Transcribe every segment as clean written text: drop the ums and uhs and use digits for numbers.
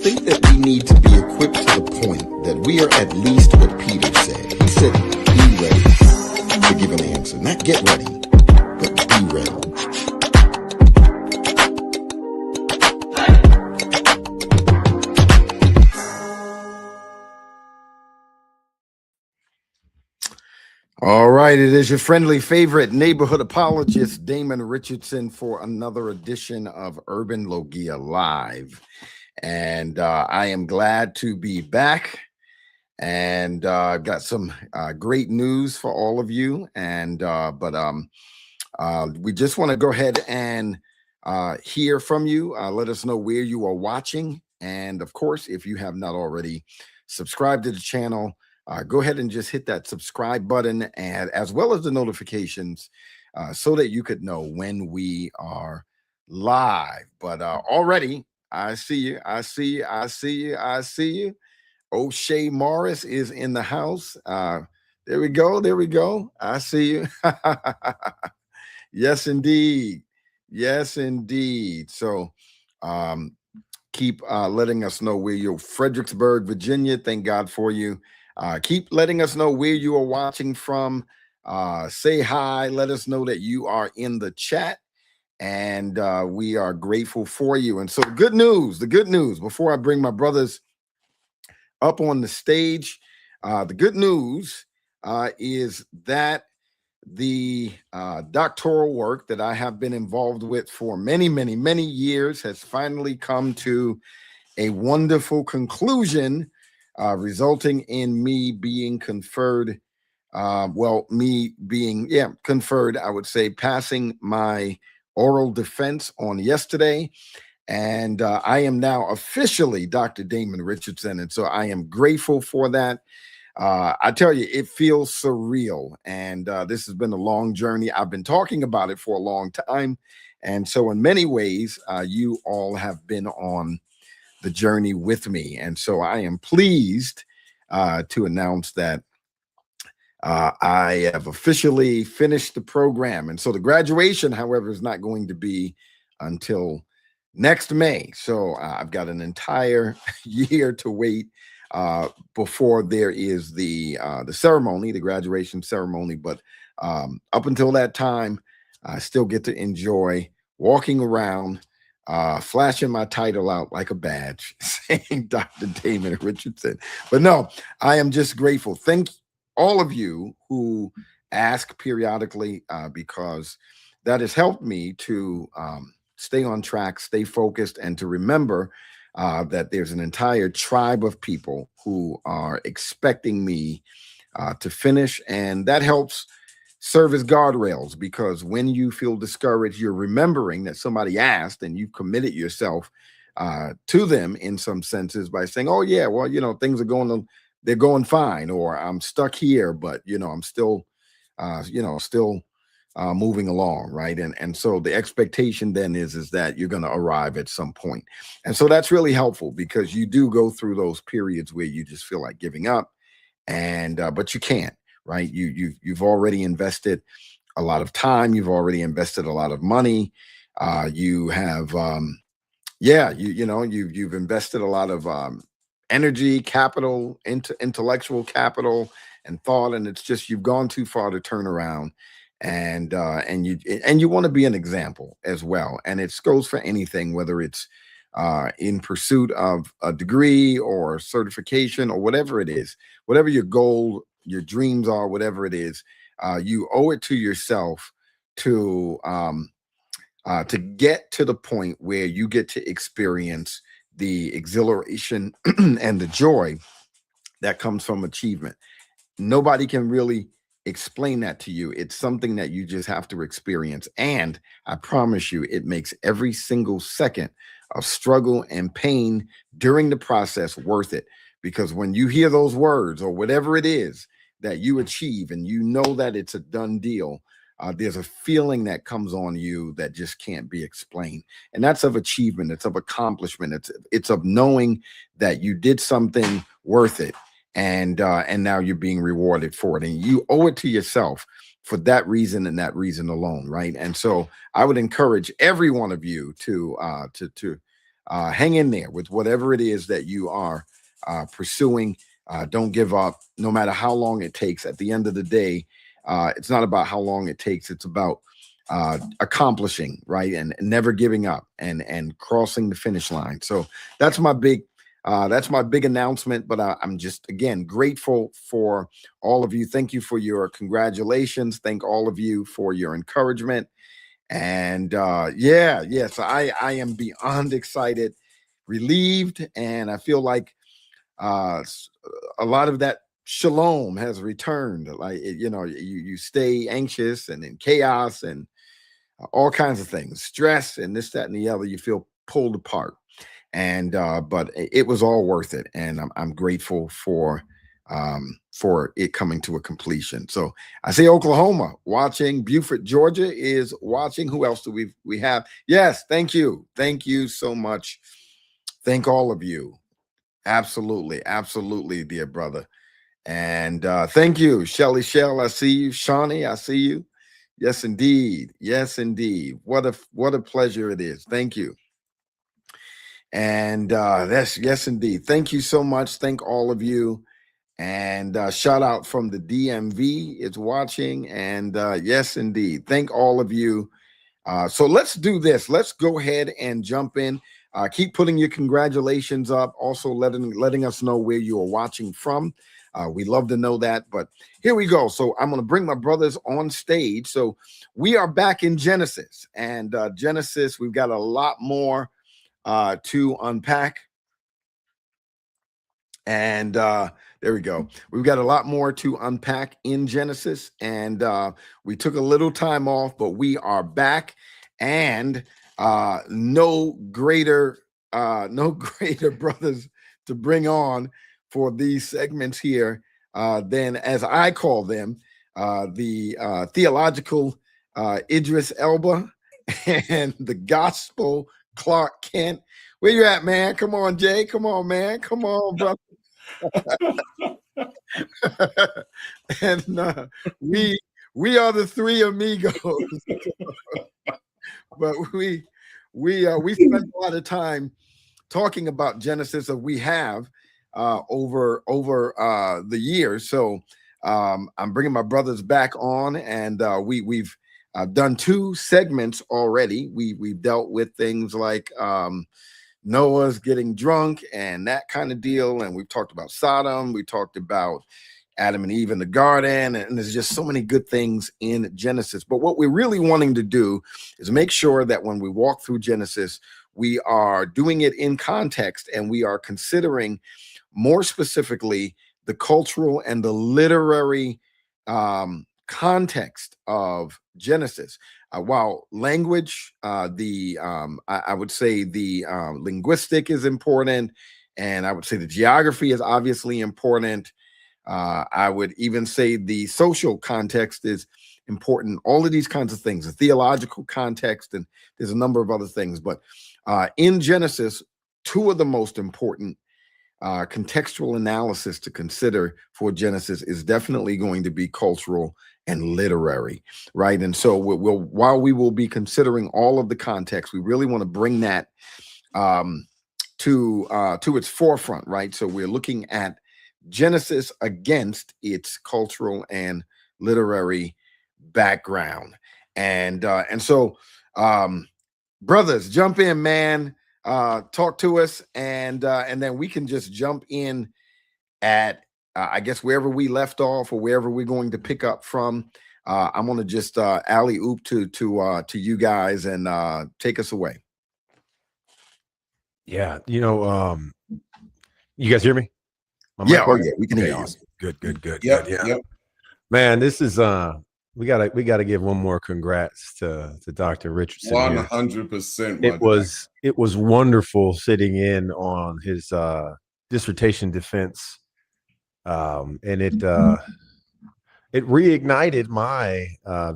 think that we need to be equipped to the point that we are at least what Peter said. He said, be ready to give an answer. Not get ready, but be ready. All right, it is your friendly favorite neighborhood apologist, Damon Richardson, for another edition of Urban Logia Live. And I am glad to be back. And I've got some great news for all of you. And we just want to go ahead and hear from you. Let us know where you are watching. And of course, if you have not already subscribed to the channel, go ahead and just hit that subscribe button, and as well as the notifications, so that you could know when we are live. But already, I see you. I see you. I see you. I see you. O'Shea Morris is in the house. There we go. There we go. I see you. Yes, indeed. Yes, indeed. So keep letting us know where you're. Fredericksburg, Virginia. Thank God for you. Keep letting us know where you are watching from. Say hi. Let us know that you are in the chat. And we are grateful for you. And so the good news, before I bring my brothers up on the stage, the good news is that the doctoral work that I have been involved with for many, many, many years has finally come to a wonderful conclusion, resulting in me being conferred, conferred, I would say, passing my oral defense on yesterday. And I am now officially Dr. Damon Richardson. And so I am grateful for that. I tell you, it feels surreal. And this has been a long journey. I've been talking about it for a long time. And so in many ways, you all have been on the journey with me. And so I am pleased to announce that I have officially finished the program. And so the graduation, however, is not going to be until next May. So I've got an entire year to wait before there is the ceremony, the graduation ceremony. But up until that time, I still get to enjoy walking around, flashing my title out like a badge, saying Dr. Damon Richardson. But no, I am just grateful. Thank all of you who ask periodically, because that has helped me to stay on track, stay focused, and to remember that there's an entire tribe of people who are expecting me to finish. And that helps serve as guardrails, because when you feel discouraged, you're remembering that somebody asked and you've committed yourself to them in some senses by saying, oh yeah, well, you know, things are they're going fine, or I'm stuck here, but you know, I'm still, moving along, right? And so the expectation then is that you're going to arrive at some point. And so that's really helpful, because you do go through those periods where you just feel like giving up, and but you can't. Right? You've already invested a lot of time. You've already invested a lot of money. You have, you've invested a lot of energy, capital, intellectual capital, and thought. And it's just, you've gone too far to turn around. And you want to be an example as well. And it goes for anything, whether it's in pursuit of a degree or certification or whatever it is, whatever your goal, your dreams are, whatever it is, you owe it to yourself to get to the point where you get to experience the exhilaration and the joy that comes from achievement. Nobody can really explain that to you. It's something that you just have to experience. And I promise you, it makes every single second of struggle and pain during the process worth it. Because when you hear those words, or whatever it is that you achieve, and you know that it's a done deal, there's a feeling that comes on you that just can't be explained. And that's of achievement. It's of accomplishment. It's of knowing that you did something worth it. And now you're being rewarded for it. And you owe it to yourself for that reason, and that reason alone, right? And so I would encourage every one of you to hang in there with whatever it is that you are pursuing. Don't give up, no matter how long it takes. At the end of the day, it's not about how long it takes. It's about accomplishing, right, and never giving up and crossing the finish line. So that's my big announcement. But I'm just, again, grateful for all of you. Thank you for your congratulations. Thank all of you for your encouragement. And yes, I am beyond excited, relieved, and I feel like a lot of that shalom has returned. Like, you stay anxious and in chaos and all kinds of things, stress and this, that, and the other. You feel pulled apart, and but it was all worth it, and I'm grateful for it coming to a completion. So I say Oklahoma watching, Beaufort, Georgia is watching. Who else do we have? Yes, thank you so much. Thank all of you. Absolutely, dear brother. And thank you, Shelly Shell. I see you. Shawnee, I see you. Yes, indeed. What a pleasure it is. Thank you. And yes, indeed. Thank you so much. Thank all of you. And shout out from the DMV. It's watching. And yes, indeed. Thank all of you. So let's do this. Let's go ahead and jump in. Keep putting your congratulations up. Also letting us know where you are watching from. We love to know that. But here we go. So I'm going to bring my brothers on stage. So we are back in Genesis. And Genesis, we've got a lot more to unpack. And there we go. We've got a lot more to unpack in Genesis. And we took a little time off, but we are back. And no greater brothers to bring on for these segments here than, as I call them, the theological Idris Elba and the gospel Clark Kent. Where you at, man? Come on, Jay. Come on, man. Come on, brother. And we are the three amigos. But we spent a lot of time talking about Genesis that we have over the years. So I'm bringing my brothers back on, and we've done 2 segments already. We've dealt with things like Noah's getting drunk and that kind of deal, and we've talked about Sodom. We talked about Adam and Eve in the garden, and there's just so many good things in Genesis. But what we're really wanting to do is make sure that when we walk through Genesis, we are doing it in context, and we are considering more specifically the cultural and the literary context of Genesis. While language, I would say the linguistic is important, and I would say the geography is obviously important. I would even say the social context is important. All of these kinds of things, the theological context, and there's a number of other things. But in Genesis, 2 of the most important contextual analysis to consider for Genesis is definitely going to be cultural and literary, right? And so while we will be considering all of the context, we really want to bring that to its forefront, right? So we're looking at Genesis against its cultural and literary background. And so brothers, jump in, man. Talk to us, and then we can just jump in at I guess wherever we left off or wherever we're going to pick up from. I'm going to just alley-oop to you guys and take us away. Yeah, you guys hear me? Yeah, we can hear you. Awesome. Good. Yep. Man, this is we gotta give one more congrats to Dr. Richardson. 100%. It was wonderful sitting in on his dissertation defense, and it reignited my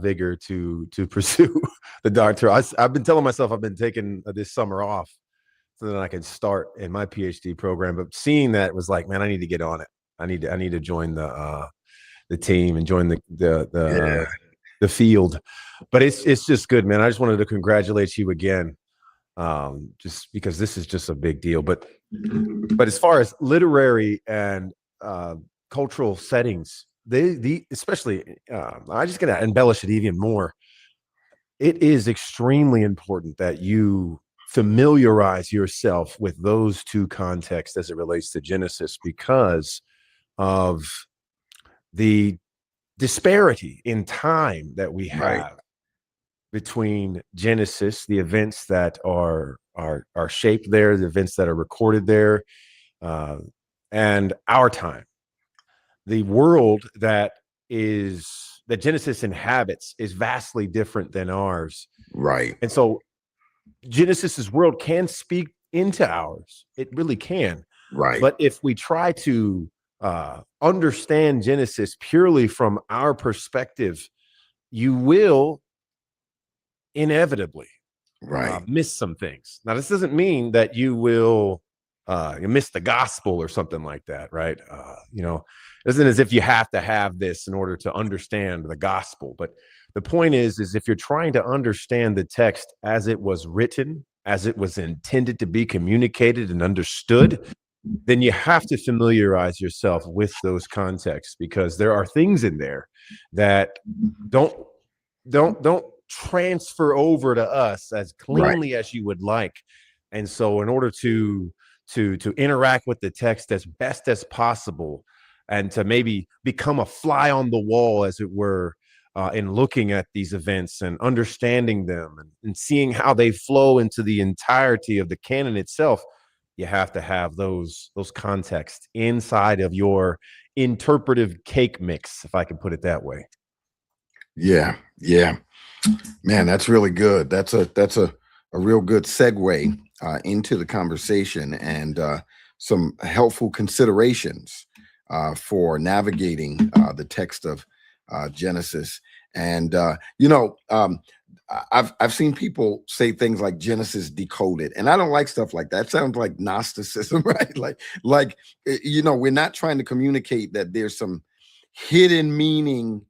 vigor to pursue the doctorate. I've been telling myself I've been taking this summer off so that I can start in my PhD program, but seeing that was like, man, I need to get on it. I need to join the team and join the field. But it's just good, man. I just wanted to congratulate you again just because this is just a big deal. But as far as literary and cultural settings, especially, I'm just going to embellish it even more. It is extremely important that you familiarize yourself with those two contexts as it relates to Genesis, because of the disparity in time that we have between Genesis, the events that are shaped there, the events that are recorded there, and our time. The world that Genesis inhabits is vastly different than ours. Right. And so Genesis's world can speak into ours. It really can. Right. But if we try to understand Genesis purely from our perspective, you will inevitably miss some things. Now, this doesn't mean that you will miss the gospel or something like that, right? It isn't as if you have to have this in order to understand the gospel. But the point is if you're trying to understand the text as it was written, as it was intended to be communicated and understood, then you have to familiarize yourself with those contexts, because there are things in there that don't transfer over to us as cleanly as you would like. And so in order to interact with the text as best as possible, and to maybe become a fly on the wall, as it were, in looking at these events and understanding them and seeing how they flow into the entirety of the canon itself, you have to have those contexts inside of your interpretive cake mix, if I can put it that way. Yeah. Man, that's really good. That's a real good segue into the conversation, and some helpful considerations for navigating the text of Genesis. And I've seen people say things like Genesis decoded, and I don't like stuff like that. It sounds like Gnosticism, right? Like we're not trying to communicate that there's some hidden meaning,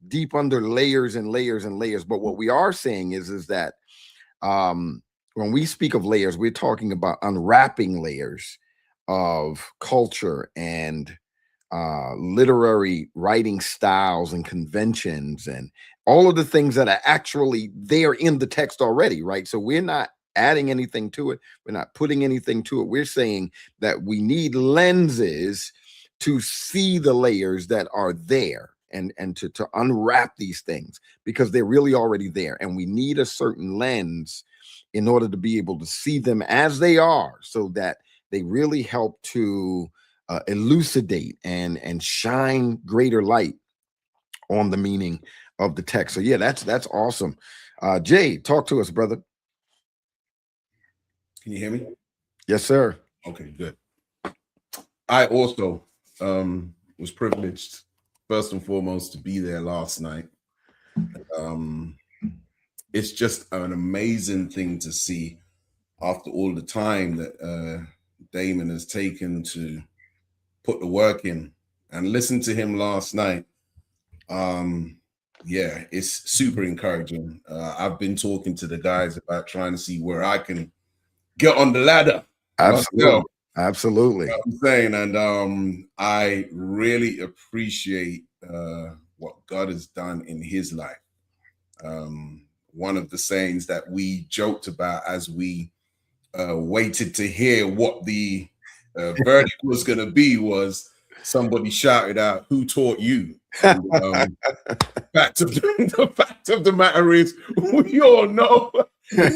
deep under layers and layers and layers. But what we are saying is that when we speak of layers, we're talking about unwrapping layers of culture and literary writing styles and conventions and all of the things that are actually there in the text already, right? So we're not adding anything to it. We're not putting anything to it. We're saying that we need lenses to see the layers that are there, and to unwrap these things, because they're really already there. And we need a certain lens in order to be able to see them as they are, so that they really help to elucidate and shine greater light on the meaning of the text. So yeah, that's awesome. Jay, talk to us, brother. Can you hear me? Yes, sir. Okay, good. I also was privileged, first and foremost, to be there last night. It's just an amazing thing to see, after all the time that Damon has taken to put the work in, and listen to him last night. Yeah, it's super encouraging. I've been talking to the guys about trying to see where I can get on the ladder. Absolutely. Absolutely. You know what I'm saying, and I really appreciate what God has done in his life. One of the sayings that we joked about as we waited to hear what the verdict was going to be was, somebody shouted out, "Who taught you?" And, the fact of the matter is, we all know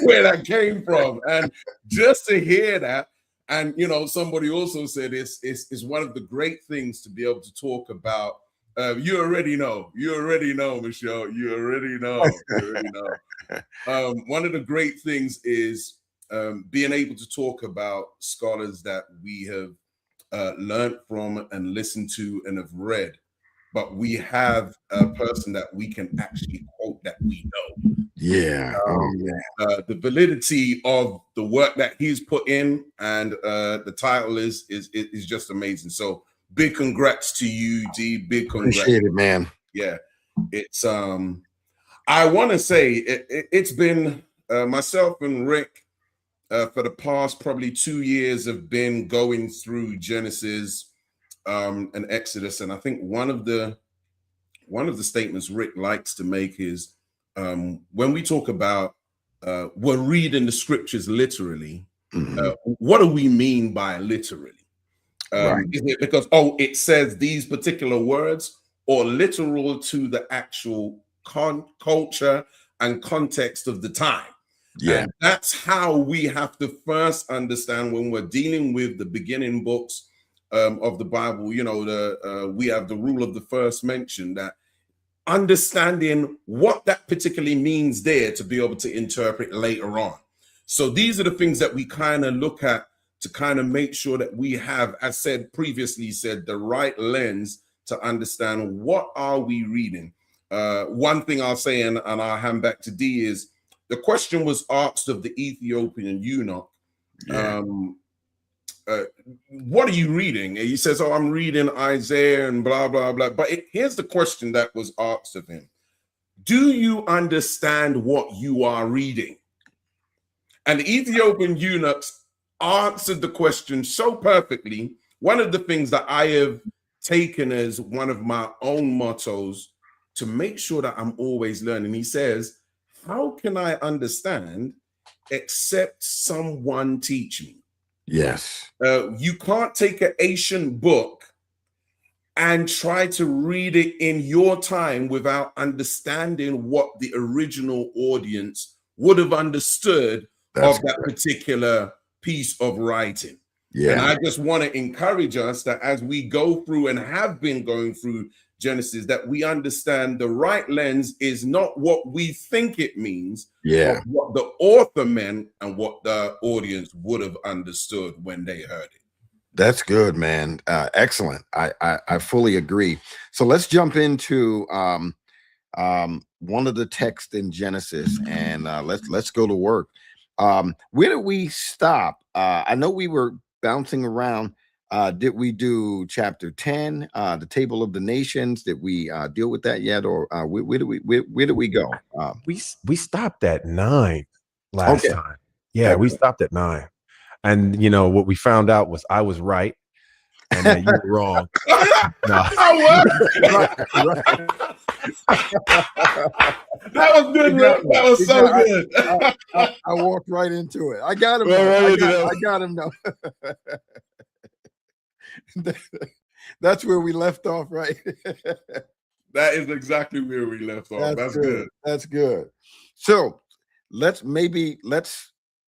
where that came from, and just to hear that. And somebody also said it's one of the great things to be able to talk about. You already know, Michelle. You already know. One of the great things is being able to talk about scholars that we have learned from and listened to and have read, but we have a person that we can actually quote that we know. Yeah. The validity of the work that he's put in, and the title is just amazing. So big congrats to you, D. Big congrats. Appreciate it, man. Yeah, it's I want to say it's been myself and Rick, for the past probably 2 years, have been going through Genesis and Exodus, and I think one of the statements Rick likes to make is when we talk about we're reading the scriptures literally. What do we mean by literally? Right. Is it because it says these particular words, or literal to the actual culture and context of the time? Yeah. And that's how we have to first understand when we're dealing with the beginning books of the Bible. You know, we have the rule of the first mention, that understanding what that particularly means there to be able to interpret later on. So these are the things that we kind of look at to kind of make sure that we have, as said previously, the right lens to understand what are we reading. One thing I'll say, and I'll hand back to D, is the question was asked of the Ethiopian eunuch. Yeah. What are you reading? And he says, I'm reading Isaiah and blah, blah, blah. But here's the question that was asked of him. Do you understand what you are reading? And the Ethiopian eunuchs answered the question so perfectly. One of the things that I have taken as one of my own mottos to make sure that I'm always learning, he says, how can I understand except someone teach me? Yes. You can't take an ancient book and try to read it in your time without understanding what the original audience would have understood of that particular piece of writing. Yeah. And I just want to encourage us that as we go through and have been going through Genesis, that we understand the right lens is not what we think it means, Yeah, but what the author meant and what the audience would have understood when they heard it. that's good, man. Excellent. I fully agree. So let's jump into one of the texts in Genesis, and let's go to work. Where did we stop? I know we were bouncing around. Did we do chapter 10, the table of the nations? Did we deal with that yet, or where did we go? We stopped at 9 last time. Yeah, Okay. we stopped at 9, and you know what we found out was I was right and that you were wrong. No. That was good, Rick. That was so good. I walked right into it. I got him. I got him now. That's where we left off, right? That is exactly where we left off. That's good. That's good. So let's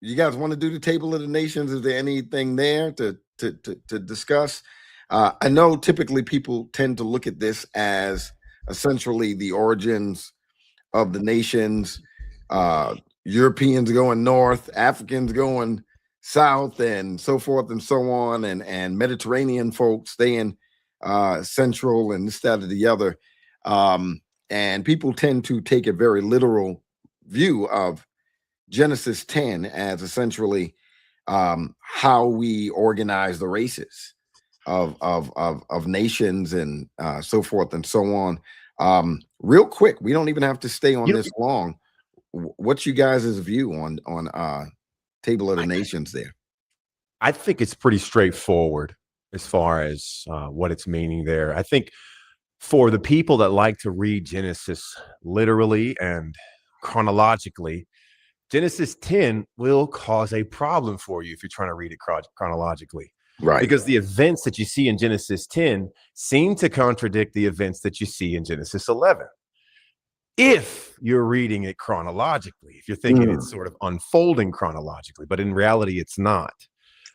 you guys want to do the table of the nations? Is there anything there to discuss? I know typically people tend to look at this as essentially the origins of the nations, Europeans going north, Africans going south, and so forth and so on, and Mediterranean folks staying central, and this, that, or the other. And people tend to take a very literal view of Genesis 10 as essentially how we organize the races of nations and so forth and so on. Real quick, we don't even have to stay on this long. What's you guys' view on table of the nations there? I think it's pretty straightforward as far as what it's meaning there. I think for the people that like to read Genesis literally and chronologically, Genesis 10 will cause a problem for you if you're trying to read it chronologically. Right. Because the events that you see in Genesis 10 seem to contradict the events that you see in Genesis 11. If you're reading it chronologically, if you're thinking it's sort of unfolding chronologically, but in reality, it's not.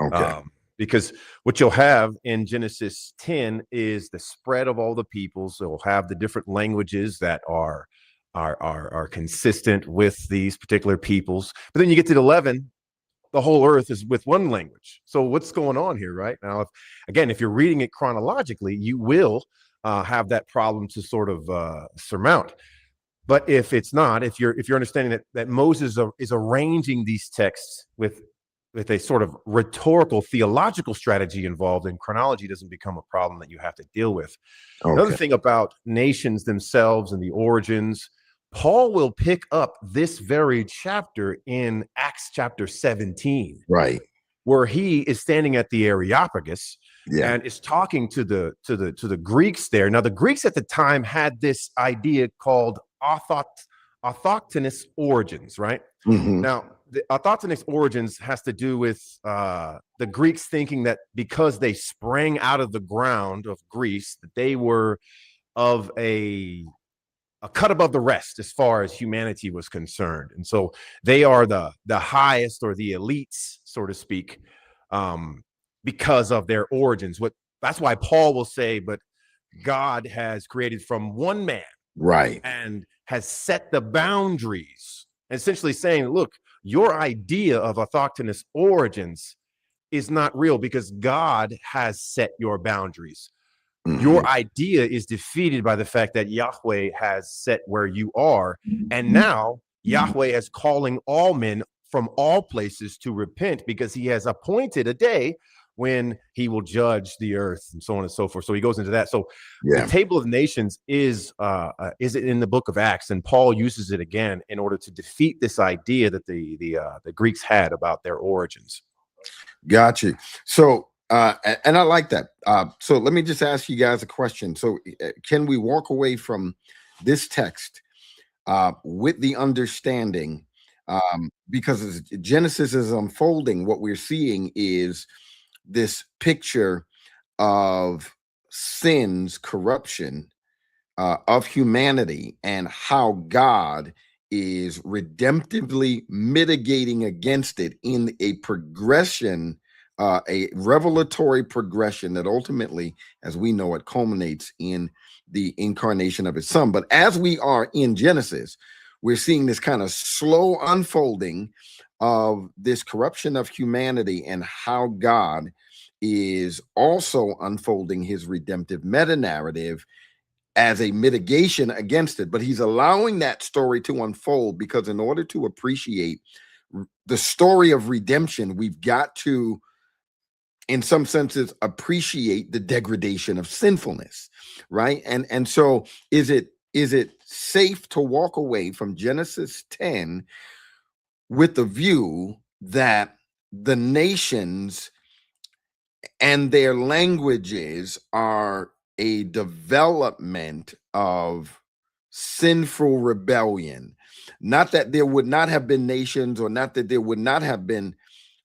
Okay. Because what you'll have in Genesis 10 is the spread of all the peoples. So we'll have the different languages that are consistent with these particular peoples. But then you get to 11, the whole earth is with one language. So what's going on here right now? If you're reading it chronologically, you will have that problem to sort of surmount. But if it's not, if you're understanding that Moses is arranging these texts with a sort of rhetorical theological strategy involved, and chronology doesn't become a problem that you have to deal with. Okay. Another thing about nations themselves and the origins, Paul will pick up this very chapter in Acts chapter 17, Right. where he is standing at the Areopagus Yeah. and is talking to the Greeks there. Now, the Greeks at the time had this idea called autochthonous origins, right? Mhm. Now, the autochthonous origins has to do with the Greeks thinking that because they sprang out of the ground of Greece, that they were of a cut above the rest as far as humanity was concerned, and so they are the highest or the elites, so to speak, because of their origins. That's why Paul will say, "But God has created from one man, Right. and has set the boundaries," essentially saying, "Look, your idea of autochthonous origins is not real because God has set your boundaries. Your Mhm. idea is defeated by the fact that Yahweh has set where you are. And now Yahweh is calling all men from all places to repent because he has appointed a day when he will judge the earth," and so on and so forth. So he goes into that. So the Yeah. table of nations is in the book of Acts, and Paul uses it again in order to defeat this idea that the Greeks had about their origins. Got you. So, and I like that. So let me just ask you guys a question. So, can we walk away from this text with the understanding, because as Genesis is unfolding, what we're seeing is this picture of sin's corruption of humanity and how God is redemptively mitigating against it in a progression, a revelatory progression that ultimately, as we know it, culminates in the incarnation of his son. But as we are in Genesis, we're seeing this kind of slow unfolding of this corruption of humanity and how God is also unfolding his redemptive meta narrative as a mitigation against it. But he's allowing that story to unfold because in order to appreciate the story of redemption, we've got to, in some senses, appreciate the degradation of sinfulness, right? And so is it safe to walk away from Genesis 10 with the view that the nations and their languages are a development of sinful rebellion? Not that there would not have been nations, or not that there would not have been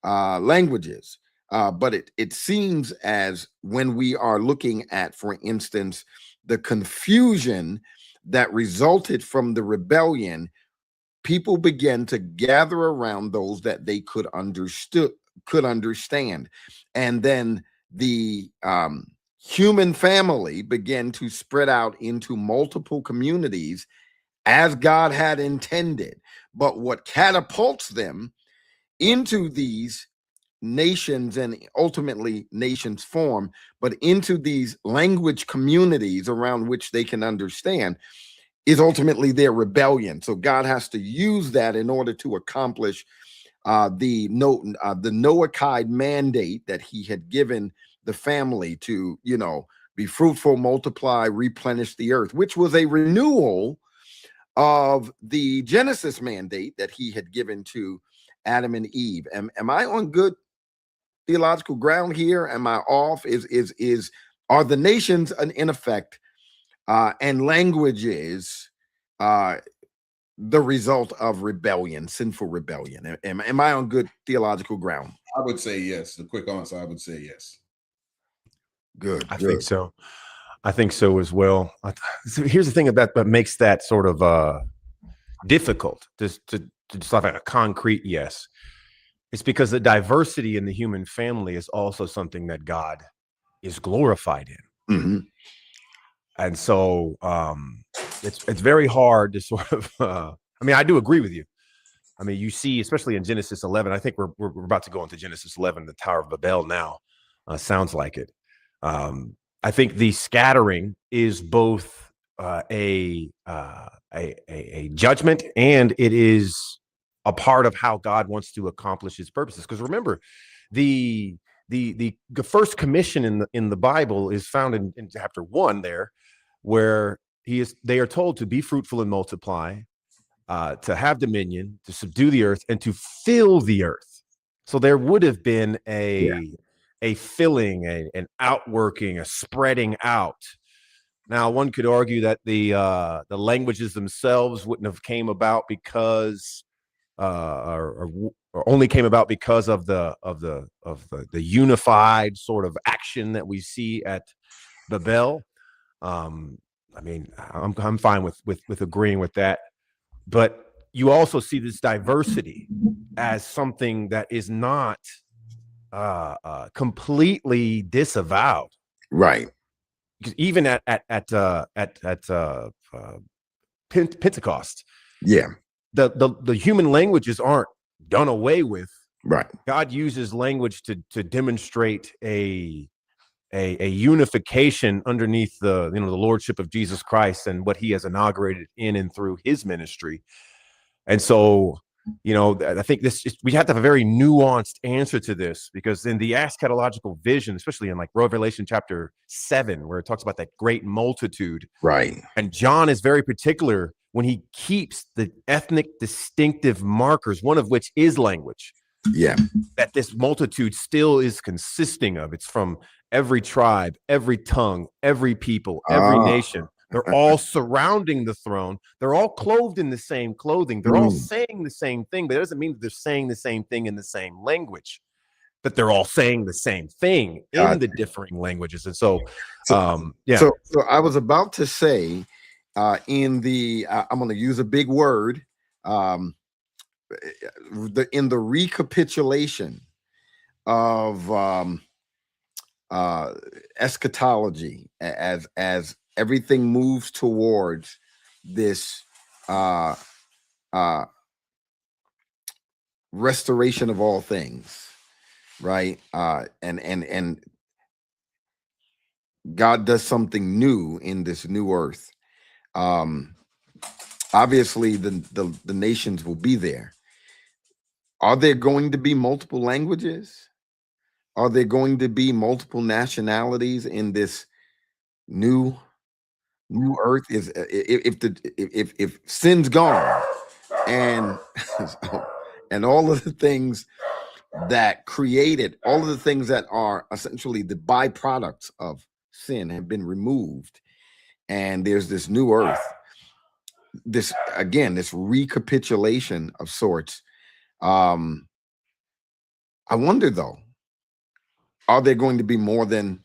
languages, but it seems as when we are looking at, for instance, the confusion that resulted from the rebellion, people began to gather around those that they could understand, and then the human family began to spread out into multiple communities as God had intended. But what catapults them into these nations, and ultimately nations form, but into these language communities around which they can understand, is ultimately their rebellion. So God has to use that in order to accomplish the Noahide mandate that he had given the family to, be fruitful, multiply, replenish the earth, which was a renewal of the Genesis mandate that he had given to Adam and Eve. Am I on good theological ground here? Am I off? Are the nations in effect and languages the result of rebellion, sinful rebellion? Am I on good theological ground? I would say yes. The quick answer, I would say yes. Good. I think so. I think so as well. So here's the thing that makes that sort of difficult to just have a concrete yes. It's because the diversity in the human family is also something that God is glorified in. Mm-hmm. And so it's very hard to sort of I mean, I do agree with you. I mean, you see, especially in Genesis 11, I think we're about to go into Genesis 11, the Tower of Babel now. Sounds like it. I think the scattering is both a judgment, and it is a part of how God wants to accomplish his purposes. Because remember, the first commission in the Bible is found in chapter 1 there, where they are told to be fruitful and multiply, to have dominion, to subdue the earth, and to fill the earth. So there would have been a filling, an outworking, a spreading out. Now, one could argue that the languages themselves wouldn't have came about because, or only came about because of the unified sort of action that we see at Babel. I mean, I'm fine with agreeing with that, but you also see this diversity as something that is not completely disavowed, Right. because even at Pentecost, Yeah. the human languages aren't done away with. Right. God uses language to demonstrate a unification underneath the lordship of Jesus Christ and what he has inaugurated in and through his ministry. And so, I think we have to have a very nuanced answer to this, because in the eschatological vision, especially in like Revelation chapter 7, where it talks about that great multitude, Right. and John is very particular when he keeps the ethnic distinctive markers, one of which is language. Yeah. That this multitude still is consisting of. It's from every tribe, every tongue, every people, every nation. They're all surrounding the throne. They're all clothed in the same clothing. They're all saying the same thing, but it doesn't mean that they're saying the same thing in the same language, but they're all saying the same thing in the differing languages. And so, So I was about to say, in the, I'm going to use a big word, in the recapitulation of eschatology, as everything moves towards this restoration of all things, right? And God does something new in this new earth. Obviously, the nations will be there. Are there going to be multiple languages? Are there going to be multiple nationalities in this new earth? Is if sin's gone, and and all of the things that created, all of the things that are essentially the byproducts of sin have been removed, and there's this new earth, this recapitulation of sorts. I wonder though, are there going to be more than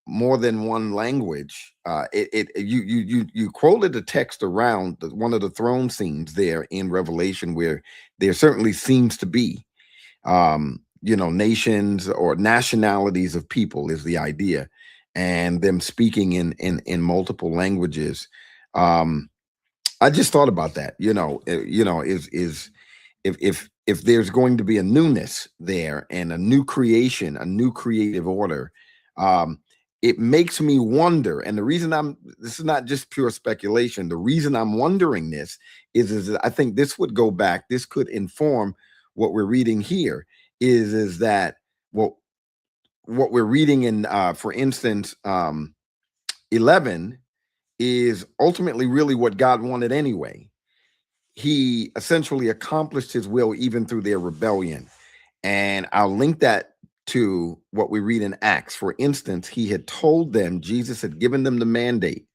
one language? You quoted a text around one of the throne scenes there in Revelation, where there certainly seems to be nations or nationalities of people is the idea, and them speaking in multiple languages. I just thought about that. If there's going to be a newness there and a new creation, a new creative order, it makes me wonder. And the reason this is not just pure speculation. The reason I'm wondering this is that I think this would go back. This could inform what we're reading here. Is that what we're reading in, for instance, 11 is ultimately really what God wanted anyway. He essentially accomplished his will even through their rebellion. And I'll link that to what we read in Acts. For instance, he had told them, Jesus had given them the mandate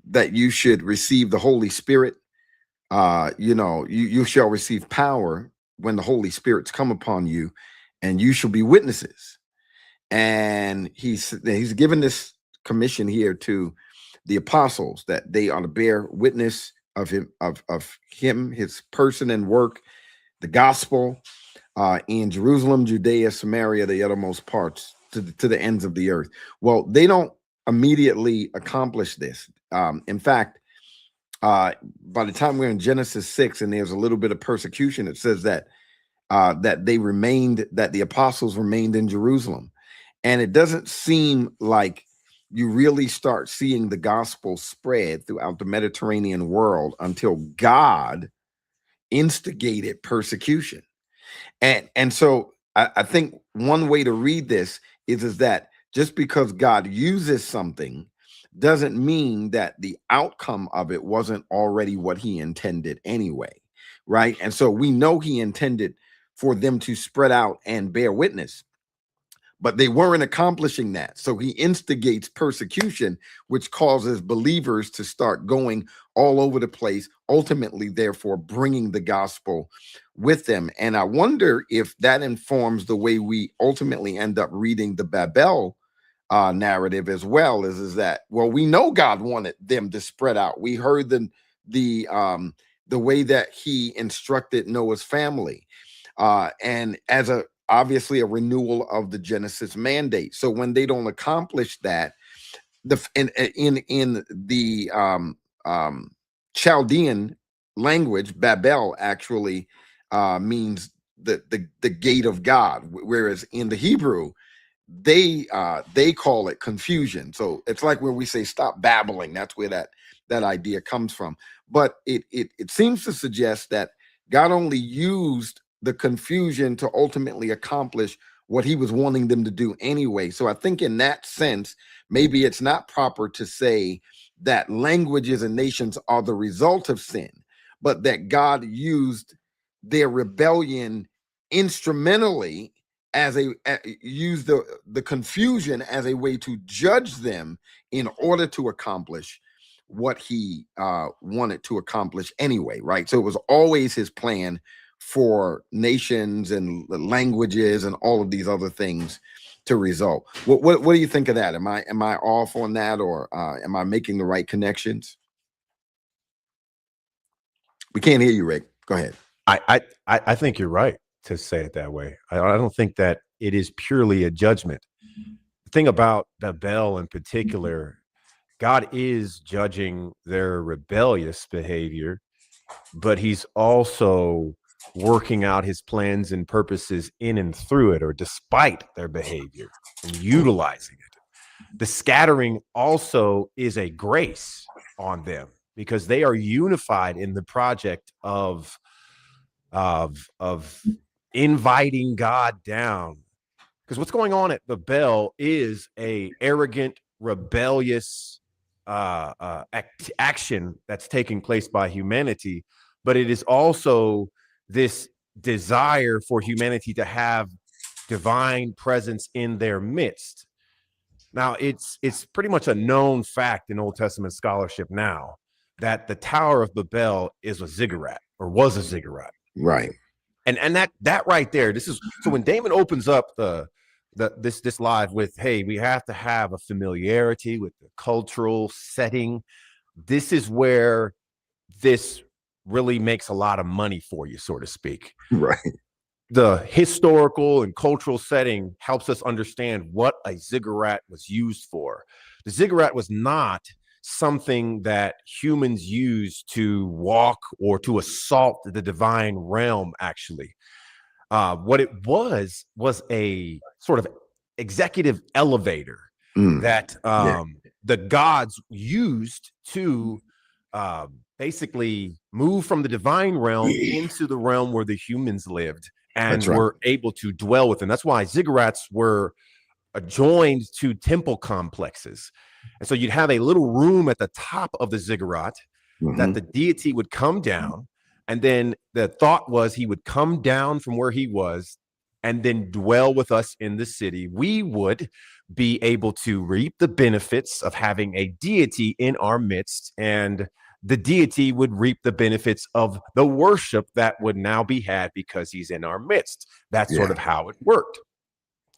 that you should receive the Holy Spirit. You shall receive power when the Holy Spirit's come upon you, and you shall be witnesses. And he's given this commission here to the apostles, that they are to bear witness of him, his person and work, the gospel, in Jerusalem, Judea, Samaria, the uttermost parts, to the ends of the earth. Well, they don't immediately accomplish this. In fact, by the time we're in Genesis 6, and there's a little bit of persecution, it says that that the apostles remained in Jerusalem. And it doesn't seem like you really start seeing the gospel spread throughout the Mediterranean world until God instigated persecution. And so I think one way to read this is that just because God uses something doesn't mean that the outcome of it wasn't already what he intended anyway, right? And so we know he intended for them to spread out and bear witness, but they weren't accomplishing that. So he instigates persecution, which causes believers to start going all over the place, ultimately, therefore, bringing the gospel with them. And I wonder if that informs the way we ultimately end up reading the Babel narrative as well. Is that, well, we know God wanted them to spread out. We heard the way that he instructed Noah's family, and as obviously a renewal of the Genesis mandate. So when they don't accomplish that, in the Chaldean language, Babel actually means the gate of God, whereas in the Hebrew they call it confusion. So it's like where we say stop babbling. That's where that idea comes from. But it seems to suggest that God only used the confusion to ultimately accomplish what he was wanting them to do anyway. So I think in that sense, maybe it's not proper to say that languages and nations are the result of sin, but that God used their rebellion instrumentally use the confusion as a way to judge them in order to accomplish what he wanted to accomplish anyway, right? So it was always his plan for nations and languages and all of these other things to result. What do you think of that? Am I off on that, or am I making the right connections? We can't hear you, Rick. Go ahead. I think you're right to say it that way. I don't think that it is purely a judgment. The thing about Babel in particular, God is judging their rebellious behavior, but he's also working out his plans and purposes in and through it, or despite their behavior, and utilizing it. The scattering also is a grace on them because they are unified in the project of inviting God down. Because what's going on at Babel is a arrogant, rebellious action that's taking place by humanity, but it is also this desire for humanity to have divine presence in their midst. Now, it's pretty much a known fact in Old Testament scholarship now that the Tower of Babel is a ziggurat, or was a ziggurat. Right. And that right there, this is so when Damon opens up this live with, hey, we have to have a familiarity with the cultural setting. This is where this really makes a lot of money for you, so to speak. Right. The historical and cultural setting helps us understand what a ziggurat was used for. The ziggurat was not something that humans use to walk or to assault the divine realm, actually. What it was a sort of executive elevator that the gods used to basically move from the divine realm into the realm where the humans lived and were able to dwell with them. That's why ziggurats were adjoined to temple complexes. And so you'd have a little room at the top of the ziggurat that the deity would come down. And then the thought was he would come down from where he was and then dwell with us in the city. We would be able to reap the benefits of having a deity in our midst, and the deity would reap the benefits of the worship that would now be had because he's in our midst. That's sort of how it worked.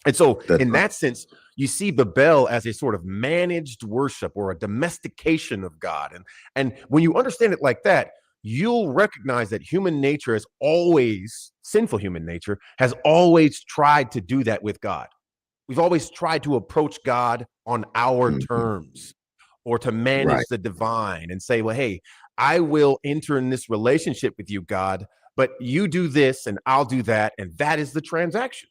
And so in that sense, you see Babel as a sort of managed worship or a domestication of God. And when you understand it like that, you'll recognize that human nature has always, sinful human nature, has always tried to do that with God. We've always tried to approach God on our terms, or to manage the divine and say, well, hey, I will enter in this relationship with you, God, but you do this and I'll do that. And that is the transaction.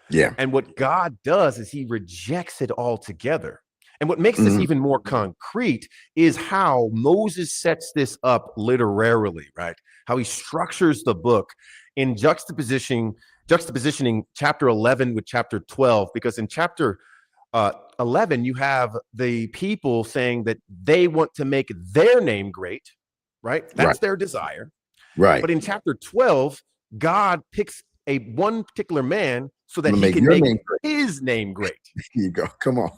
Yeah. And what God does is he rejects it altogether. And what makes this even more concrete is how Moses sets this up literarily, right? How he structures the book in juxtapositioning chapter 11 with chapter 12, because in chapter 11, you have the people saying that they want to make their name great, right? That's Right. their desire. Right. But in chapter 12, God picks one particular man so that I'm gonna he make can your make name great. his name great. Here you go. Come on.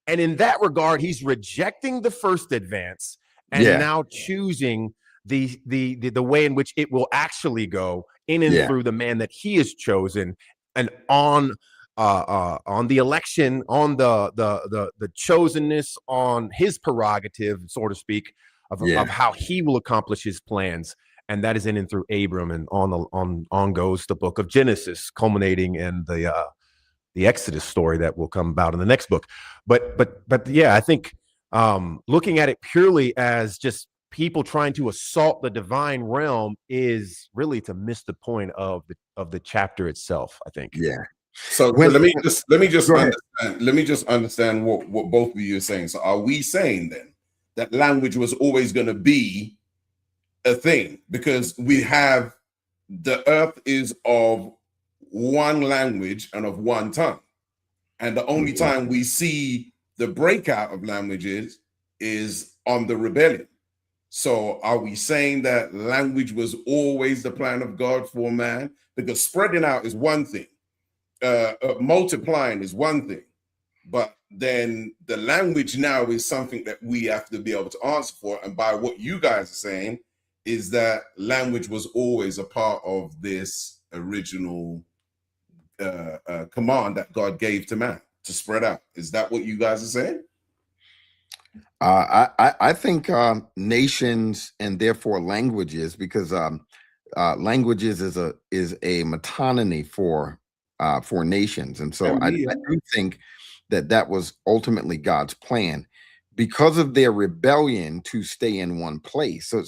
And in that regard, he's rejecting the first advance and Yeah. now choosing the way in which it will actually go in and Yeah. through the man that he has chosen, and on the election, on the chosenness, on his prerogative, so to speak, of how he will accomplish his plans. And that is in and through Abram, and on goes the book of Genesis, culminating in the Exodus story that will come about in the next book. But yeah, I think looking at it purely as just people trying to assault the divine realm is really to miss the point of the chapter itself, I think. Yeah. So let me just understand what both of you are saying. So are we saying then that language was always going to be a thing? Because we have, the earth is of one language and of one tongue, and the only time we see the breakout of languages is on the rebellion. So are we saying that language was always the plan of God for man? Because spreading out is one thing, multiplying is one thing, but then the language now is something that we have to be able to answer for. And by what you guys are saying is that language was always a part of this original command that God gave to man to spread out. Is that what you guys are saying? I think nations and therefore languages, because languages is a metonymy for nations, and so I do think that was ultimately God's plan because of their rebellion to stay in one place. So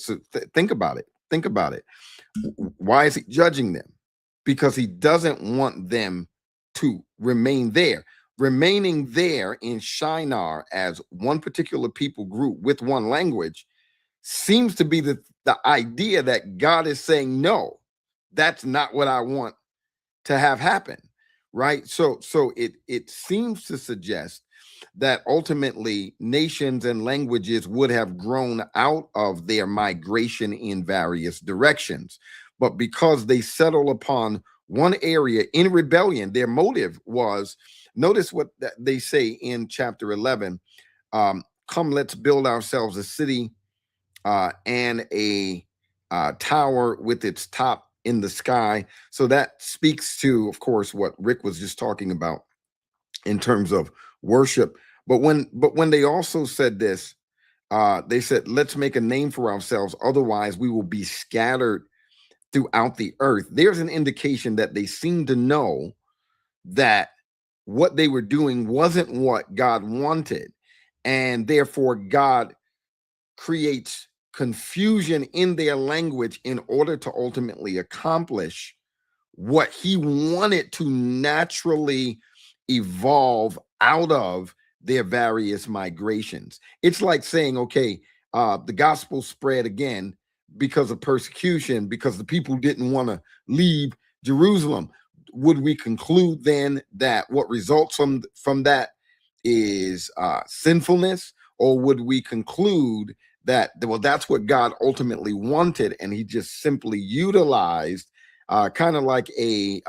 think about it. Think about it. Why is he judging them? Because he doesn't want them to remain there. Remaining there in Shinar as one particular people group with one language seems to be the idea that God is saying, no, that's not what I want to have happen, right? So it seems to suggest that ultimately nations and languages would have grown out of their migration in various directions. But because they settle upon one area in rebellion, their motive was, notice what they say in chapter 11, come, let's build ourselves a city and a tower with its top in the sky. So that speaks to, of course, what Rick was just talking about in terms of worship. But when they also said this, they said, let's make a name for ourselves, otherwise we will be scattered throughout the earth. There's an indication that they seem to know that what they were doing wasn't what God wanted, and therefore God creates confusion in their language in order to ultimately accomplish what he wanted to naturally evolve out of their various migrations. It's like saying, okay, the gospel spread again because of persecution, because the people didn't want to leave Jerusalem. Would we conclude then that what results from that is sinfulness, or would we conclude that, well, that's what God ultimately wanted, and he just simply utilized kind of like a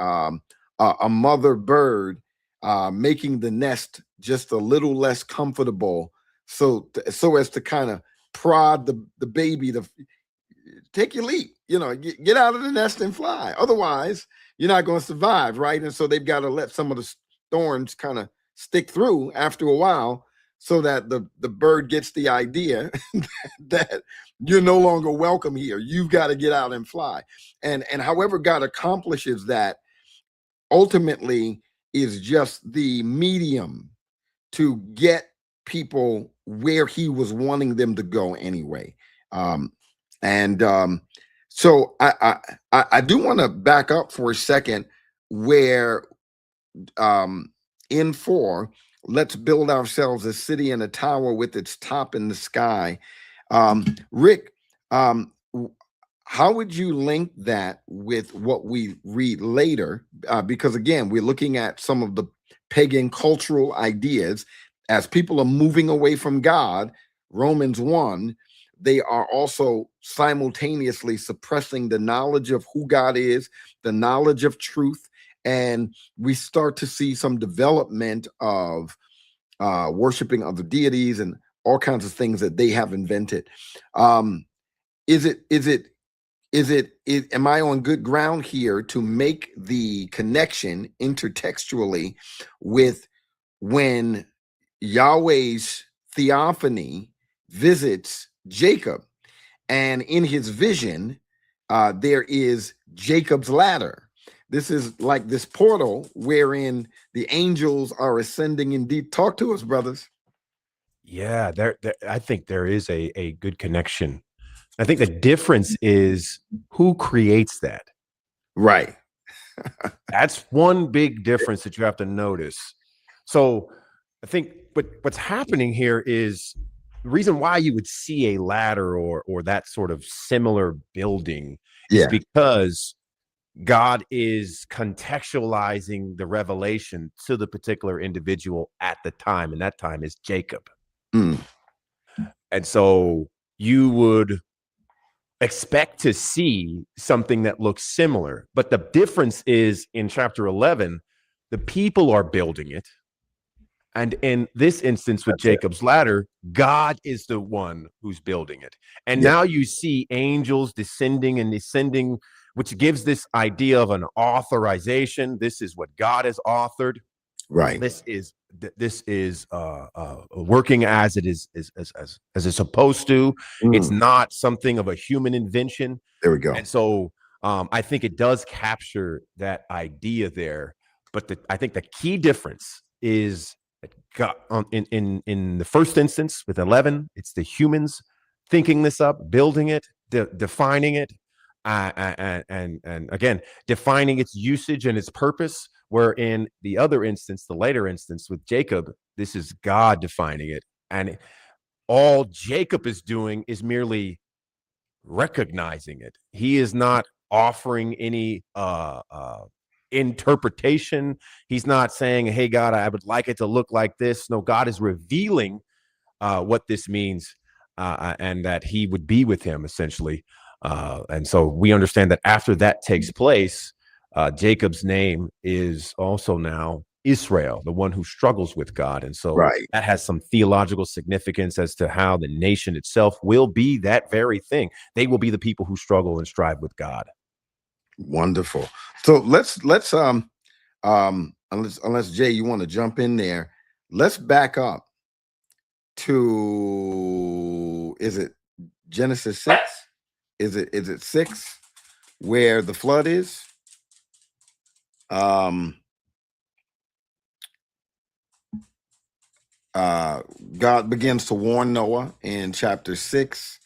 mother bird making the nest just a little less comfortable, so as to kind of prod the baby to take your leap, get out of the nest and fly. Otherwise, you're not going to survive, right? And so they've got to let some of the thorns kind of stick through after a while, so that the bird gets the idea that you're no longer welcome here. You've got to get out and fly. And however God accomplishes that ultimately is just the medium to get people where he was wanting them to go anyway. So I do want to back up for a second where in 4, let's build ourselves a city and a tower with its top in the sky. Rick, how would you link that with what we read later? Because again, we're looking at some of the pagan cultural ideas. As people are moving away from God, Romans 1, they are also simultaneously suppressing the knowledge of who God is, the knowledge of truth, and we start to see some development of worshiping other deities and all kinds of things that they have invented. Am I on good ground here to make the connection intertextually with when Yahweh's theophany visits Jacob, and in his vision, there is Jacob's ladder. This is like this portal wherein the angels are ascending indeed. Talk to us, brothers. Yeah, I think there is a good connection. I think the difference is who creates that. Right. That's one big difference that you have to notice. So I think what's happening here is the reason why you would see a ladder or that sort of similar building is because God is contextualizing the revelation to the particular individual at the time, and that time is Jacob. Mm. And so you would expect to see something that looks similar, but the difference is in chapter 11, the people are building it. And in this instance with Jacob's ladder, God is the one who's building it. And now you see angels descending and descending, which gives this idea of an authorization. This is what God has authored. Right. This is working as it is as it's supposed to. It's not something of a human invention. There we go. And so I think it does capture that idea there. But I think the key difference is that in the first instance with 11, it's the humans thinking this up, building it, defining it, and again defining its usage and its purpose. Where in the other instance, the later instance with Jacob, this is God defining it, and all Jacob is doing is merely recognizing it. He is not offering any interpretation. He's not saying, hey God, I would like it to look like this. No, God is revealing what this means, and that he would be with him essentially. And so we understand that after that takes place, Jacob's name is also now Israel, the one who struggles with God. And so that has some theological significance as to how the nation itself will be that very thing. They will be the people who struggle and strive with God. Wonderful. So let's unless Jay, you want to jump in there, let's back up to, is it Genesis 6? Is it 6 where the flood is? God begins to warn Noah in chapter 6,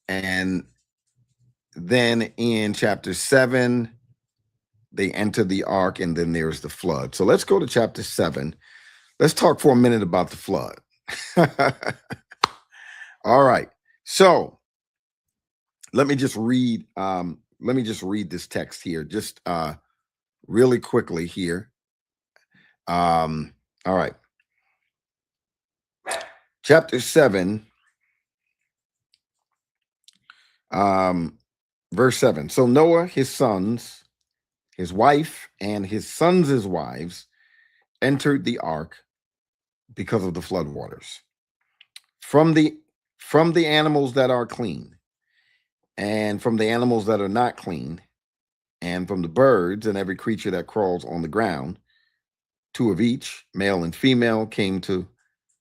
and then in chapter 7 they enter the ark, and then there's the flood. So let's go to chapter 7. Let's talk for a minute about the flood. All right, so let me just read this text here just really quickly here. All right. Chapter 7, verse 7. So Noah, his sons, his wife, and his sons' wives entered the ark because of the floodwaters. From the animals that are clean, and from the animals that are not clean, and from the birds and every creature that crawls on the ground, 2 of each, male and female, came to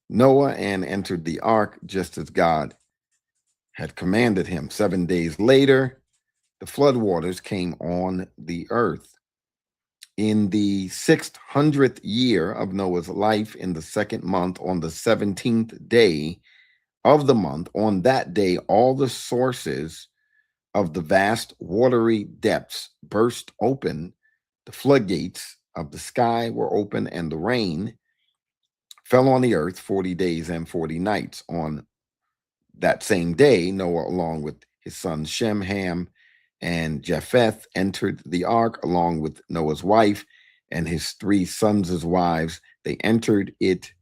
Noah and entered the ark just as God had commanded him. 7 days later, the floodwaters came on the earth. In the 600th year of Noah's life, in the 2nd month, on the 17th day of the month, on that day, all the sources of the vast watery depths burst open. The floodgates of the sky were open, and the rain fell on the earth 40 days and 40 nights. On that same day, Noah, along with his sons Shem, Ham, and Japheth, entered the ark, along with Noah's wife and his 3 sons' wives. They entered it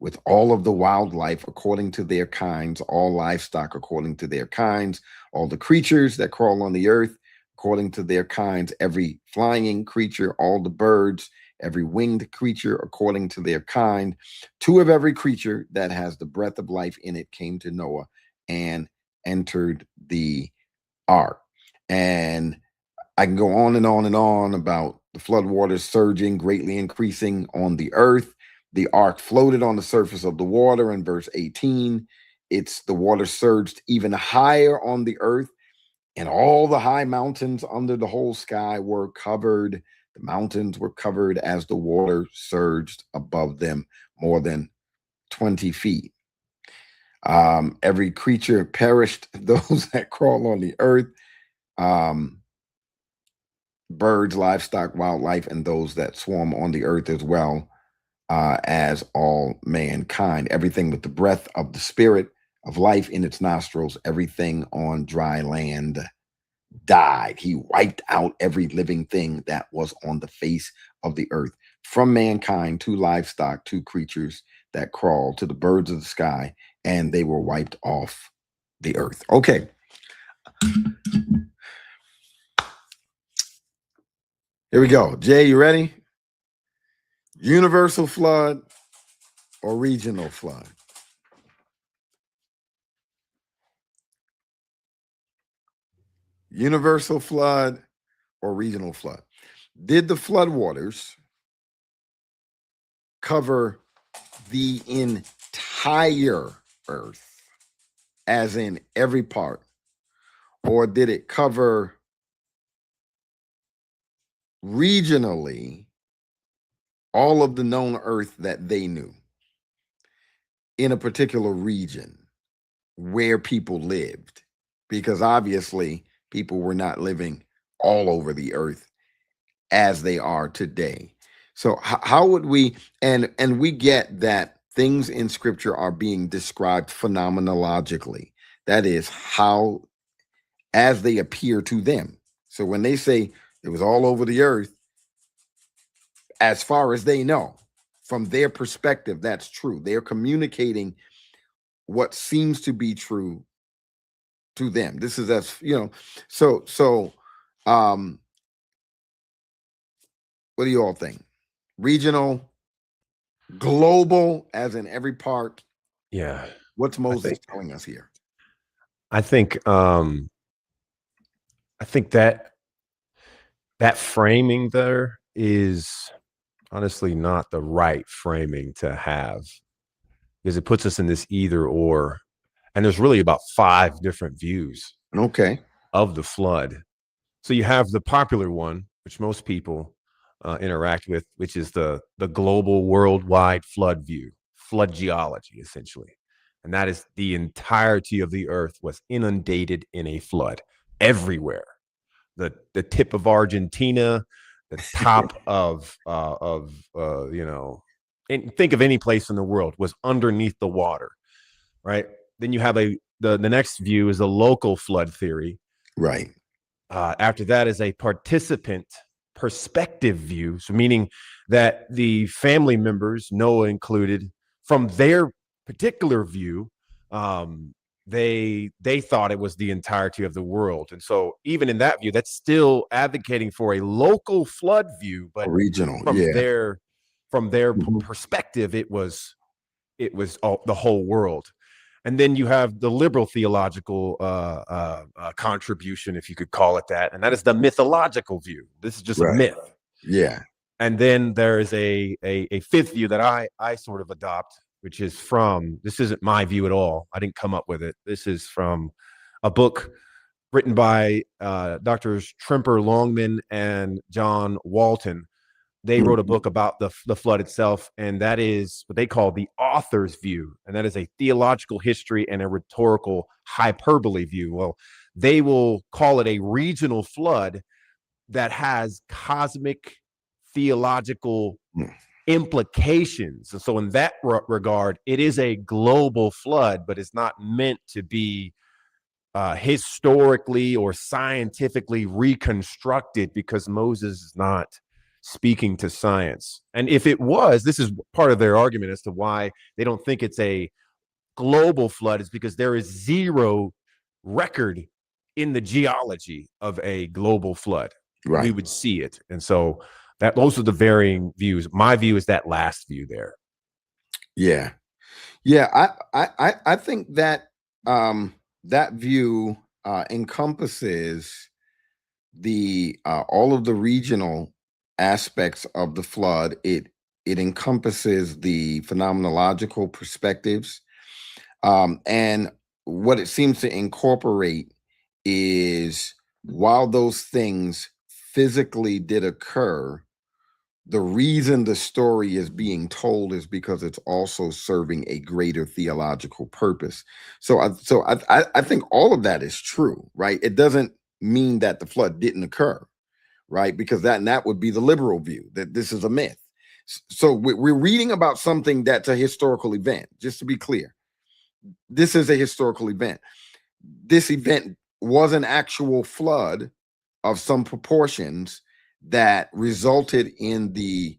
with all of the wildlife according to their kinds, all livestock according to their kinds, all the creatures that crawl on the earth according to their kinds, every flying creature, all the birds, every winged creature according to their kind. Two of every creature that has the breath of life in it came to Noah and entered the ark. And I can go on and on and on about the flood waters surging, greatly increasing on the earth. The ark floated on the surface of the water in verse 18. It's the water surged even higher on the earth, and all the high mountains under the whole sky were covered. The mountains were covered as the water surged above them more than 20 feet. Every creature perished, those that crawl on the earth, birds, livestock, wildlife, and those that swarm on the earth as well, as all mankind. Everything with the breath of the spirit of life in its nostrils, everything on dry land died. He wiped out every living thing that was on the face of the earth, from mankind to livestock to creatures that crawl to the birds of the sky, and they were wiped off the earth. Okay. Here we go. Jay, you ready? Universal flood or regional flood? Universal flood or regional flood? Did the flood waters cover the entire earth, as in every part, or did it cover regionally all of the known earth that they knew in a particular region where people lived? Because obviously people were not living all over the earth as they are today. So how would we, and we get that things in scripture are being described phenomenologically. That is how, as they appear to them. So when they say it was all over the earth, as far as they know, from their perspective, that's true. They're communicating what seems to be true to them. This is, as you know, so what do you all think? Regional, global, as in every part? Yeah. What's Moses telling us here? I think that framing there is honestly not the right framing to have, because it puts us in this either or, and there's really about 5 different views of the flood. So you have the popular one, which most people interact with, which is the global worldwide flood view, flood geology, essentially. And that is the entirety of the earth was inundated in a flood everywhere. The tip of Argentina, the top of and think of any place in the world was underneath the water, right? Then you have the next view is a local flood theory. Right. After that is a participant perspective view, so meaning that the family members, Noah included, from their particular view, they thought it was the entirety of the world. And so even in that view, that's still advocating for a local flood view, but regional, from their perspective, it was all, the whole world. And then you have the liberal theological contribution, if you could call it that, and that is the mythological view. This is just a myth. Yeah. And then there is a 5th view that I sort of adopt, which is this isn't my view at all. I didn't come up with it. This is from a book written by Drs. Tremper Longman and John Walton. They wrote a book about the flood itself, and that is what they call the author's view, and that is a theological history and a rhetorical hyperbole view. Well, they will call it a regional flood that has cosmic theological implications. And so in that regard, it is a global flood, but it's not meant to be historically or scientifically reconstructed, because Moses is not speaking to science. And if it was, this is part of their argument as to why they don't think it's a global flood, is because there is zero record in the geology of a global flood. Right. We would see it. And so those are the varying views. My view is that last view there. Yeah. Yeah. I think that that view encompasses the all of the regional aspects of the flood. It encompasses the phenomenological perspectives. And what it seems to incorporate is, while those things physically did occur, the reason the story is being told is because it's also serving a greater theological purpose. So I think all of that is true, right? It doesn't mean that the flood didn't occur, right? Because that would be the liberal view, that this is a myth. So we're reading about something that's a historical event. Just to be clear, this is a historical event. This event was an actual flood of some proportions that resulted in the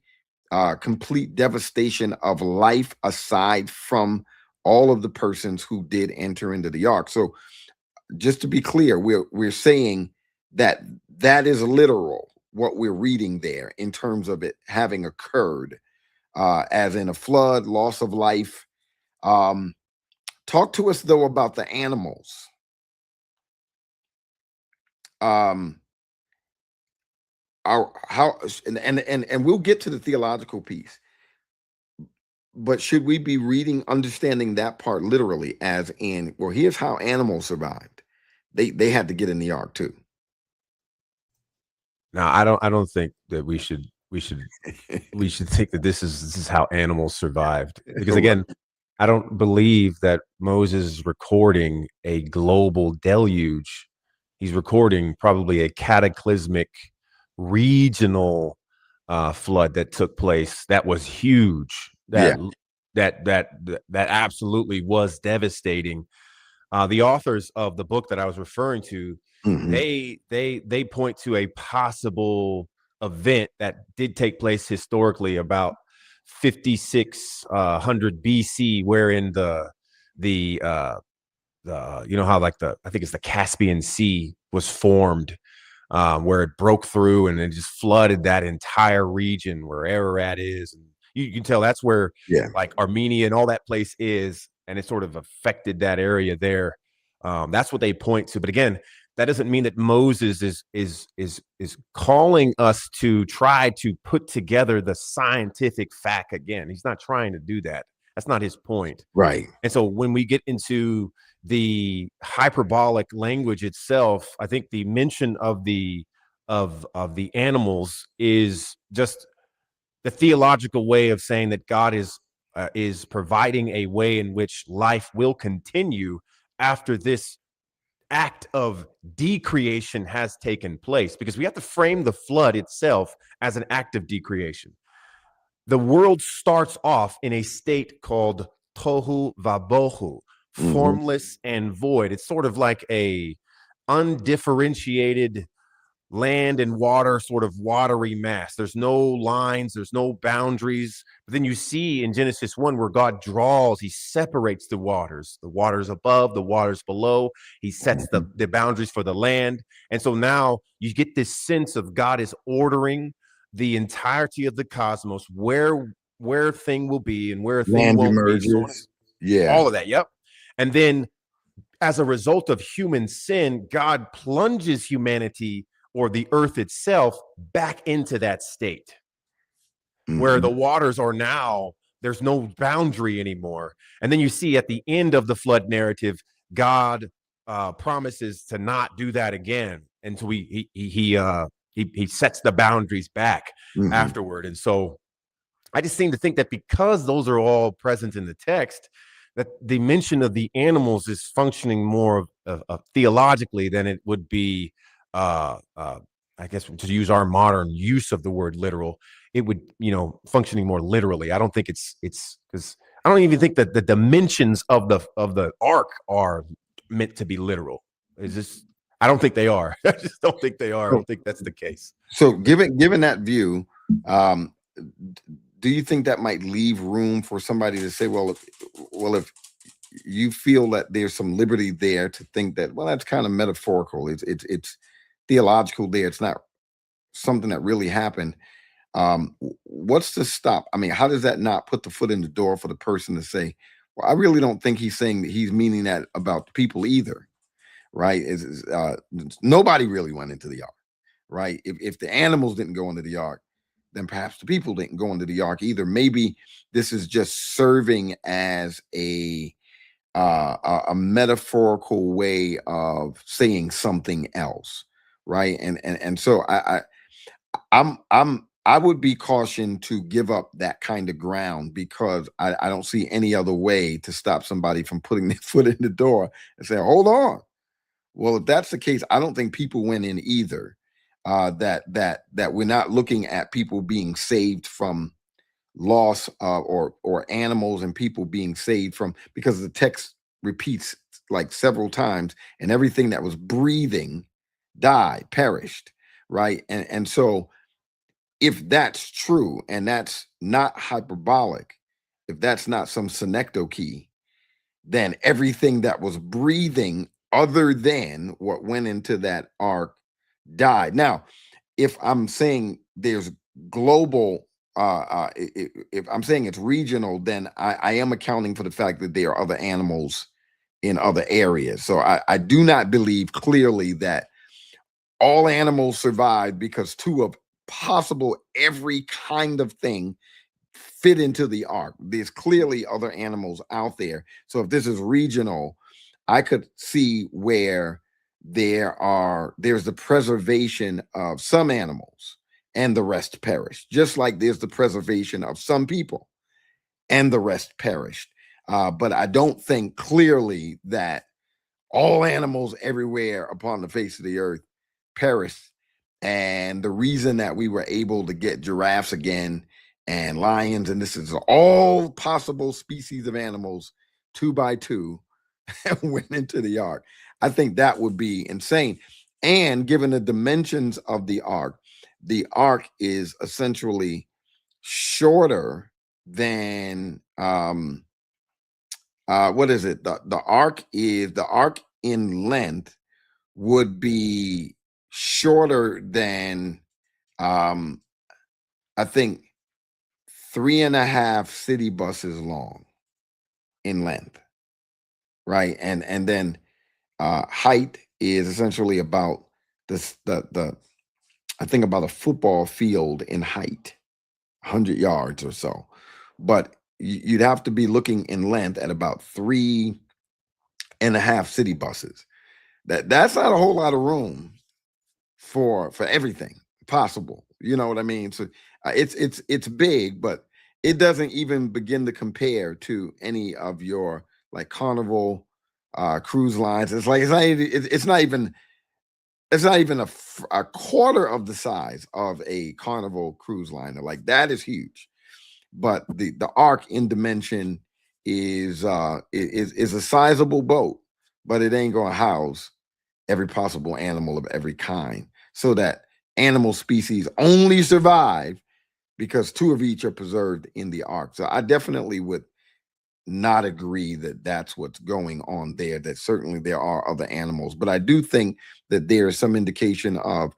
complete devastation of life, aside from all of the persons who did enter into the ark. So just to be clear, we're saying that that is literal, what we're reading there, in terms of it having occurred, as in a flood, loss of life. Talk to us though about the animals. And we'll get to the theological piece, but should we be understanding that part literally, as in, well, here's how animals survived. They had to get in the ark too. Now, I don't think that we should think that this is how animals survived, because again, I don't believe that Moses is recording a global deluge. He's recording probably a cataclysmic regional flood that took place that was huge, that absolutely was devastating. The authors of the book that I was referring to, they point to a possible event that did take place historically about 5600 BC, wherein the you know how, like, I think it's the Caspian Sea was formed, where it broke through and it just flooded that entire region where Ararat is. And you can tell that's where like Armenia and all that place is, and it sort of affected that area there. That's what they point to. But again, that doesn't mean that Moses is calling us to try to put together the scientific fact again. He's not trying to do that. That's not his point. Right. And so when we get into the hyperbolic language itself, I think the mention of the animals is just the theological way of saying that God is providing a way in which life will continue after this act of decreation has taken place, because we have to frame the flood itself as an act of decreation. The world starts off in a state called tohu vabohu, formless and void. It's sort of like a undifferentiated land and water, sort of watery mass. There's no lines, there's no boundaries. But then you see in Genesis 1 where God draws, he separates the waters above, the waters below. He sets the boundaries for the land. And so now you get this sense of God is ordering the entirety of the cosmos, where thing will be and where thing won't be. All of that. Yep. And then as a result of human sin, God plunges humanity, or the earth itself, back into that state where the waters are now, there's no boundary anymore. And then you see at the end of the flood narrative, God promises to not do that again. And so he sets the boundaries back afterward. And so I just seem to think that because those are all present in the text, that the mention of the animals is functioning more theologically than it would be, I guess, to use our modern use of the word literal, it would, functioning more literally. I don't think it's because I don't even think that the dimensions of the ark are meant to be literal. I don't think they are. I just don't think they are. I don't think that's the case. So given that view, Um, do you think that might leave room for somebody to say, if you feel that there's some liberty there to think that, well, that's kind of metaphorical. It's theological there. It's not something that really happened. What's the stop? I mean, how does that not put the foot in the door for the person to say, well, I really don't think he's saying that he's meaning that about the people either, right? Nobody really went into the ark, right? If the animals didn't go into the ark, then perhaps the people didn't go into the ark either. Maybe this is just serving as a metaphorical way of saying something else, right? And so I would be cautioned to give up that kind of ground, because I don't see any other way to stop somebody from putting their foot in the door and say, hold on. Well, if that's the case, I don't think people went in either. That we're not looking at people being saved from loss, or animals and people being saved from, because the text repeats like several times, and everything that was breathing died, perished, right? And so if that's true, and that's not hyperbolic, if that's not some synecdoche, then everything that was breathing other than what went into that ark died. Now, if I'm saying there's global, if I'm saying it's regional, then I am accounting for the fact that there are other animals in other areas. So I do not believe clearly that all animals survived because two of possible every kind of thing fit into the ark. There's clearly other animals out there. So if this is regional, I could see where there's the preservation of some animals and the rest perished, just like there's the preservation of some people and the rest perished. But I don't think clearly that all animals everywhere upon the face of the earth perished. And the reason that we were able to get giraffes again and lions, and this is all possible species of animals, 2 by 2, went into the ark. I think that would be insane. And given the dimensions of the ark is essentially shorter than what is it? The ark in length would be shorter than I think 3.5 city buses long in length, right? And then height is essentially about the I think about a football field in height, 100 yards or so. But you'd have to be looking in length at about 3.5 city buses. That's not a whole lot of room for everything possible. You know what I mean? So it's big, but it doesn't even begin to compare to any of your like Carnival cruise lines. It's like it's not even a quarter of the size of a Carnival cruise liner. Like that is huge. But the ark in dimension is a sizable boat, but it ain't gonna house every possible animal of every kind, so that animal species only survive because 2 of each are preserved in the ark. So I definitely would not agree that that's what's going on there, that certainly there are other animals. But I do think that there is some indication of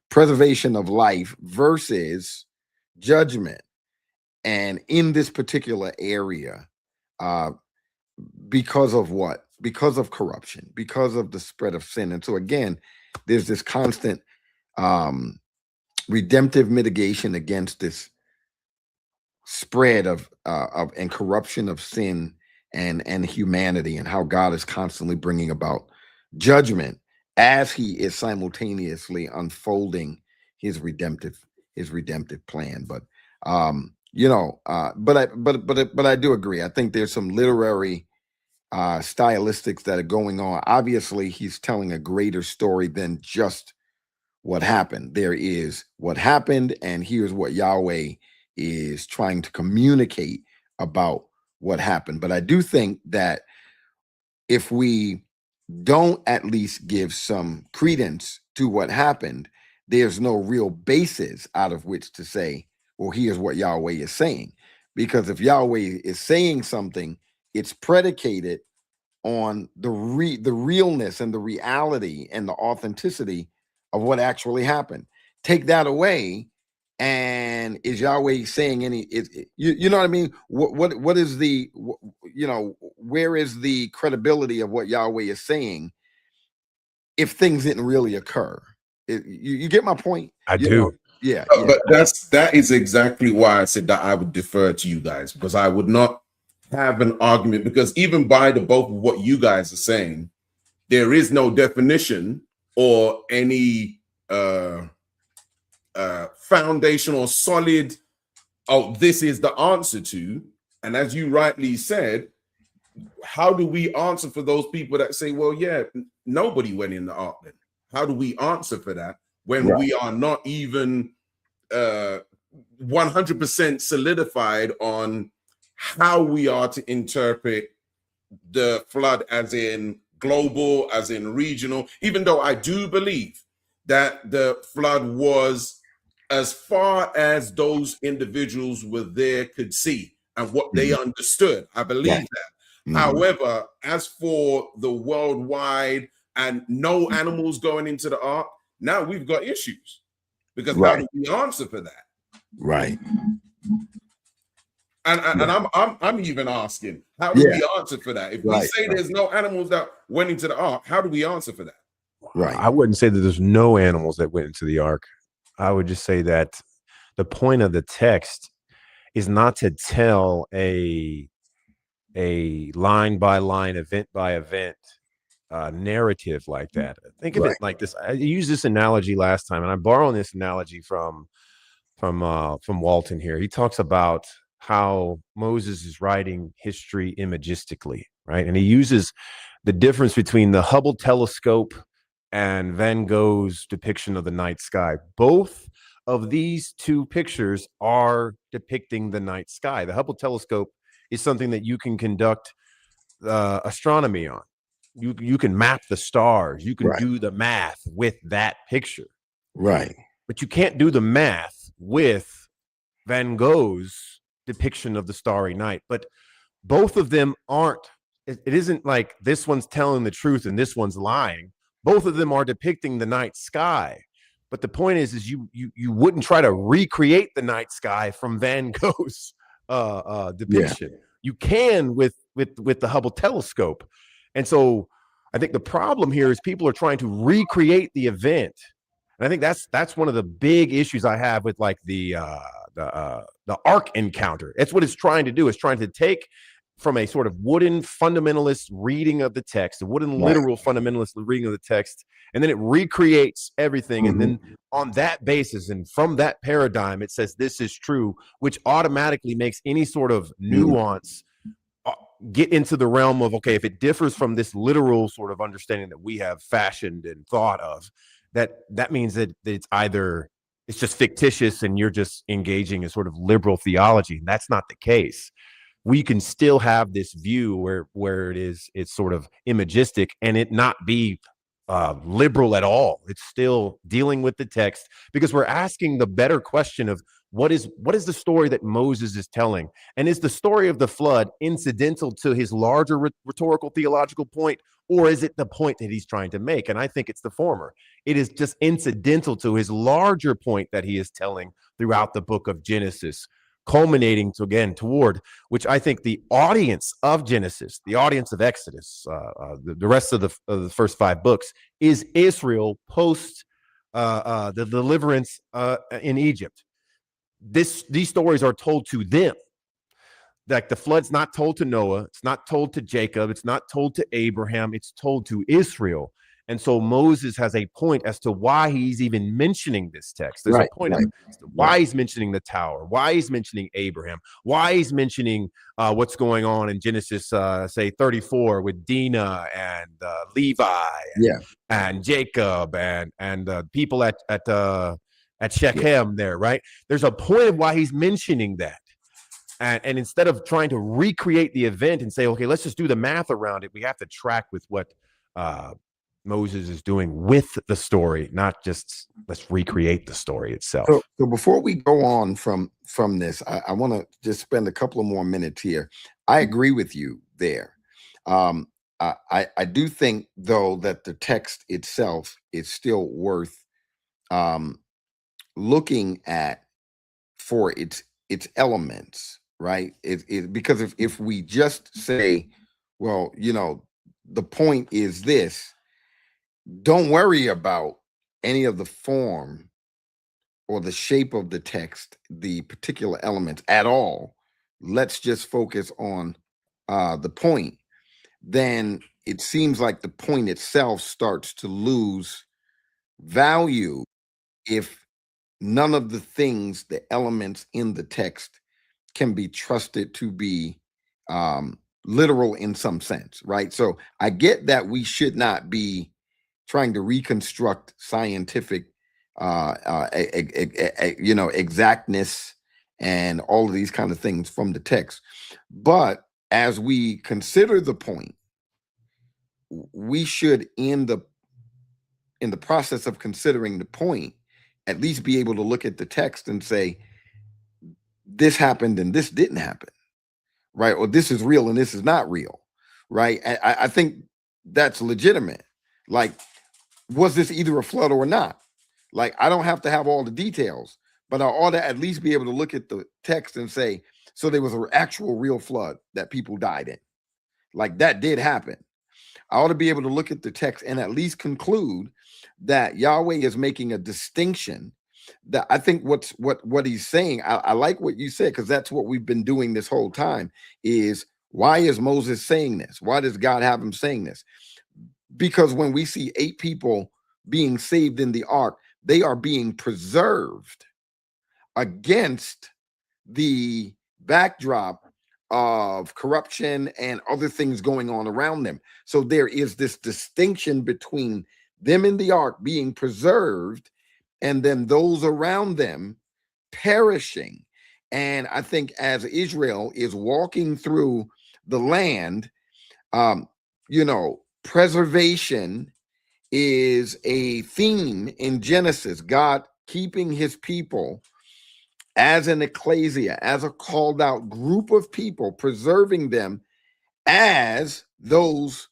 preservation of life versus judgment. And in this particular area, because of what? Because of corruption, because of the spread of sin. And so again, there's this constant redemptive mitigation against this spread of and corruption of sin and humanity, and how God is constantly bringing about judgment as he is simultaneously unfolding his redemptive plan. But but I do agree. I think there's some literary stylistics that are going on. Obviously, he's telling a greater story than just what happened. There is what happened, and here's what Yahweh is trying to communicate about what happened. But I do think that if we don't at least give some credence to what happened, there's no real basis out of which to say well, here's what Yahweh is saying. Because if Yahweh is saying something, it's predicated on the realness and the reality and the authenticity of what actually happened. Take that away, and is Yahweh saying any? You know what I mean? What is the where is the credibility of what Yahweh is saying if things didn't really occur? You get my point? I do. Yeah. But that is exactly why I said that I would defer to you guys, because I would not have an argument, because even by the bulk of what you guys are saying, there is no definition or any foundation or solid, oh, this is the answer to. And as you rightly said, how do we answer for those people that say, well, yeah, nobody went in the ark then? How do we answer for that when we are not even 100% solidified on how we are to interpret the flood, as in global, as in regional, even though I do believe that the flood was as far as those individuals were there could see and what they understood. I believe that. However, as for the worldwide and no animals going into the ark, now we've got issues, because how do we answer for that? Right. And I'm even asking, how do we answer for that? If we say there's no animals that went into the ark, how do we answer for that? Right. I wouldn't say that there's no animals that went into the ark. I would just say that the point of the text is not to tell a line by line, event by event narrative like that. Think of it like this. I used this analogy last time, and I'm borrowing this analogy from Walton here. He talks about how Moses is writing history imagistically, right? And he uses the difference between the Hubble telescope and Van Gogh's depiction of the night sky. Both of these two pictures are depicting the night sky. The Hubble telescope is something that you can conduct astronomy on. You can map the stars. You can do the math with that picture. Right. But you can't do the math with Van Gogh's depiction of the starry night. But both of them aren't. It isn't like this one's telling the truth and this one's lying. Both of them are depicting the night sky. But the point is you wouldn't try to recreate the night sky from Van Gogh's depiction. You can with the Hubble telescope. And so I think the problem here is people are trying to recreate the event. And I think that's one of the big issues I have with like the ark encounter. It's what it's trying to do. It's trying to take from a sort of wooden fundamentalist reading of the text, a wooden literal fundamentalist reading of the text, and then it recreates everything. And then on that basis and from that paradigm, it says this is true, which automatically makes any sort of nuance get into the realm of, okay, if it differs from this literal sort of understanding that we have fashioned and thought of, that means that it's either it's just fictitious and you're just engaging in sort of liberal theology. And that's not the case. We can still have this view where it's sort of imagistic and it not be liberal at all. It's still dealing with the text, because we're asking the better question of what is the story that Moses is telling, and is the story of the flood incidental to his larger rhetorical theological point, or is it the point that he's trying to make? And I think it's the former. It is just incidental to his larger point that he is telling throughout the book of Genesis, culminating toward which I think the audience of Genesis, the audience of Exodus, the rest of the first 5 books is Israel post the deliverance in Egypt. These stories are told to them. Like the flood's not told to Noah, it's not told to Jacob, it's not told to Abraham, it's told to Israel. And so Moses has a point as to why he's even mentioning this text. There's a point of why he's mentioning the tower, why he's mentioning Abraham, why he's mentioning what's going on in Genesis, say 34 with Dinah and Levi and Jacob and people at Shechem there, right? There's a point of why he's mentioning that. And instead of trying to recreate the event and say, okay, let's just do the math around it, we have to track with what Moses is doing with the story, not just let's recreate the story itself. So before we go on from this, I want to just spend a couple of more minutes here. I agree with you there. I do think though that the text itself is still worth looking at for its elements, right? Because if we just say, well, the point is this, don't worry about any of the form or the shape of the text, the particular elements at all. Let's just focus on the point. Then it seems like the point itself starts to lose value if none of the things, the elements in the text can be trusted to be literal in some sense, right? So I get that we should not be trying to reconstruct scientific exactness and all of these kind of things from the text. But as we consider the point, we should in the process of considering the point, at least be able to look at the text and say, this happened and this didn't happen, right? Or this is real and this is not real, right? I think that's legitimate. Like, was this either a flood or not? Like, I don't have to have all the details, but I ought to at least be able to look at the text and say, so there was an actual real flood that people died in. Like, that did happen. I ought to be able to look at the text and at least conclude that Yahweh is making a distinction. That I think what he's saying, I like what you said, because that's what we've been doing this whole time, is why is Moses saying this? Why does God have him saying this? Because when we see 8 people being saved in the ark, they are being preserved against the backdrop of corruption and other things going on around them. So there is this distinction between them in the ark being preserved and then those around them perishing. And I think as Israel is walking through the land, preservation is a theme in Genesis. God keeping his people as an ecclesia, as a called out group of people, preserving them as those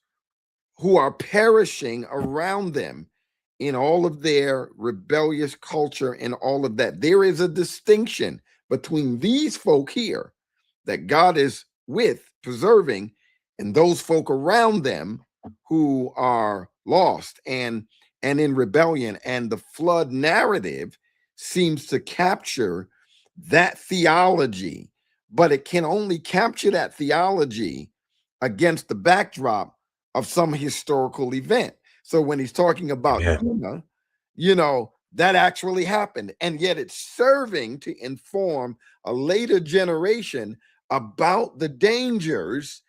who are perishing around them in all of their rebellious culture and all of that. There is a distinction between these folk here that God is with, preserving, and those folk around them who are lost and in rebellion. And the flood narrative seems to capture that theology, but it can only capture that theology against the backdrop of some historical event. So when he's talking about Jonah, that actually happened, and yet it's serving to inform a later generation about the dangers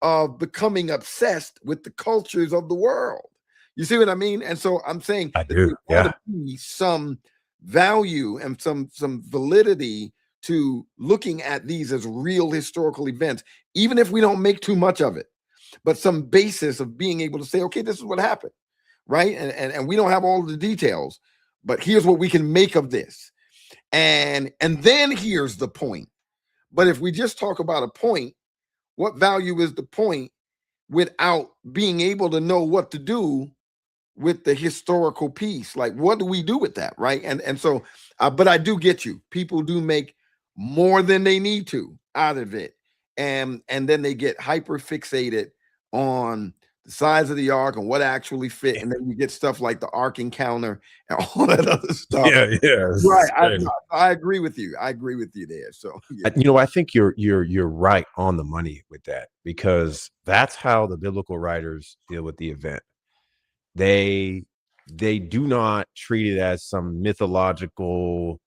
of becoming obsessed with the cultures of the world. You see what I mean? And so I'm saying I do. Yeah. Be some value and some validity to looking at these as real historical events, even if we don't make too much of it, but some basis of being able to say, okay, this is what happened, right? And we don't have all the details, but here's what we can make of this. And then here's the point. But if we just talk about a point, what value is the point without being able to know what to do with the historical piece? Like, what do we do with that, right? And so, but I do get you. People do make more than they need to out of it, and then they get hyper fixated on the size of the ark and what actually fit, and then you get stuff like the ark encounter and all that other stuff. Yeah. Right. I agree with you. I agree with you there. So I think you're right on the money with that, because that's how the biblical writers deal with the event. They do not treat it as some mythological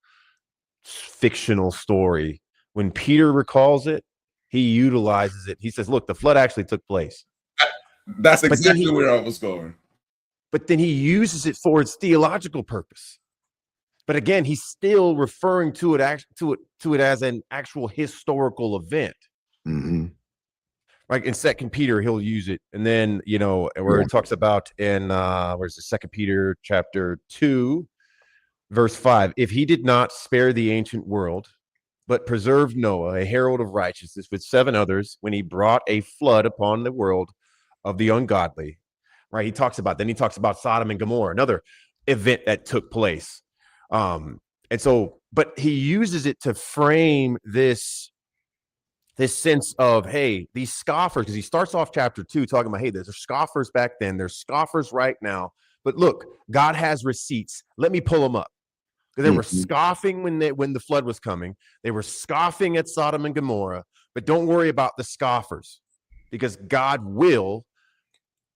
fictional story. When Peter recalls it, he utilizes it. He says, look, the flood actually took place. That's exactly where I was going. But then he uses it for its theological purpose. But again, he's still referring to it as an actual historical event. Mm-hmm. Like in Second Peter, he'll use it, and then where it talks about in where's the Second Peter chapter 2, verse 5. If he did not spare the ancient world, but preserved Noah, a herald of righteousness, with 7 others, when he brought a flood upon the world of the ungodly. Right? He talks about Sodom and Gomorrah, another event that took place. And so, but he uses it to frame this sense of, hey, these scoffers, because he starts off chapter 2 talking about, hey, there's scoffers back then, there's scoffers right now, but look, God has receipts. Let me pull them up. Because they were scoffing when the flood was coming. They were scoffing at Sodom and Gomorrah, but don't worry about the scoffers, because God will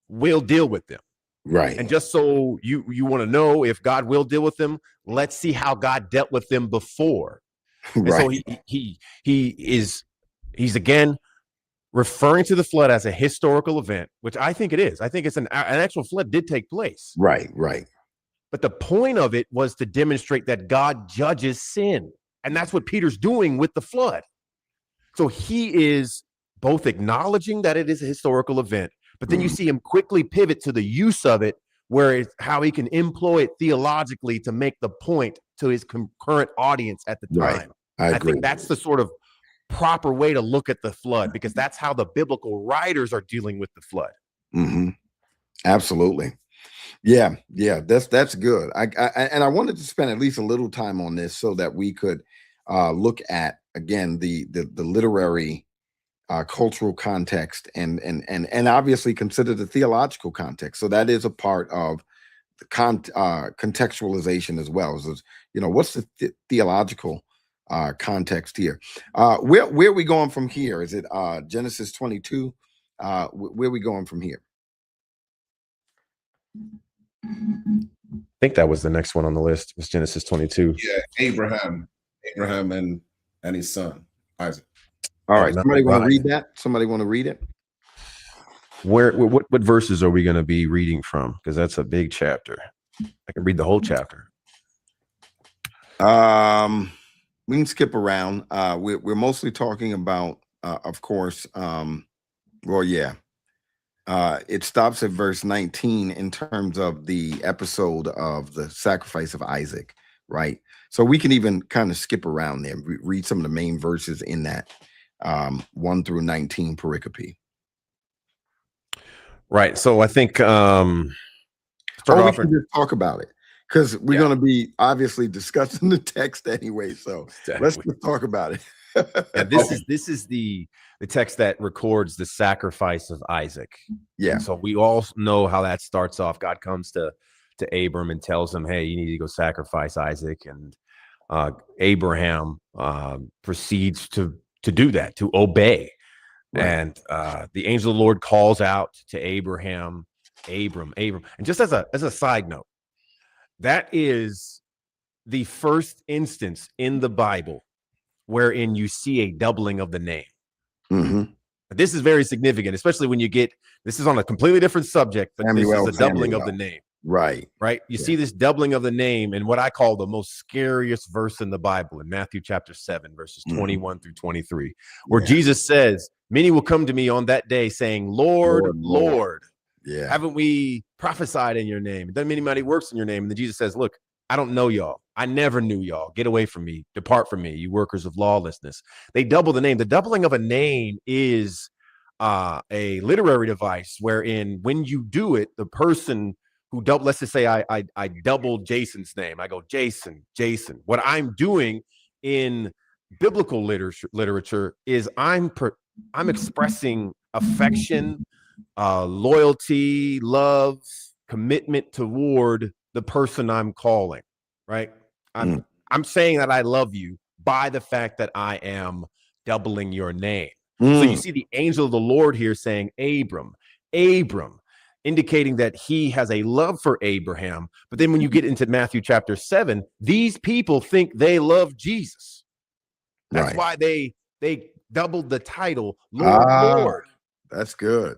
deal with them. Right. And just so you want to know if God will deal with them, let's see how God dealt with them before. And so he's again referring to the flood as a historical event, which I think it is. I think it's an actual flood did take place. Right. But the point of it was to demonstrate that God judges sin. And that's what Peter's doing with the flood. So he is both acknowledging that it is a historical event, but then you see him quickly pivot to the use of it, where it's how he can employ it theologically to make the point to his current audience at the time. Right. I think that's the sort of proper way to look at the flood, because that's how the biblical writers are dealing with the flood. Absolutely. Yeah, that's good. I wanted to spend at least a little time on this so that we could look at, again, the literary cultural context and obviously consider the theological context. So that is a part of the contextualization as well. So, what's the theological context here? Where are we going from here? Is it Genesis 22? Where are we going from here? I think that was the next one on the list. It was Genesis 22. Yeah, Abraham and his son Isaac. All right, somebody want to read that? Somebody want to read it? What verses are we going to be reading from? Because that's a big chapter. I can read the whole chapter. We can skip around. We're mostly talking about, of course. It stops at verse 19 in terms of the episode of the sacrifice of Isaac, right? So we can even kind of skip around there, read some of the main verses in that 1 through 19 pericope. Right. So I think we can just talk about it, because we're going to be obviously discussing the text anyway. So let's just talk about it. This is the text that records the sacrifice of Isaac. Yeah. And so we all know how that starts off. God comes to Abram and tells him, hey, you need to go sacrifice Isaac. And Abraham proceeds to do that, to obey. Right. And the angel of the Lord calls out to Abram. And just as a side note, that is the first instance in the Bible wherein you see a doubling of the name. This is very significant, especially when this is on a completely different subject, but this is a doubling of the name. Right. You see this doubling of the name in what I call the most scariest verse in the Bible, in Matthew chapter 7, verses 21 through 23, where Jesus says, many will come to me on that day saying, Lord, Lord. Yeah. Haven't we prophesied in your name, done many mighty works in your name? And then Jesus says, look, I don't know y'all. I never knew y'all. Get away from me. Depart from me, you workers of lawlessness. They double the name. The doubling of a name is a literary device wherein when you do it, the person who double, let's just say I doubled Jason's name. I go, Jason. What I'm doing in biblical literature is I'm expressing affection, loyalty, love, commitment toward the person I'm calling, right? I'm saying that I love you by the fact that I am doubling your name. So you see the angel of the Lord here saying, Abram, indicating that he has a love for Abraham. But then when you get into Matthew chapter 7, these people think they love Jesus. That's why they doubled the title, Lord. That's good.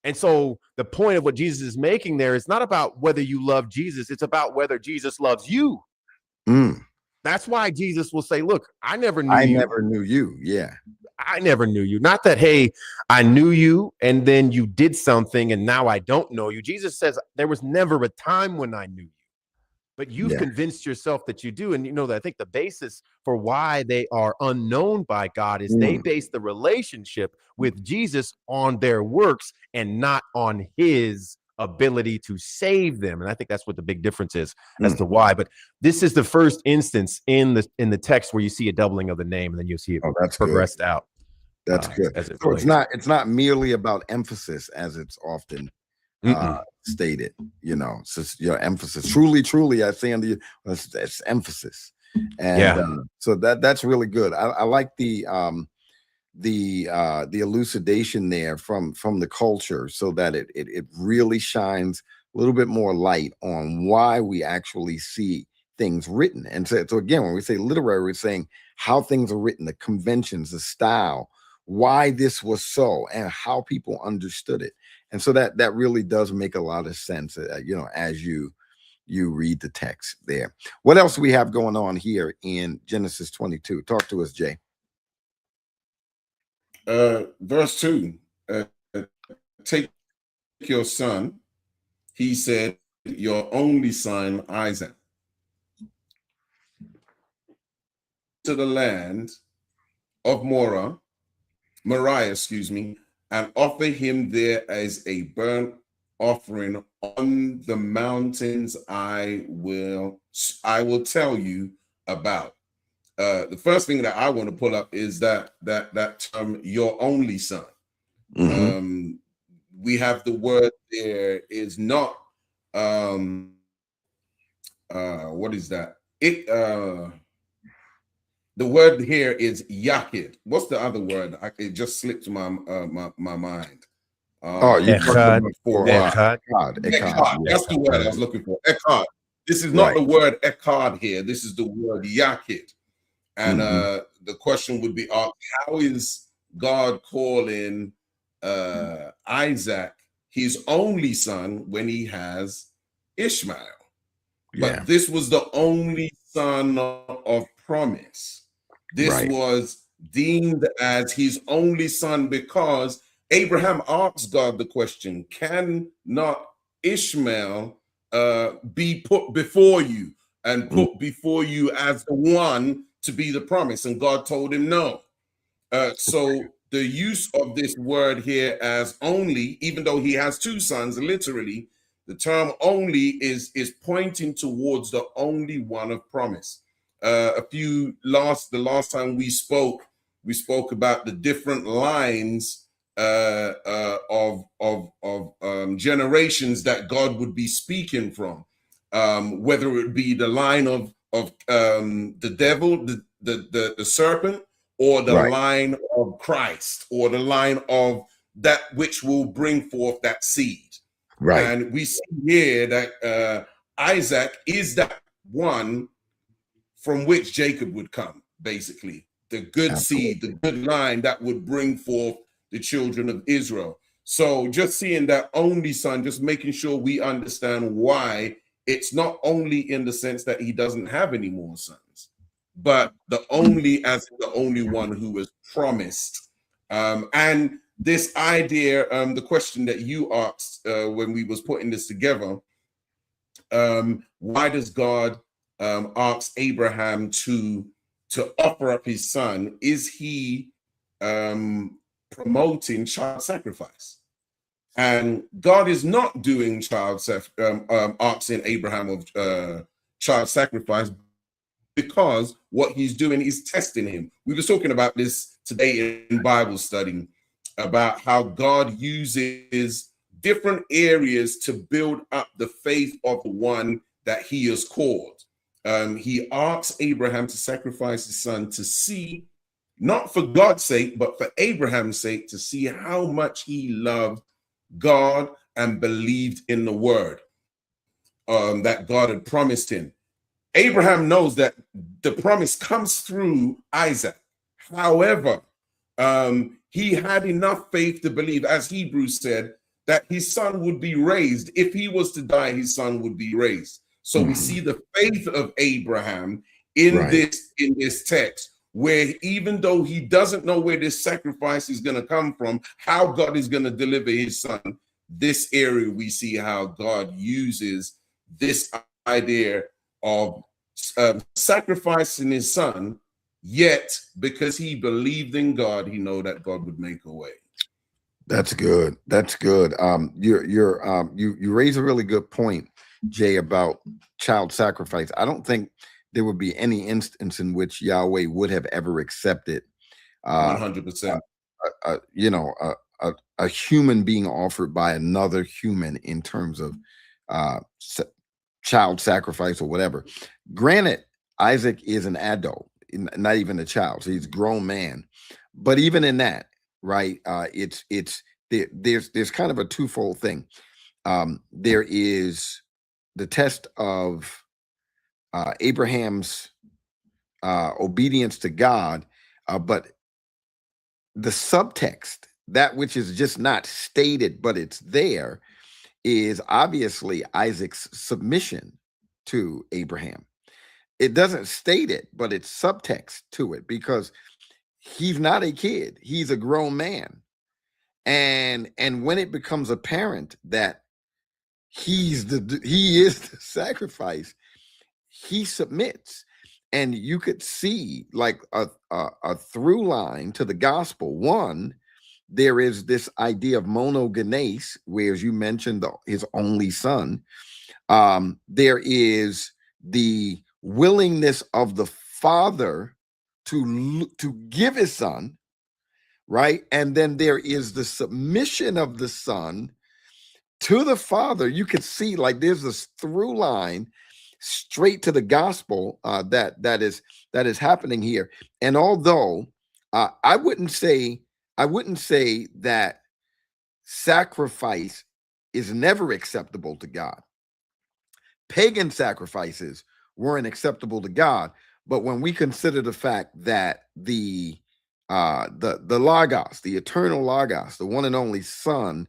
And so the point of what Jesus is making there is not about whether you love Jesus. It's about whether Jesus loves you. That's why Jesus will say, look, I never knew you. Yeah. I never knew you. Not that, hey, I knew you and then you did something and now I don't know you. Jesus says there was never a time when I knew you, but you've convinced yourself that you do. And you know that I think the basis for why they are unknown by God is they base the relationship with Jesus on their works and not on his ability to save them. And I think that's what the big difference is as to why. But this is the first instance in the text where you see a doubling of the name, and then you see it progressed out. That's good. As it So it's not merely about emphasis as it's often stated, you know. So your emphasis, truly, I say unto you, that's emphasis. And so that's really good. I like the elucidation there from the culture, so that it really shines a little bit more light on why we actually see things written. And so again, when we say literary, we're saying how things are written, the conventions, the style, why this was so, and how people understood it. And so that really does make a lot of sense, you know, as you read the text there. What else do we have going on here in Genesis 22? Talk to us, Jay. Verse 2, take your son, he said, your only son, Isaac, to the land of Moriah, and offer him there as a burnt offering on the mountains I will tell you about. The first thing that I want to pull up is that term, your only son. We have the word there is not what is that? The word here is Yachid. What's the other word? It just slipped my mind. Echad. That's the word I was looking for. Echad. This is not the word Echad here. This is the word Yachid. And the question would be, how is God calling Isaac his only son when he has Ishmael? But this was the only son of promise. This was deemed as his only son because Abraham asked God the question, can not Ishmael be put before you and put before you as the one to be the promise? And God told him no. So the use of this word here as only, even though he has two sons, literally, the term only is pointing towards the only one of promise. The last time we spoke about the different lines of generations that God would be speaking from, whether it be the line of the devil, the serpent, or the line of Christ, or the line of that which will bring forth that seed. And we see here that Isaac is that one from which Jacob would come, basically. The good seed, the good line that would bring forth the children of Israel. So just seeing that only son, just making sure we understand why it's not only in the sense that he doesn't have any more sons, but the only as the only one who was promised. And this idea, the question that you asked when we was putting this together, why does God ask Abraham to offer up his son? Is he promoting child sacrifice? And God is not doing asking Abraham of child sacrifice, because what he's doing is testing him. We were talking about this today in Bible study, about how God uses different areas to build up the faith of the one that he has called. He asks Abraham to sacrifice his son to see, not for God's sake, but for Abraham's sake, to see how much he loved God and believed in the word that God had promised him. Abraham knows that the promise comes through Isaac. However, he had enough faith to believe, as Hebrews said, that his son would be raised. If he was to die, his son would be raised. So we see the faith of Abraham in this text, where even though he doesn't know where this sacrifice is going to come from, how God is going to deliver his son, this area we see how God uses this idea of sacrificing his son, yet because he believed in God, he know that God would make a way. That's good. That's good. You raise a really good point, Jay, about child sacrifice. I don't think there would be any instance in which Yahweh would have ever accepted 100%. A human being offered by another human in terms of child sacrifice or whatever. Granted, Isaac is an adult, not even a child, so he's a grown man. But even in that, right, there's kind of a twofold thing. There is the test of Abraham's obedience to God, but the subtext, that which is just not stated, but it's there, is obviously Isaac's submission to Abraham. It doesn't state it, but it's subtext to it, because he's not a kid, he's a grown man. And when it becomes apparent that he is the sacrifice, he submits. And you could see like a through line to the gospel. One, there is this idea of monogenes, where, as you mentioned, his only son. There is the willingness of the father to give his son, right? And then there is the submission of the son to the father. You could see like there's this through line straight to the gospel that is happening here. And although I wouldn't say that sacrifice is never acceptable to God. Pagan sacrifices weren't acceptable to God, but when we consider the fact that the Logos, the eternal Logos, the one and only Son,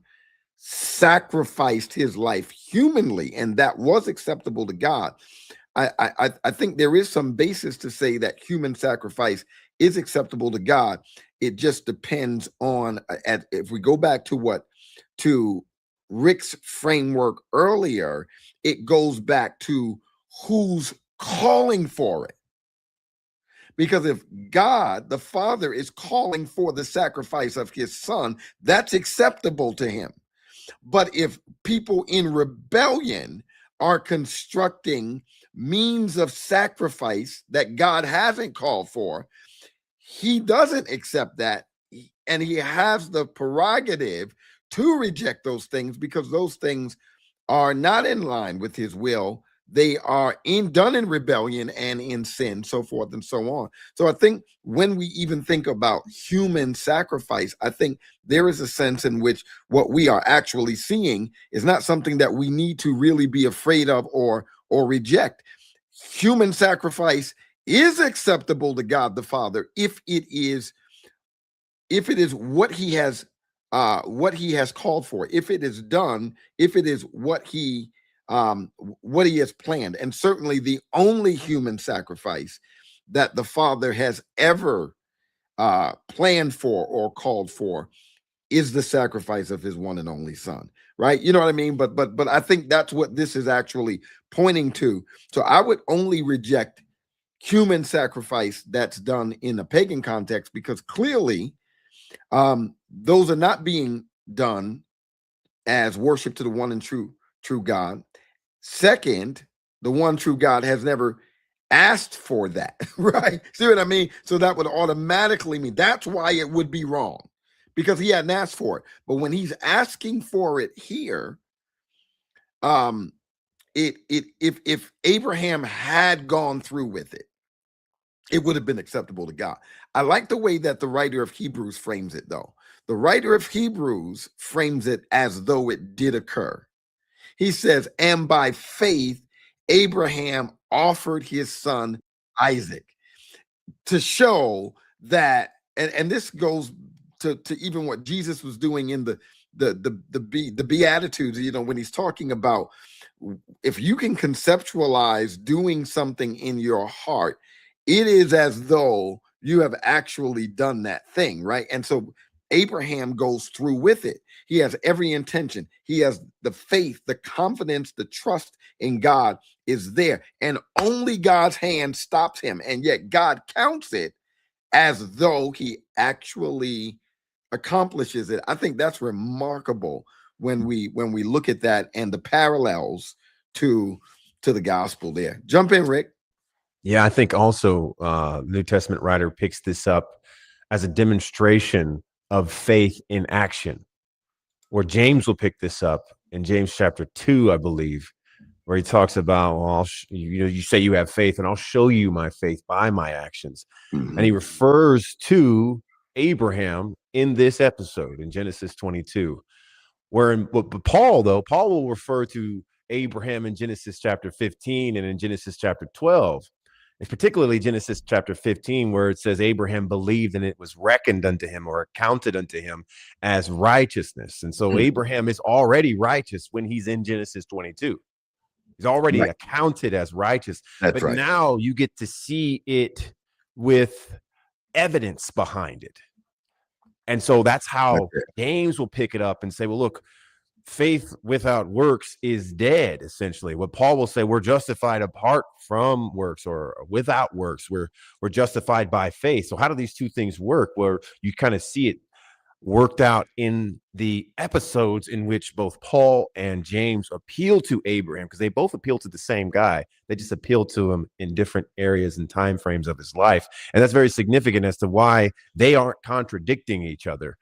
sacrificed his life humanly, and that was acceptable to God, I think there is some basis to say that human sacrifice is acceptable to God. It just depends on, if we go back to Rick's framework earlier, it goes back to who's calling for it. Because if God, the Father, is calling for the sacrifice of his son, that's acceptable to him. But if people in rebellion are constructing means of sacrifice that God hasn't called for, he doesn't accept that, and he has the prerogative to reject those things, because those things are not in line with his will. They are done in rebellion and in sin, so forth and so on. So I think when we even think about human sacrifice, I think there is a sense in which what we are actually seeing is not something that we need to really be afraid of or reject. Human sacrifice is acceptable to God the Father if it is what he has called for, if it is done, if it is what he has planned. And certainly the only human sacrifice that the Father has ever planned for or called for is the sacrifice of his one and only son, right? You know what I mean? But I think that's what this is actually pointing to. So I would only reject human sacrifice that's done in a pagan context, because clearly those are not being done as worship to the one and true God. Second, the one true God has never asked for that, right? See what I mean? So that would automatically mean that's why it would be wrong, because he hadn't asked for it. But when he's asking for it here, if Abraham had gone through with it, it would have been acceptable to God. I like the way that the writer of Hebrews frames it, though. The writer of Hebrews frames it as though it did occur. He says, and by faith, Abraham offered his son Isaac, to show that, and this goes to even what Jesus was doing in the Beatitudes, you know, when he's talking about, if you can conceptualize doing something in your heart, it is as though You have actually done that thing, right? And so Abraham goes through with it. He has every intention. He has the faith, the confidence, the trust in God is there. And only God's hand stops him. And yet God counts it as though he actually accomplishes it. I think that's remarkable when we look at that and the parallels to the gospel there. Jump in, Rick. Yeah, I think also New Testament writer picks this up as a demonstration of faith in action, where James will pick this up in James chapter 2, I believe, where he talks about, well, you say you have faith, and I'll show you my faith by my actions. Mm-hmm. And he refers to Abraham in this episode in Genesis 22, but Paul will refer to Abraham in Genesis chapter 15 and in Genesis chapter 12. It's particularly Genesis chapter 15, where it says Abraham believed and it was reckoned unto him or accounted unto him as righteousness. And so Abraham is already righteous when he's in Genesis 22. He's already accounted as righteous. That's right. Now you get to see it with evidence behind it. And so that's how James will pick it up and say, well, look, faith without works is dead, essentially. What Paul will say, we're justified apart from works or without works. We're justified by faith. So how do these two things work? Where you kind of see it worked out in the episodes in which both Paul and James appeal to Abraham, because they both appeal to the same guy. They just appeal to him in different areas and time frames of his life. And that's very significant as to why they aren't contradicting each other.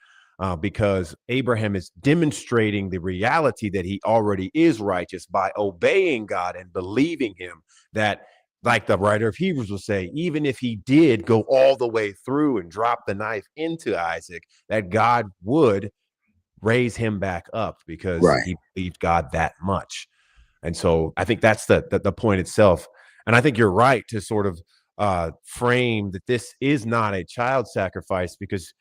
Because Abraham is demonstrating the reality that he already is righteous by obeying God and believing him, that, like the writer of Hebrews will say, even if he did go all the way through and drop the knife into Isaac, that God would raise him back up because he believed God that much. And so I think that's the point itself. And I think you're right to sort of frame that this is not a child sacrifice, because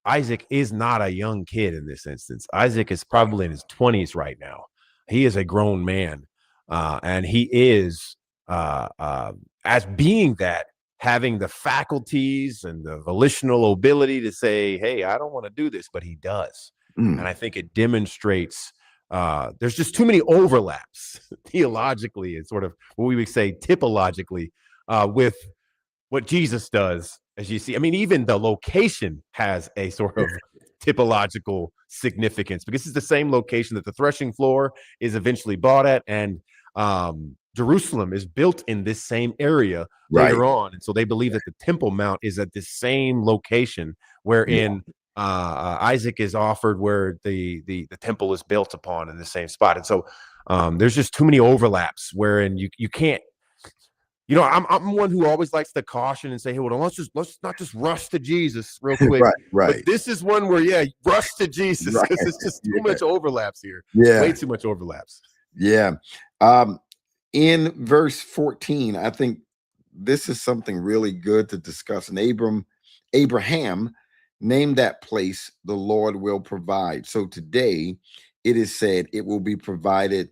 Isaac is not a young kid in this instance. Isaac is probably in his 20s right now. He is a grown man, and he is, as being that, having the faculties and the volitional ability to say, hey, I don't want to do this, but he does. And I think it demonstrates there's just too many overlaps theologically and sort of what we would say typologically with what Jesus does. As you see, I mean, even the location has a sort of typological significance, because it's the same location that the threshing floor is eventually bought at, and Jerusalem is built in this same area later on. And so they believe that the Temple Mount is at the same location wherein Isaac is offered, where the temple is built upon, in the same spot. And so there's just too many overlaps wherein you can't. You know, I'm one who always likes to caution and say, hey, well, let's not just rush to Jesus real quick. Right. But this is one where, rush to Jesus, because it's just too much overlaps here. Yeah. Way too much overlaps. Yeah. In verse 14, I think this is something really good to discuss. And Abraham named that place, the Lord will provide. So today it is said it will be provided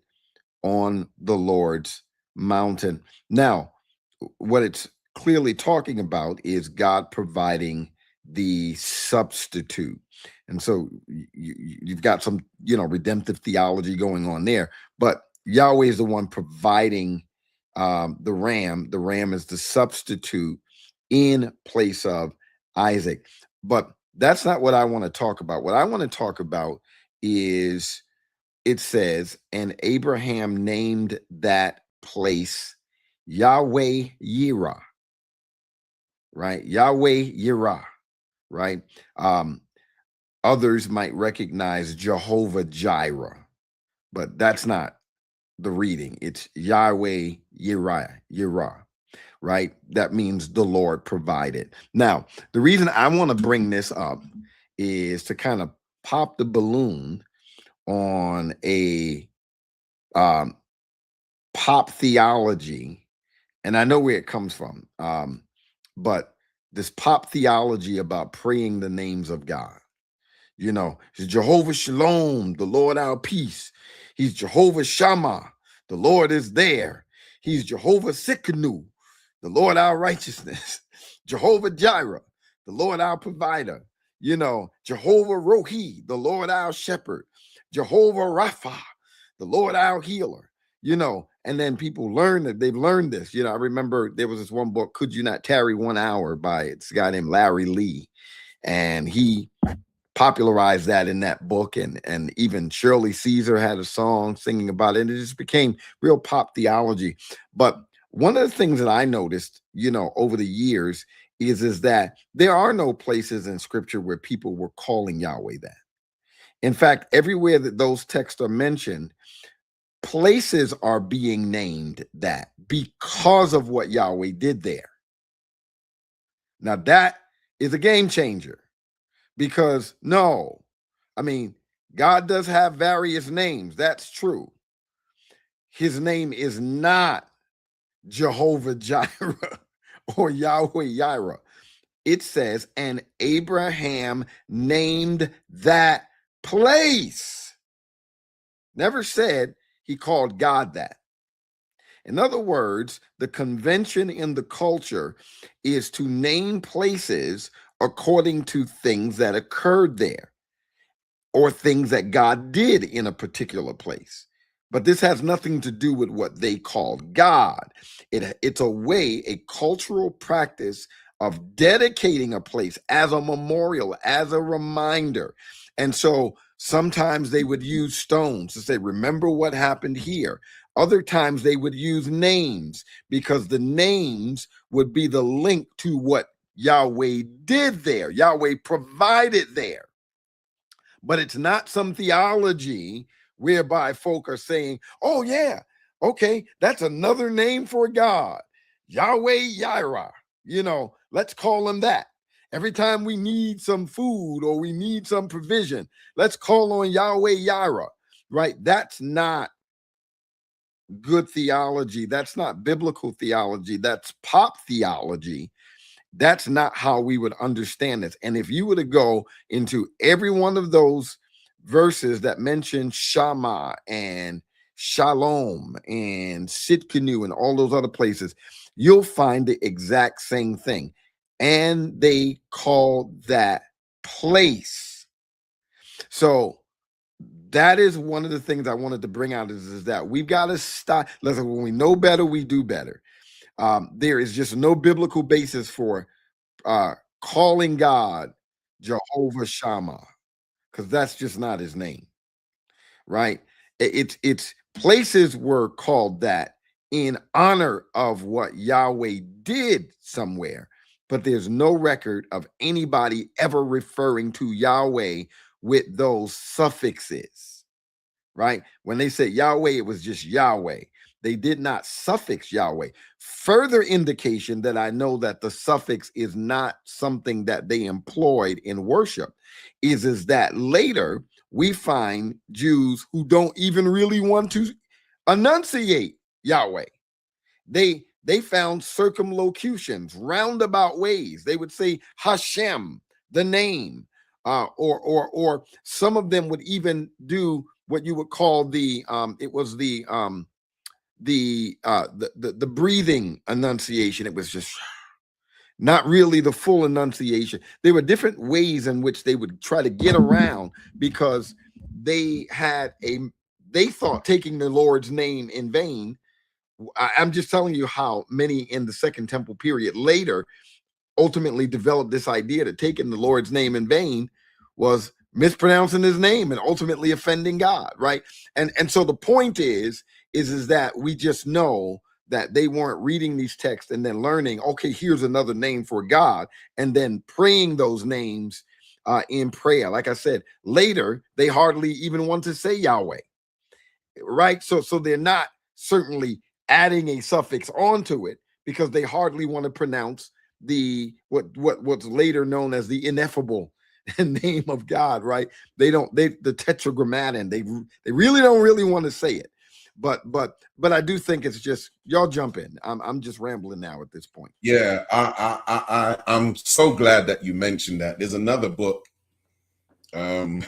on the Lord's mountain. Now, what it's clearly talking about is God providing the substitute. And so you've got some, redemptive theology going on there, but Yahweh is the one providing the ram. The ram is the substitute in place of Isaac. But that's not what I want to talk about. What I want to talk about is, it says, and Abraham named that place Yahweh Yireh, right? Yahweh Yireh, right? Others might recognize Jehovah Jireh, but that's not the reading. It's Yahweh Yireh, right? That means the Lord provided. Now, the reason I want to bring this up is to kind of pop the balloon on a pop theology. And I know where it comes from, but this pop theology about praying the names of God. He's Jehovah Shalom, the Lord our peace. He's Jehovah Shammah, the Lord is there. He's Jehovah Sikkenu, the Lord our righteousness. Jehovah Jireh, the Lord our provider, you know, Jehovah Rohi, the Lord our shepherd, Jehovah Rapha, the Lord our healer, you know. And then people learn that they've learned this. You know, I remember there was this one book, Could You Not Tarry 1 Hour, by it's a guy named Larry Lee. And he popularized that in that book. And even Shirley Caesar had a song singing about it. And it just became real pop theology. But one of the things that I noticed, you know, over the years is that there are no places in scripture where people were calling Yahweh that. In fact, everywhere that those texts are mentioned, places are being named that because of what Yahweh did there. Now that is a game changer, because no, I mean, God does have various names. That's true. His name is not Jehovah Jireh or Yahweh Jireh. It says, and Abraham named that place. Never said he called God that. In other words, the convention in the culture is to name places according to things that occurred there or things that God did in a particular place. But this has nothing to do with what they called God. It's a way, a cultural practice of dedicating a place as a memorial, as a reminder. And so sometimes they would use stones to say, remember what happened here. Other times they would use names, because the names would be the link to what Yahweh did there. Yahweh provided there. But it's not some theology whereby folk are saying, oh yeah, okay, that's another name for God, Yahweh Jireh, you know, let's call him that. Every time we need some food or we need some provision, let's call on Yahweh Jireh, right? That's not good theology. That's not biblical theology. That's pop theology. That's not how we would understand this. And if you were to go into every one of those verses that mention Shama and Shalom and Sitkanu and all those other places, you'll find the exact same thing. And they call that place. So that is one of the things I wanted to bring out is that we've got to stop. Listen, when we know better, we do better. There is just no biblical basis for calling God Jehovah Shammah, because that's just not his name, right? It's places were called that in honor of what Yahweh did somewhere, but there's no record of anybody ever referring to Yahweh with those suffixes, right? When they said Yahweh, it was just Yahweh. They did not suffix Yahweh. Further indication that I know that the suffix is not something that they employed in worship is that later we find Jews who don't even really want to enunciate Yahweh. They found circumlocutions, roundabout ways. They would say Hashem, the name, or some of them would even do what you would call the breathing enunciation. It was just not really the full enunciation. There were different ways in which they would try to get around, because they thought taking the Lord's name in vain. I'm just telling you how many in the Second Temple period later ultimately developed this idea that taking the Lord's name in vain was mispronouncing his name and ultimately offending God, right? And so the point is that we just know that they weren't reading these texts and then learning, okay, here's another name for God, and then praying those names in prayer. Like I said, later, they hardly even want to say Yahweh, right? So they're not certainly adding a suffix onto it, because they hardly want to pronounce what's later known as the ineffable name of God, right? The tetragrammaton, they really don't want to say it. But I do think it's just, y'all jump in. I'm just rambling now at this point. Yeah, I'm so glad that you mentioned that. There's another book by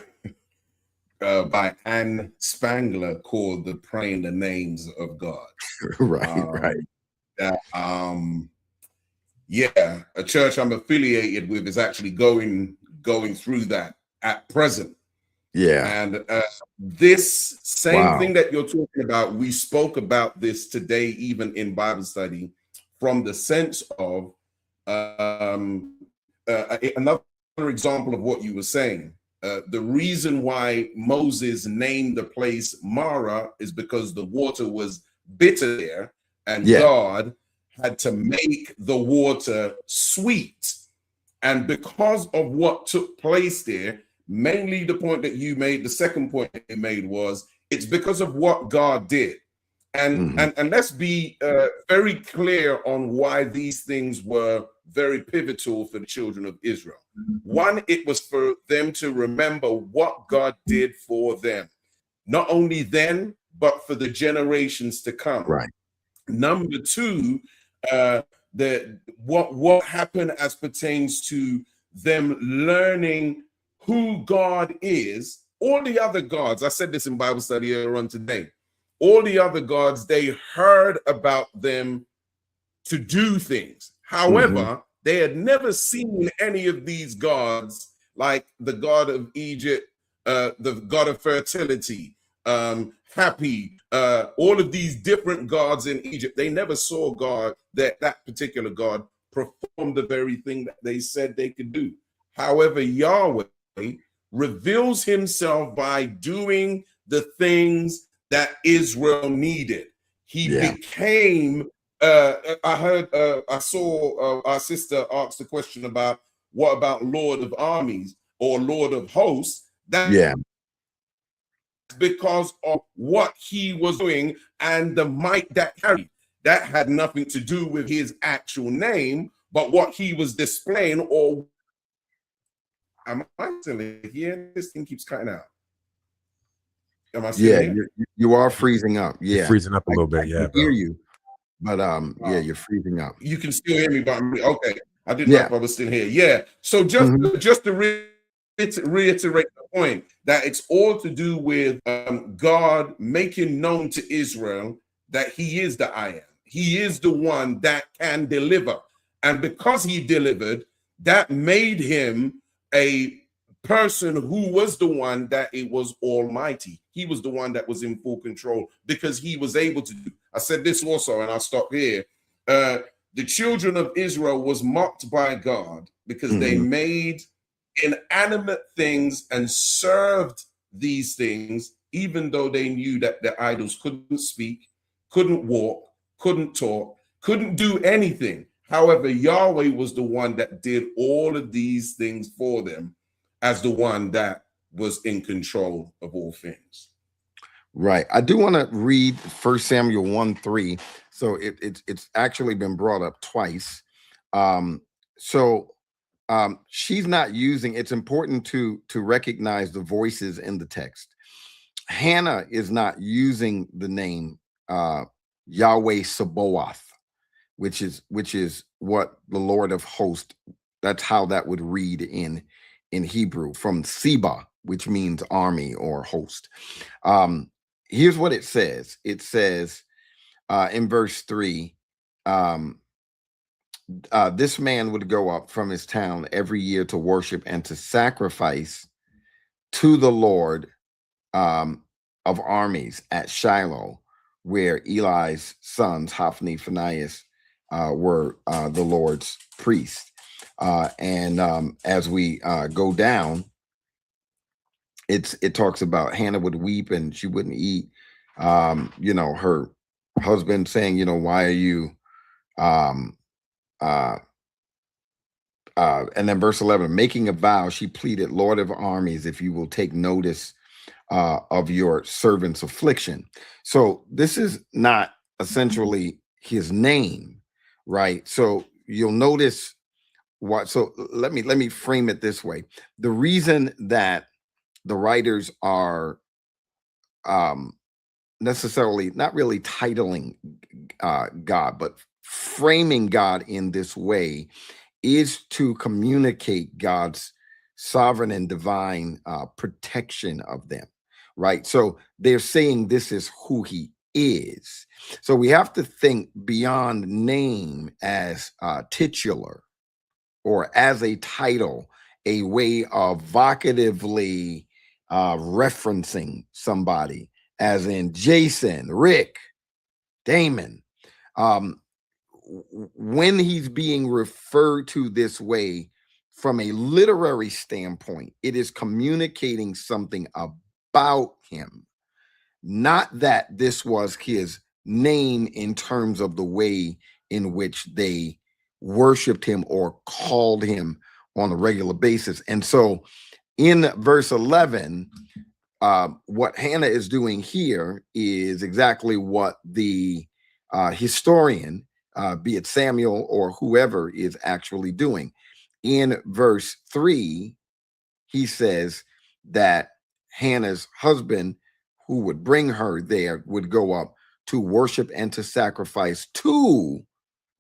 Anne Spangler called "The Praying the Names of God." Right. That Yeah, a church I'm affiliated with is actually going through that at present. Yeah. And this same Wow. thing that you're talking about, we spoke about this today, even in Bible study, from the sense of another example of what you were saying. The reason why Moses named the place Mara is because the water was bitter there, and Yeah. God had to make the water sweet. And because of what took place there, mainly the point that you made, the second point that you made was it's because of what God did. And and let's be very clear on why these things were very pivotal for the children of Israel. One, it was for them to remember what God did for them, not only then, but for the generations to come. Right. Number two, what happened as pertains to them learning who God is. All the other gods, I said this in Bible study earlier on today, all the other gods, they heard about them to do things. However, they had never seen any of these gods, like the god of Egypt, the god of fertility, Happy, all of these different gods in Egypt. They never saw God, that particular God, perform the very thing that they said they could do. However, Yahweh reveals himself by doing the things that Israel needed. He became, I saw our sister ask the question about what about Lord of Armies or Lord of Hosts? That because of what he was doing and the might that carried. That had nothing to do with his actual name, but what he was displaying. Or am I still here? This thing keeps cutting out. Am I still here? You are freezing up. Yeah, you're freezing up a little bit. Yeah, I hear you, but yeah, you're freezing up. You can still hear me, but okay. I didn't know if I was still here. Yeah. So just to reiterate the point that it's all to do with God making known to Israel that he is the I am. He is the one that can deliver. And because he delivered, that made him a person who was the one that it was almighty. He was the one that was in full control because he was able to do. I said this also, and I'll stop here. The children of Israel was mocked by God because they made inanimate things and served these things, even though they knew that the idols couldn't speak, couldn't walk, couldn't talk, couldn't do anything. However, Yahweh was the one that did all of these things for them as the one that was in control of all things. Right. I do want to read 1 Samuel 1:3. So it's actually been brought up twice. She's not using, it's important to recognize the voices in the text. Hannah is not using the name Yahweh Sabaoth, which is what the Lord of hosts, that's how that would read in Hebrew, from Seba, which means army or host. Here's what it says. It says in verse 3, this man would go up from his town every year to worship and to sacrifice to the Lord of armies at Shiloh, where Eli's sons, Hophni, Phinehas, were the Lord's priests. As we go down, it talks about Hannah would weep and she wouldn't eat. Her husband saying, why are you and then verse 11, making a vow, she pleaded, Lord of armies, if you will take notice of your servant's affliction. So this is not essentially his name, right? So you'll notice what, so let me frame it this way. The reason that the writers are necessarily not really titling God, but framing God in this way is to communicate God's sovereign and divine protection of them, right? So they're saying this is who he is. So we have to think beyond name as titular or as a title, a way of vocatively referencing somebody, as in Jason, Rick, Damon. When he's being referred to this way from a literary standpoint, it is communicating something about him, not that this was his name in terms of the way in which they worshiped him or called him on a regular basis. And so in verse 11, what Hannah is doing here is exactly what the historian, be it Samuel or whoever, is actually doing. In verse 3, he says that Hannah's husband, who would bring her there, would go up to worship and to sacrifice to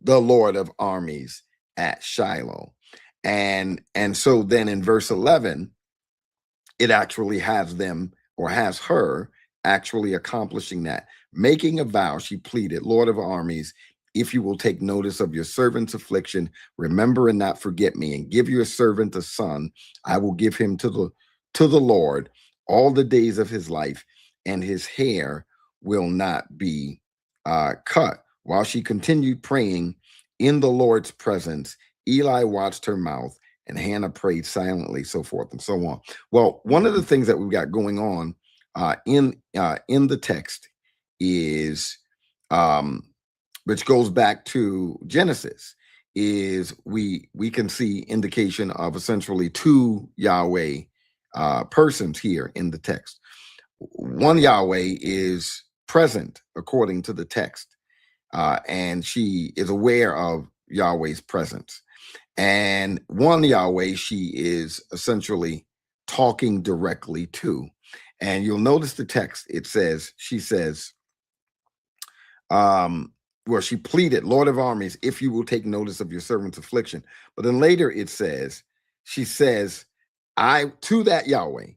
the Lord of armies at Shiloh. And so then in verse 11, it actually has them, or has her, actually accomplishing that. Making a vow, she pleaded, Lord of armies, if you will take notice of your servant's affliction, remember and not forget me, and give your servant a son, I will give him to the Lord all the days of his life, and his hair will not be cut. While she continued praying in the Lord's presence, Eli watched her mouth, and Hannah prayed silently, so forth and so on. Well, one of the things that we've got going on in the text is, which goes back to Genesis, is we can see indication of essentially two Yahweh persons here in the text. One Yahweh is present according to the text, and she is aware of Yahweh's presence. And one Yahweh she is essentially talking directly to. And you'll notice the text, it says, she says, well, she pleaded, Lord of armies, if you will take notice of your servant's affliction. But then later it says, she says, to that Yahweh,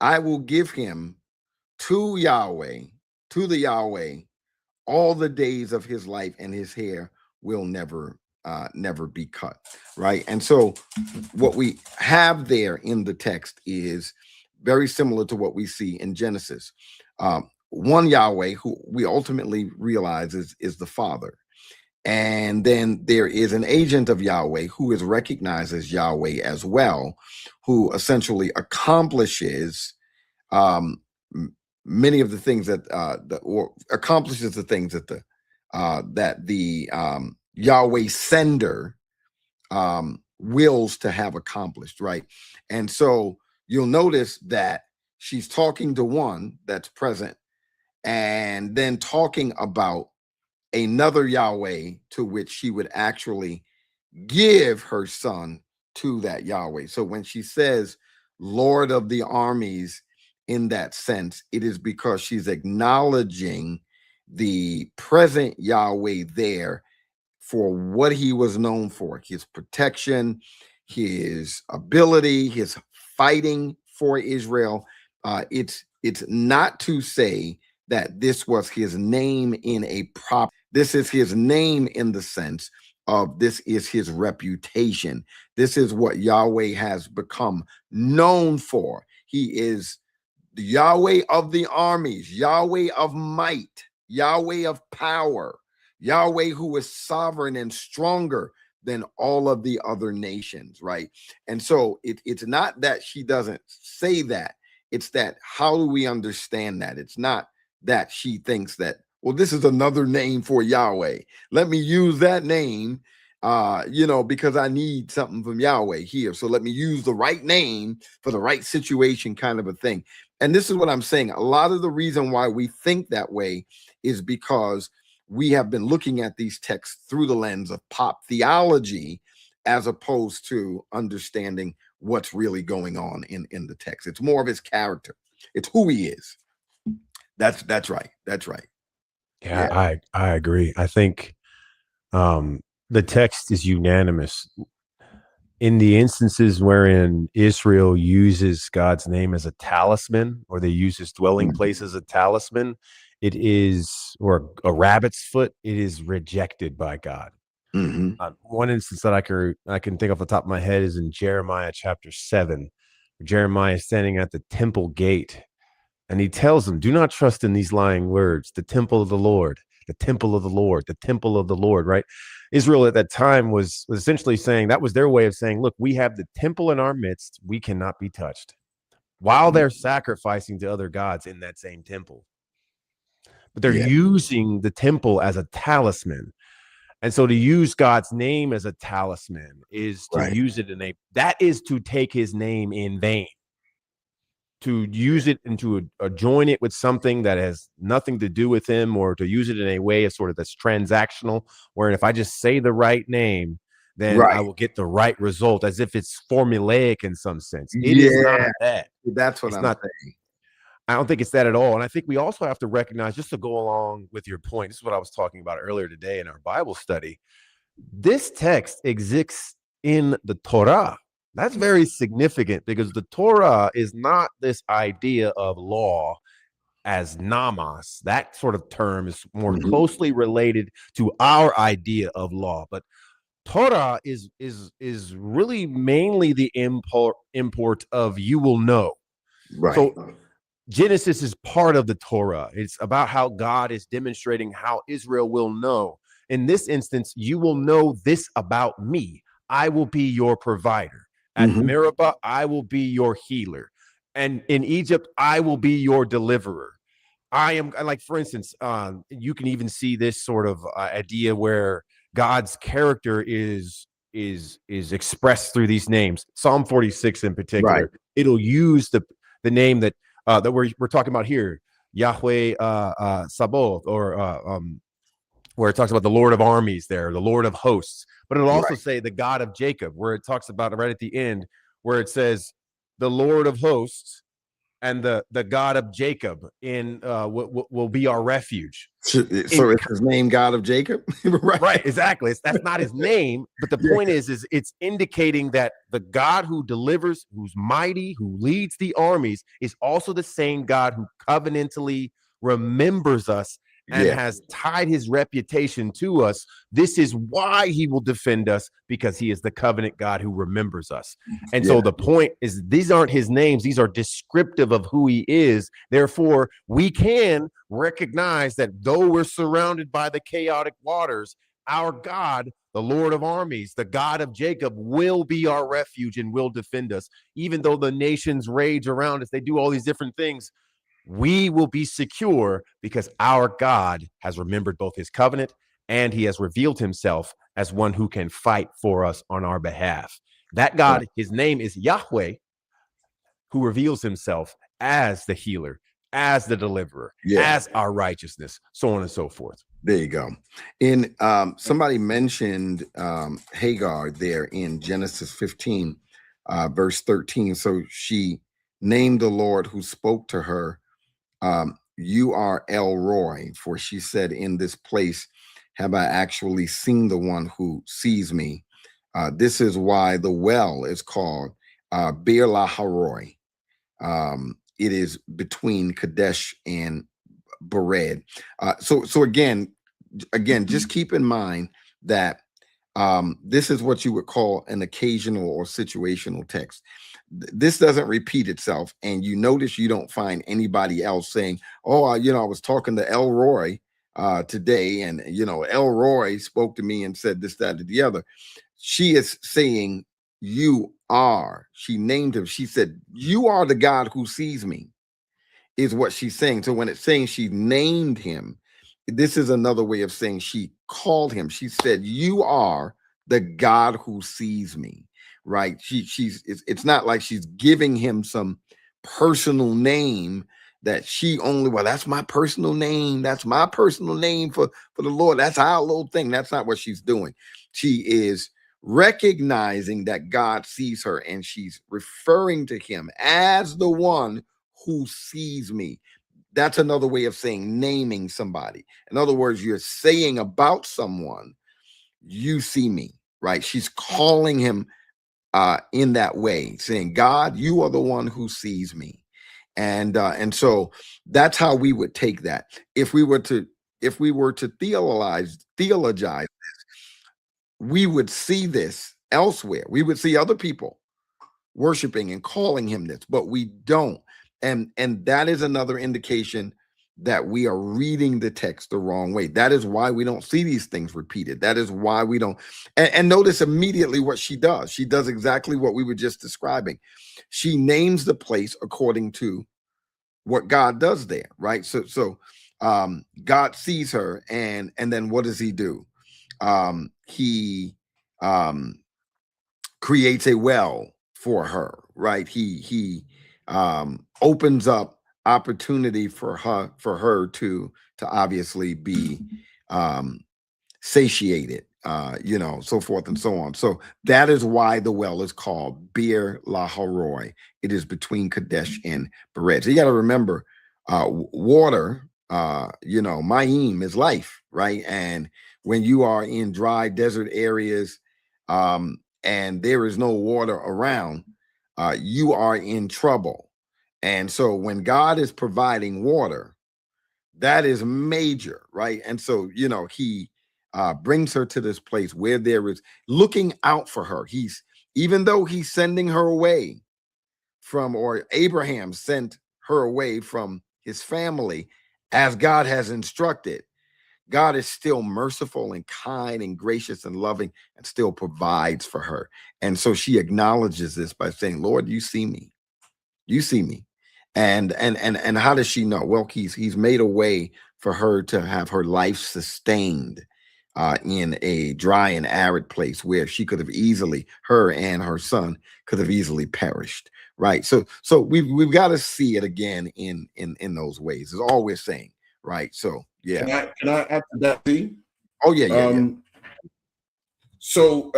I will give him to Yahweh, to the Yahweh, all the days of his life, and his hair will never be cut, right? And so what we have there in the text is very similar to what we see in Genesis. One Yahweh, who we ultimately realize is the Father. And then there is an agent of Yahweh who is recognized as Yahweh as well, who essentially accomplishes many of the things or accomplishes the things that the Yahweh sender wills to have accomplished, right? And so you'll notice that she's talking to one that's present, and then talking about another Yahweh to which she would actually give her son to that Yahweh. So when she says Lord of the armies in that sense, it is because she's acknowledging the present Yahweh there for what he was known for, his protection, his ability, his fighting for Israel. It's not to say that this was his name in a prop. This is his name in the sense of this is his reputation. This is what Yahweh has become known for. He is the Yahweh of the armies, Yahweh of might, Yahweh of power, Yahweh who is sovereign and stronger than all of the other nations, right? And so it's not that she doesn't say that. It's that, how do we understand that? It's not that she thinks that, well, this is another name for Yahweh. Let me use that name, because I need something from Yahweh here. So let me use the right name for the right situation, kind of a thing. And this is what I'm saying. A lot of the reason why we think that way is because we have been looking at these texts through the lens of pop theology, as opposed to understanding what's really going on in the text. It's more of his character. It's who he is. That's right. That's right. Yeah. I agree. I think the text is unanimous in the instances wherein Israel uses God's name as a talisman, or they use his dwelling place as a talisman. it is, or a rabbit's foot, it is rejected by God. Mhm. One instance that I can think off the top of my head is in Jeremiah chapter 7. Jeremiah is standing at the temple gate, and he tells them, "Do not trust in these lying words. The temple of the Lord, the temple of the Lord, the temple of the Lord." Right? Israel at that time was essentially saying, that was their way of saying, "Look, we have the temple in our midst; we cannot be touched." While they're sacrificing to other gods in that same temple, but they're Yeah. using the temple as a talisman. And so to use God's name as a talisman is to Right. use it that is to take his name in vain, to use it and to join it with something that has nothing to do with him, or to use it in a way of sort of that's transactional, where if I just say the right name, then I Right. will get the right result, as if it's formulaic in some sense. It is not Yeah. that. That's what It's I'm not. saying. I don't think it's that at all. And I think we also have to recognize, just to go along with your point, this is what I was talking about earlier today in our Bible study. This text exists in the Torah. That's very significant, because the Torah is not this idea of law as namas. That sort of term is more Mhm. closely related to our idea of law. But Torah is really mainly the import of "you will know." Right. So Genesis is part of the Torah. It's about how God is demonstrating how Israel will know. In this instance, you will know this about me. I will be your provider. At Mhm. Meribah, I will be your healer. And in Egypt, I will be your deliverer. I am, like, for instance, you can even see this sort of idea where God's character is expressed through these names. Psalm 46 in Right. particular, it'll use the name that we're talking about here, Yahweh Sabaoth, or where it talks about the Lord of armies there, the Lord of hosts. But it'll also Right. say the God of Jacob, where it talks about right at the end, where it says the Lord of hosts and the God of Jacob in will be our refuge. So it's his name, God of Jacob, right? Right, exactly. That's not his name, but the Yeah. point is it's indicating that the God who delivers, who's mighty, who leads the armies, is also the same God who covenantally remembers us and Yeah. has tied his reputation to us. This is why he will defend us, because he is the covenant God who remembers us. And Yeah. so the point is, these aren't his names, these are descriptive of who he is. Therefore, we can recognize that though we're surrounded by the chaotic waters, our God, the Lord of armies, the God of Jacob, will be our refuge and will defend us. Even though the nations rage around us, they do all these different things, we will be secure, because our God has remembered both his covenant, and he has revealed himself as one who can fight for us on our behalf. That Right. God, his name is Yahweh, who reveals himself as the healer, as the deliverer, Yeah. as our righteousness, so on and so forth. There you go. In somebody mentioned Hagar there in Genesis 15, verse 13. So she named the Lord who spoke to her, "You are El Roy," for she said, "In this place have I actually seen the one who sees me." This is why the well is called Bir Laharoi. It is between Kadesh and Bered. So again, just keep in mind that this is what you would call an occasional or situational text. This doesn't repeat itself, and you notice you don't find anybody else saying, "Oh, I was talking to Elroy today, and Elroy spoke to me and said this, that, or the other." She is saying, "You are." She named him. She said, "You are the God who sees me," is what she's saying. So when it's saying she named him, this is another way of saying she called him. She said, "You are the God who sees me," right? It's not like she's giving him some personal name that she only, well, that's my personal name. That's my personal name for the Lord. That's our little thing. That's not what she's doing. She is recognizing that God sees her, and she's referring to him as the one who sees me. That's another way of saying naming somebody. In other words, you're saying about someone, "You see me," right? She's calling him in that way, saying, "God, you are the one who sees me." And so that's how we would take that. If we were to theologize this, we would see this elsewhere. We would see other people worshiping and calling him this, but we don't. And that is another indication that we are reading the text the wrong way. That is why we don't see these things repeated. That is why we don't. And notice immediately what she does. She does exactly what we were just describing. She names the place according to what God does there, right? So God sees her, and then what does he do? He creates a well for her, right? He opens up opportunity for her to obviously be satiated, so forth and so on. So that is why the well is called Bir Laharoi. It is between Kadesh and Bered. So you got to remember, water, Mayim is life, right? And when you are in dry desert areas, and there is no water around, you are in trouble. And so when God is providing water, that is major, right? And so, he brings her to this place where there is looking out for her. Even though he's sending her away or Abraham sent her away from his family as God has instructed, God is still merciful and kind and gracious and loving and still provides for her. And so she acknowledges this by saying, Lord, you see me. You see me. And how does she know? Well, he's made a way for her to have her life sustained in a dry and arid place where she could have easily, her and her son could have easily perished. Right. So we've got to see it again in those ways, is all we're saying. Right. So yeah. Can I add to that, T? Oh yeah. So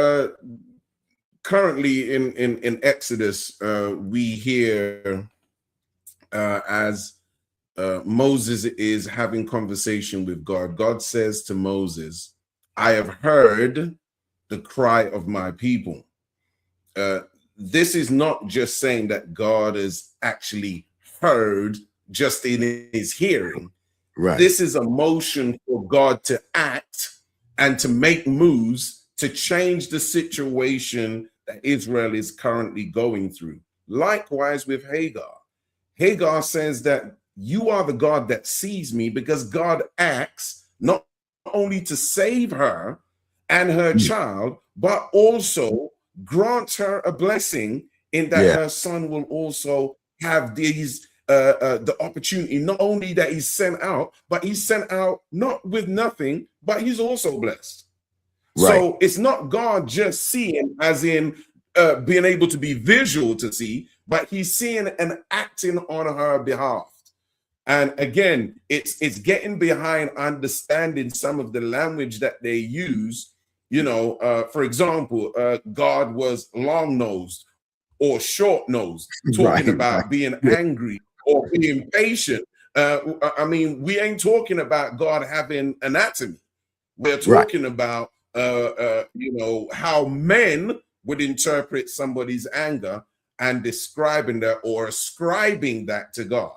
currently in Exodus, we hear as Moses is having conversation with God. God says to Moses, I have heard the cry of my people. This is not just saying that God has actually heard just in his hearing. Right. This is a motion for God to act and to make moves to change the situation that Israel is currently going through. Likewise with Hagar. Hagar says that you are the God that sees me, because God acts not only to save her and her child, but also grant her a blessing in that her son will also have these the opportunity, not only that he's sent out, but he's sent out not with nothing, but he's also blessed. Right. So it's not God just seeing as in being able to be visual to see, but he's seeing and acting on her behalf. And again, it's getting behind understanding some of the language that they use. For example, God was long-nosed or short-nosed, talking about being angry or being patient. I mean, we ain't talking about God having anatomy. We're talking about, how men would interpret somebody's anger and describing that or ascribing that to God.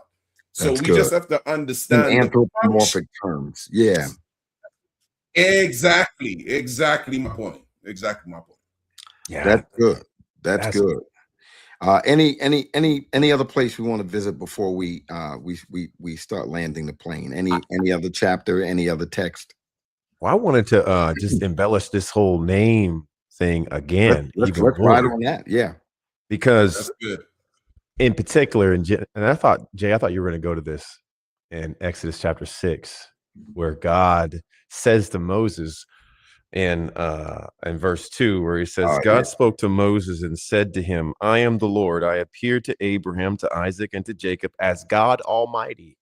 So we just have to understand in anthropomorphic terms. Yeah. Exactly my point. Yeah. That's good. That's good. Any other place we want to visit before we start landing the plane? Any other chapter, any other text? Well, I wanted to just embellish this whole name thing again. Let's ride on that. Yeah. Because that's good. In particular, and I thought, Jay, you were going to go to this in Exodus chapter 6, where God says to Moses in verse 2, where he says, God spoke to Moses and said to him, I am the Lord. I appeared to Abraham, to Isaac, and to Jacob as God Almighty.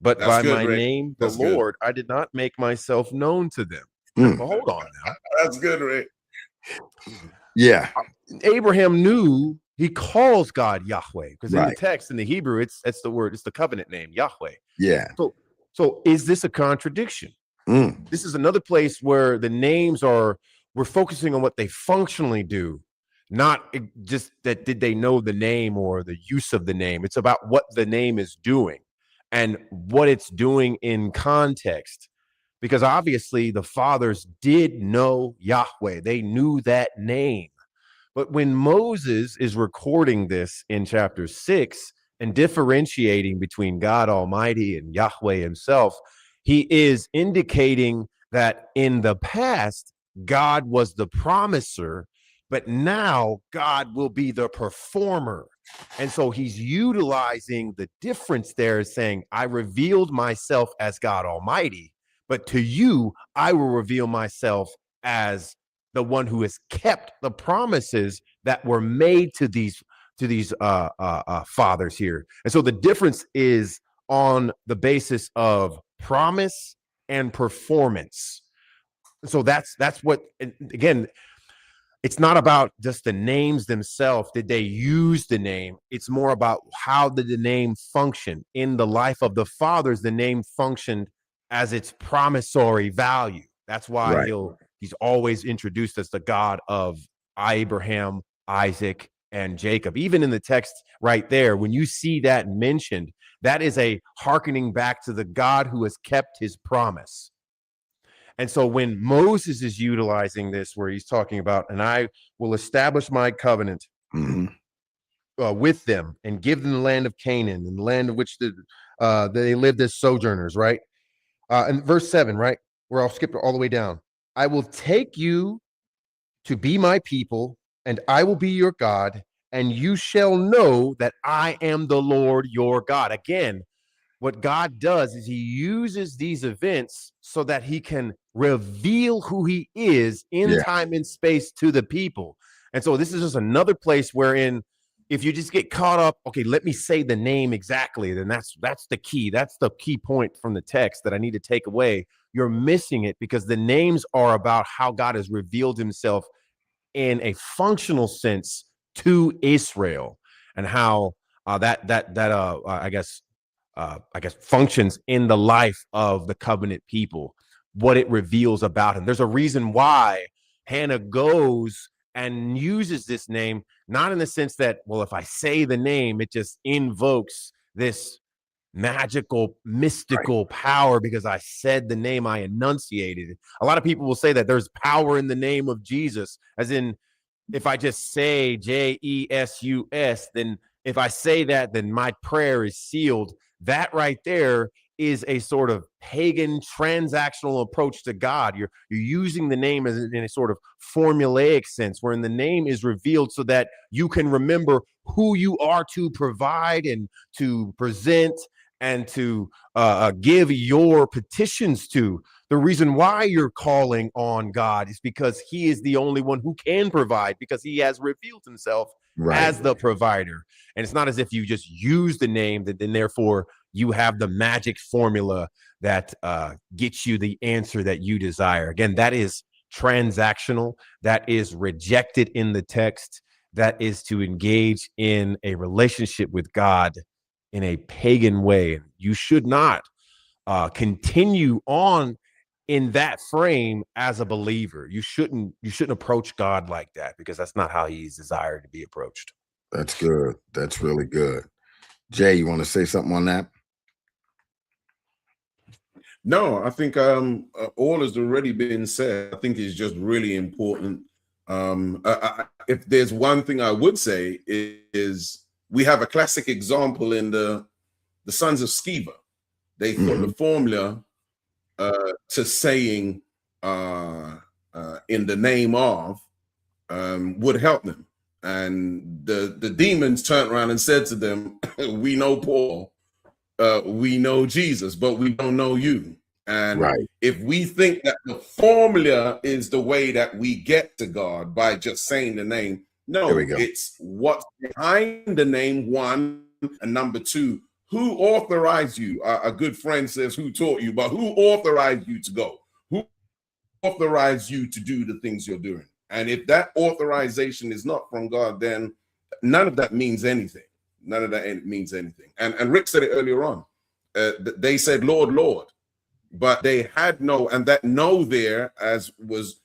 But by my name, the Lord, I did not make myself known to them. Well, hold on now. That's good, Rick. Yeah. Abraham knew he calls God Yahweh, because in the text, in the Hebrew, it's the covenant name, Yahweh. Yeah. So is this a contradiction? This is another place where the names we're focusing on what they functionally do, not just that did they know the name or the use of the name. It's about what the name is doing and what it's doing in context. Because obviously the fathers did know Yahweh. They knew that name. But when Moses is recording this in chapter 6 and differentiating between God Almighty and Yahweh himself, he is indicating that in the past, God was the promiser, but now God will be the performer. And so he's utilizing the difference there, saying, I revealed myself as God Almighty, but to you, I will reveal myself as the one who has kept the promises that were made to these fathers here. And so the difference is on the basis of promise and performance. So that's what, again, it's not about just the names themselves. Did they use the name? It's more about how did the name function in the life of the fathers. The name functioned as its promissory value. That's why he's always introduced as the God of Abraham, Isaac, and Jacob. Even in the text right there, when you see that mentioned, that is a hearkening back to the God who has kept his promise. And so when Moses is utilizing this, where he's talking about, and I will establish my covenant with them and give them the land of Canaan and the land of which they lived as sojourners, right? And verse 7, right, where I'll skip all the way down. I will take you to be my people, and I will be your God, and you shall know that I am the Lord your God. Again, what God does is he uses these events so that he can reveal who he is in time and space to the people. And so this is just another place wherein if you just get caught up, okay, let me say the name exactly, then that's the key. That's the key point from the text that I need to take away. You're missing it because the names are about how God has revealed himself in a functional sense to Israel and how I guess functions in the life of the covenant people, what it reveals about him. There's a reason why Hannah goes and uses this name, not in the sense that, well, if I say the name, it just invokes this magical, mystical power because I said the name, I enunciated. A lot of people will say that there's power in the name of Jesus, as in, if I just say Jesus, then if I say that, then my prayer is sealed. That right there is a sort of pagan transactional approach to God. You're using the name as in a sort of formulaic sense, wherein the name is revealed so that you can remember who you are to provide and to present and to give your petitions to. The reason why you're calling on God is because he is the only one who can provide, because he has revealed himself as the provider. And it's not as if you just use the name that then therefore you have the magic formula that gets you the answer that you desire. Again, that is transactional. That is rejected in the text. That is to engage in a relationship with God in a pagan way. You should not continue on in that frame as a believer. You shouldn't approach God like that, because that's not how he's desired to be approached. That's good. That's really good. Jay, you want to say something on that? No, I think all has already been said. I think it's just really important. If there's one thing I would say is we have a classic example in the sons of Sceva. They thought the formula to saying in the name of would help them. And the demons turned around and said to them, we know Paul, we know Jesus, but we don't know you. And if we think that the formula is the way that we get to God by just saying the name, no, it's what's behind the name, one, and number two, who authorized you? A good friend says, who taught you? But who authorized you to go? Who authorized you to do the things you're doing? And if that authorization is not from God, then none of that means anything. None of that means anything. And Rick said it earlier on. They said, Lord, Lord. But they had no, and that no there, as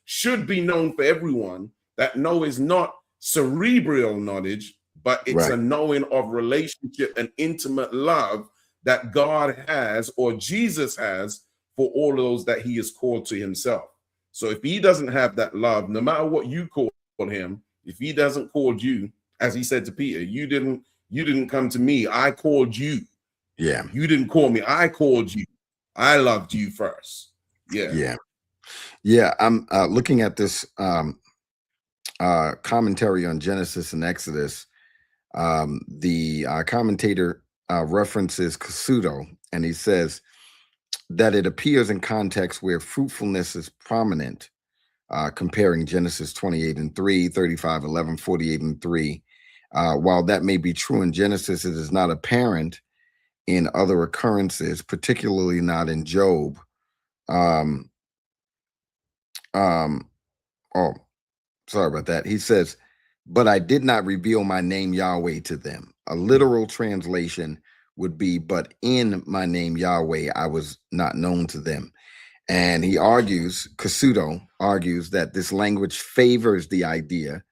should be known for everyone, that no is not cerebral knowledge, but it's Right. a knowing of relationship and intimate love that God has or Jesus has for all those that he has called to himself. So if he doesn't have that love, no matter what you call him, if he doesn't call you, as he said to Peter, you didn't come to me, I called you. Yeah. You didn't call me, I called you. I loved you first. Yeah. I'm looking at this commentary on Genesis and Exodus. The commentator references Kasuto, and he says that it appears in context where fruitfulness is prominent, comparing Genesis 28:3, 35:11, 48:3. While that may be true in Genesis, it is not apparent in other occurrences, particularly not in Job. Um, oh, sorry about that. He says, but I did not reveal my name Yahweh to them. A literal translation would be, but in my name Yahweh, I was not known to them. And he argues, Kasuto argues, that this language favors the idea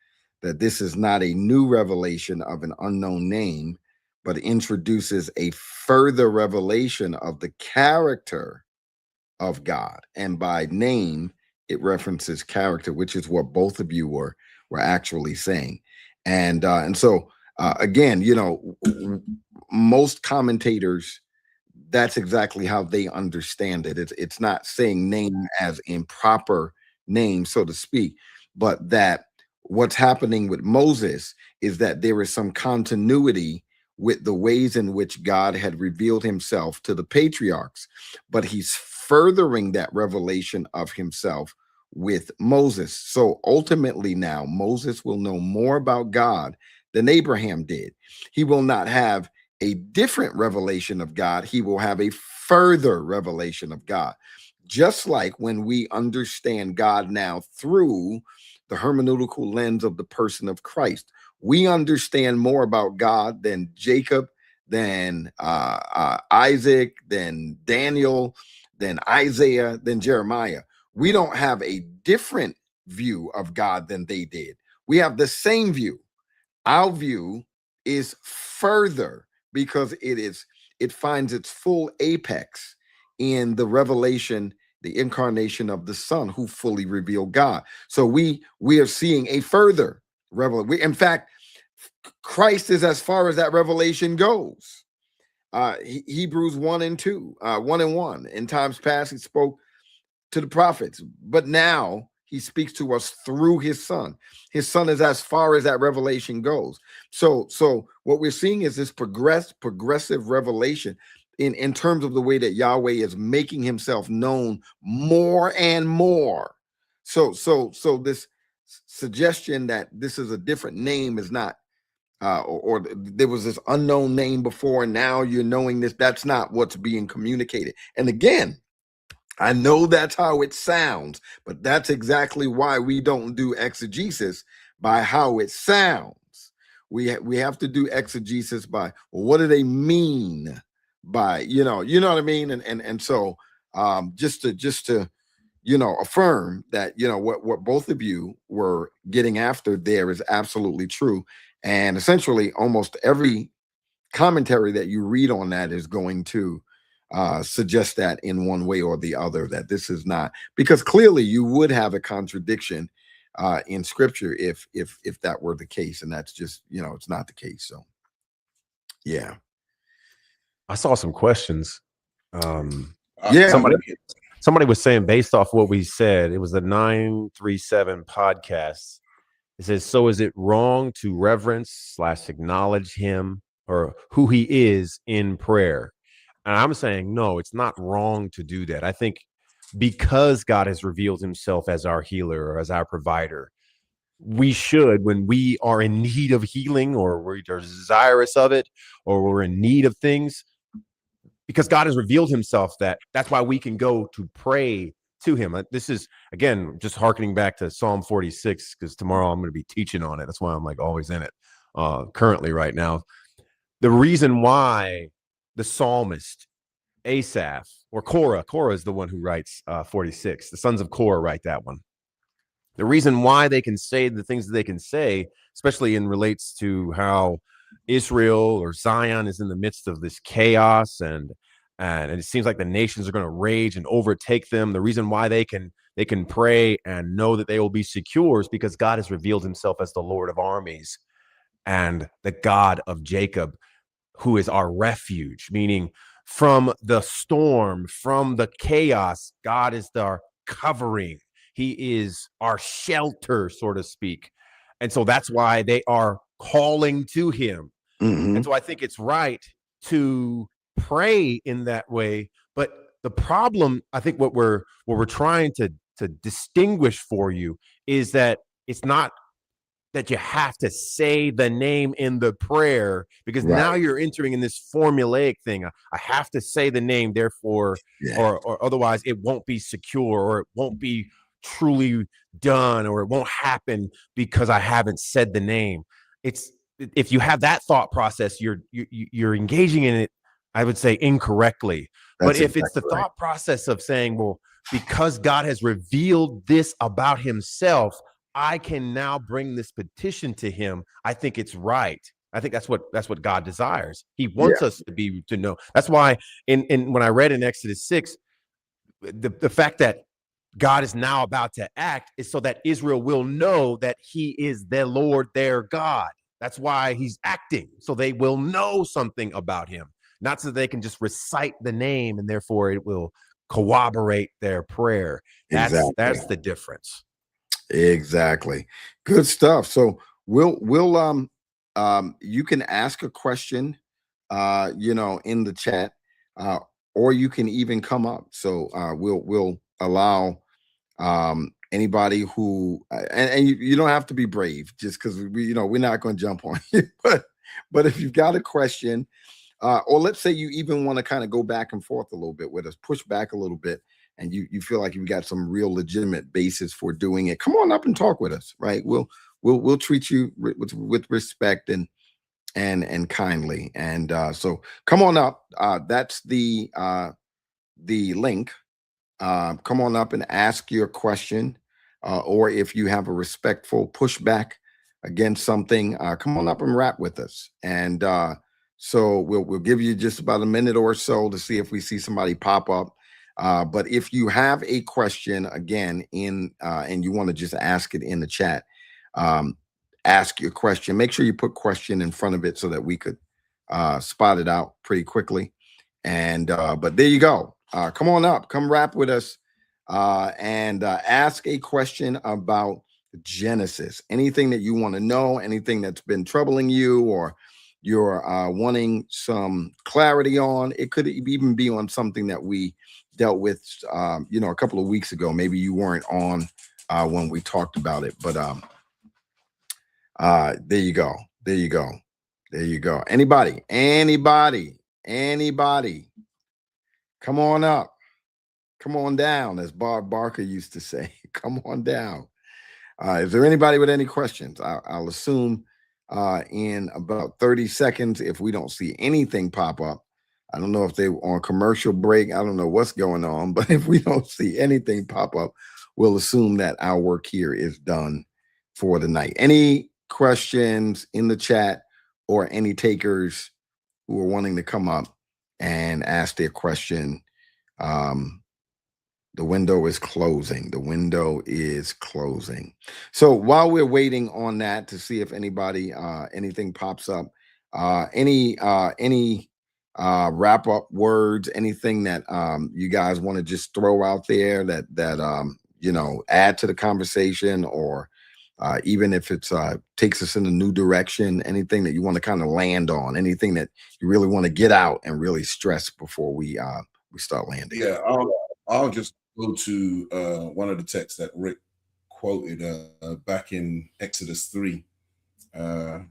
that this is not a new revelation of an unknown name, but introduces a further revelation of the character of God. And by name, it references character, which is what both of you were actually saying. And so again, most commentators, that's exactly how they understand it. It's not saying name as improper name, so to speak, but that what's happening with Moses is that there is some continuity with the ways in which God had revealed himself to the patriarchs, but he's furthering that revelation of himself with Moses. So ultimately now Moses will know more about God than Abraham did. He will not have a different revelation of God. He will have a further revelation of God. Just like when we understand God now through the hermeneutical lens of the person of Christ, we understand more about God than Jacob, than Isaac, than Daniel, than Isaiah, than Jeremiah. We don't have a different view of God than they did. We have the same view. Our view is further because it finds its full apex in the revelation, the incarnation of the Son, who fully revealed God. So we are seeing a further revelation. In fact, Christ is as far as that revelation goes. Hebrews 1 and 2, 1 and 1. In times past, he spoke to the prophets, but now he speaks to us through his Son. His Son is as far as that revelation goes. So what we're seeing is this progressive revelation in terms of the way that Yahweh is making himself known more and more. So this suggestion that this is a different name is not, or there was this unknown name before, and now you're knowing this. That's not what's being communicated. And again, I know that's how it sounds, but that's exactly why we don't do exegesis by how it sounds. We have to do exegesis by, well, what do they mean by, you know what I mean? And so just to affirm that, what both of you were getting after there is absolutely true. And essentially almost every commentary that you read on that is going to suggest that in one way or the other, that this is not, because clearly you would have a contradiction in scripture if that were the case, and that's just, it's not the case. So yeah, I saw some questions. Yeah, somebody was saying, based off what we said, it was the 937 podcast. It says, so is it wrong to reverence / acknowledge him or who he is in prayer? And I'm saying, no, it's not wrong to do that. I think because God has revealed himself as our healer or as our provider, we should, when we are in need of healing or we're desirous of it, or we're in need of things, because God has revealed himself, that's why we can go to pray to him. This is, again, just hearkening back to Psalm 46, because tomorrow I'm going to be teaching on it. That's why I'm like always in it currently right now. The reason why the psalmist Asaph or Korah is the one who writes 46. The sons of Korah write that one. The reason why they can say the things that they can say, especially in relates to how Israel or Zion is in the midst of this chaos, and it seems like the nations are going to rage and overtake them. The reason why they can pray and know that they will be secure is because God has revealed himself as the Lord of armies and the God of Jacob, who is our refuge, meaning from the storm, from the chaos, God is our covering. He is our shelter, so to speak. And so that's why they are calling to him. And so I think it's right to pray in that way. But the problem, I think what we're trying to distinguish for you is that it's not that you have to say the name in the prayer, because now you're entering in this formulaic thing. I have to say the name, therefore, or otherwise it won't be secure, or it won't be truly done, or it won't happen because I haven't said the name. It's, if you have that thought process, you're engaging in it, I would say, incorrectly. But if it's the thought process of saying, well, because God has revealed this about himself, I can now bring this petition to him, I think it's right. I think that's what God desires. He wants us to know. That's why in when I read in Exodus 6, the fact that God is now about to act is so that Israel will know that he is their Lord, their God. That's why he's acting, so they will know something about him, not so they can just recite the name and therefore it will corroborate their prayer. That's the difference. Exactly. Good stuff. So we'll you can ask a question in the chat, or you can even come up. So we'll allow anybody who and you don't have to be brave just because we're not going to jump on you, but if you've got a question, or let's say you even want to kind of go back and forth a little bit with us, push back a little bit, and you feel like you've got some real legitimate basis for doing it, come on up and talk with us, right? We'll treat you with respect and kindly. And so come on up. That's the link. Come on up and ask your question, or if you have a respectful pushback against something, come on up and rap with us. And so we'll give you just about a minute or so to see if we see somebody pop up. But if you have a question, again, and you want to just ask it in the chat, ask your question. Make sure you put question in front of it so that we could spot it out pretty quickly. And but there you go. Come on up, come rap with us, and ask a question about Genesis. Anything that you want to know, anything that's been troubling you, or you're wanting some clarity on. It could even be on something that we dealt with, a couple of weeks ago. Maybe you weren't on when we talked about it, but there you go. There you go. There you go. Anybody? Come on up. Come on down, as Bob Barker used to say. Come on down. Is there anybody with any questions? I'll assume in about 30 seconds, if we don't see anything pop up. I don't know if they're on commercial break. I don't know what's going on, but if we don't see anything pop up, we'll assume that our work here is done for the night. Any questions in the chat, or any takers who are wanting to come up and ask their question? The window is closing. The window is closing. So while we're waiting on that to see if anybody, anything pops up, any wrap up words, anything that you guys want to just throw out there that add to the conversation, or even if it's takes us in a new direction, anything that you want to kind of land on, anything that you really want to get out and really stress before we start landing. Yeah, I'll just go to one of the texts that Rick quoted back in Exodus 3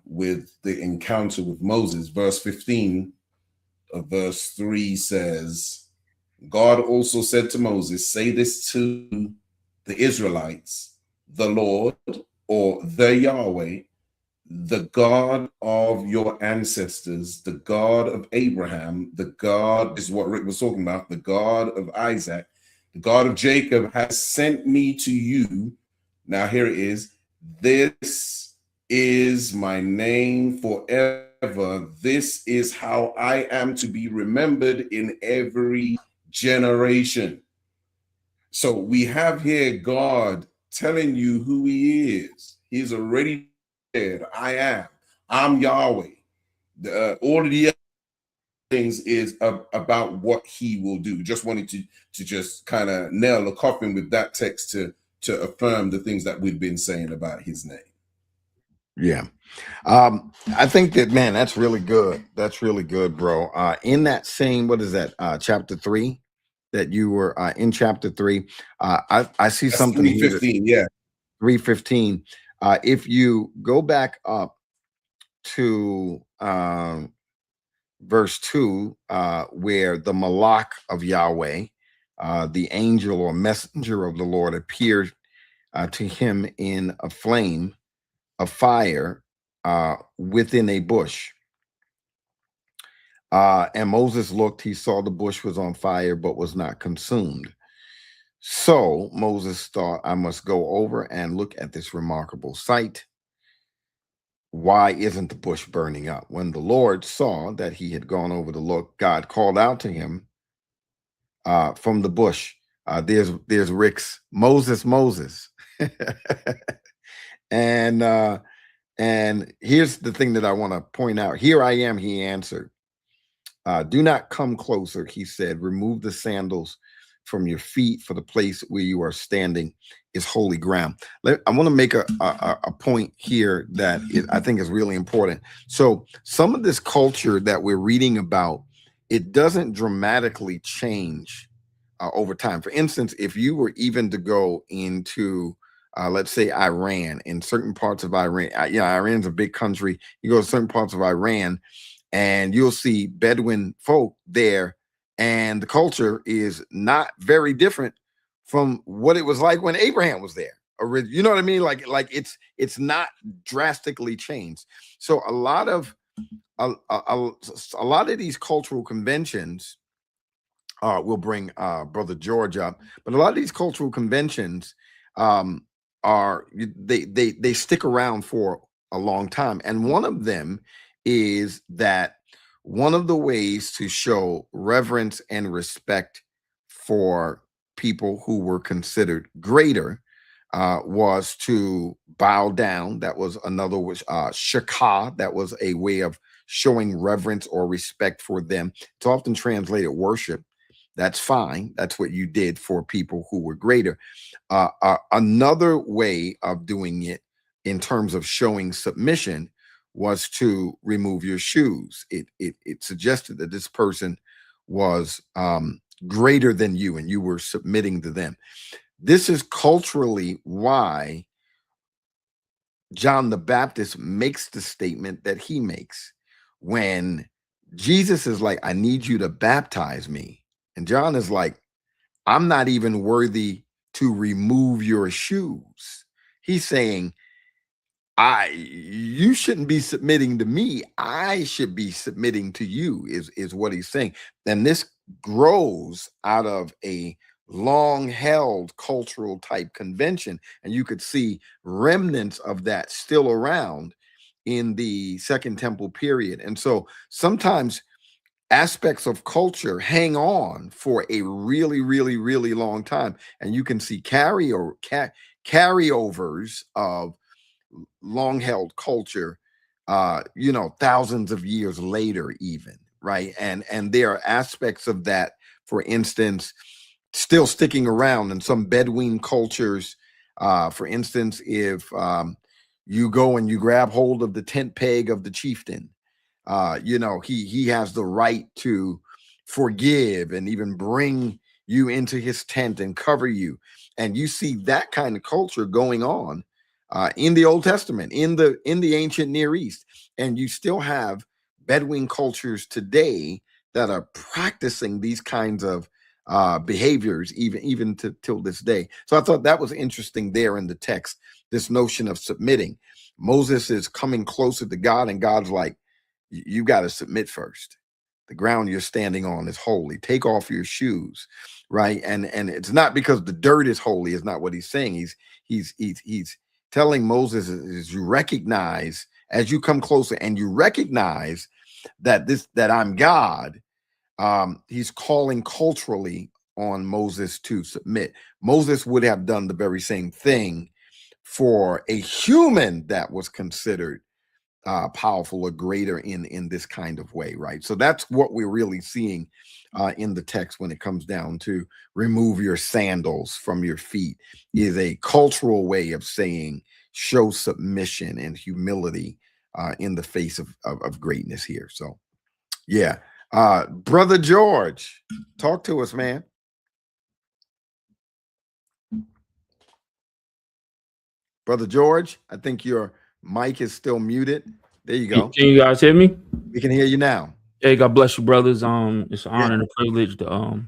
with the encounter with Moses. Verse 15 of verse 3 says, God also said to Moses, say this to the Israelites, the Lord, or the Yahweh, the God of your ancestors, the God of Abraham, the God, this is what Rick was talking about, the God of Isaac, the God of Jacob has sent me to you. Now here it is. This is my name forever. This is how I am to be remembered in every generation. So we have here God telling you who he is. He's already said, I am. I'm Yahweh. All of the things is about what he will do. Just wanted to just kind of nail the coffin with that text to affirm the things that we've been saying about his name. Yeah. I think that, man, that's really good. That's really good, bro. In that same, what is that? Chapter 3 that you were in chapter 3. I see That's something here. 3:15, yeah. 3:15. If you go back up to verse 2, where the Malach of Yahweh, the angel or messenger of the Lord, appeared to him in a flame of fire within a bush. And Moses looked, he saw the bush was on fire, but was not consumed. So Moses thought, I must go over and look at this remarkable sight. Why isn't the bush burning up? When the Lord saw that he had gone over to look, God called out to him from the bush. There's Rick's Moses. And here's the thing that I want to point out. Here I am, he answered. Do not come closer, he said. Remove the sandals from your feet, for the place where you are standing is holy ground. I want to make a point here that I think is really important. So some of this culture that we're reading about, it doesn't dramatically change over time. For instance, if you were even to go into let's say Iran, in certain parts of Iran, Iran's a big country. You go to certain parts of Iran and you'll see Bedouin folk there, and the culture is not very different from what it was like when Abraham was there. You know what I mean? Like it's not drastically changed. So a lot of these cultural conventions, we'll bring Brother George up, but a lot of these cultural conventions they stick around for a long time. And one of them is that one of the ways to show reverence and respect for people who were considered greater was to bow down. That was another, was shakah. That was a way of showing reverence or respect for them. It's often translated worship. That's fine. That's what you did for people who were greater. Another way of doing it in terms of showing submission was to remove your shoes. It suggested that this person was greater than you and you were submitting to them. This is culturally why John the Baptist makes the statement that he makes when Jesus is like, I need you to baptize me. And John is like, I'm not even worthy to remove your shoes. He's saying, you shouldn't be submitting to me. I should be submitting to you, is what he's saying. And this grows out of a long-held cultural type convention. And you could see remnants of that still around in the Second Temple period. And so sometimes aspects of culture hang on for a really, really, really long time. And you can see carryovers of long-held culture, thousands of years later, even, right? And there are aspects of that, for instance, still sticking around in some Bedouin cultures. For instance, if you go and you grab hold of the tent peg of the chieftain, he has the right to forgive and even bring you into his tent and cover you. And you see that kind of culture going on in the Old Testament, in the ancient Near East. And you still have Bedouin cultures today that are practicing these kinds of behaviors even till this day. So I thought that was interesting there in the text, this notion of submitting. Moses is coming closer to God, and God's like, you got to submit first. The ground you're standing on is holy. Take off your shoes. right? And it's not because the dirt is holy, is not what he's saying. He's telling Moses is you recognize as you come closer and you recognize that I'm God. He's calling culturally on Moses to submit. Moses would have done the very same thing for a human that was considered powerful or greater in this kind of way, right? So that's what we're really seeing in the text when it comes down to remove your sandals from your feet is a cultural way of saying show submission and humility in the face of greatness here. So yeah. Brother George, talk to us, man. Brother George, I think your mic is still muted. There you go. Can you guys hear me? We can hear you now. Hey, God bless you, brothers. It's an honor and a privilege to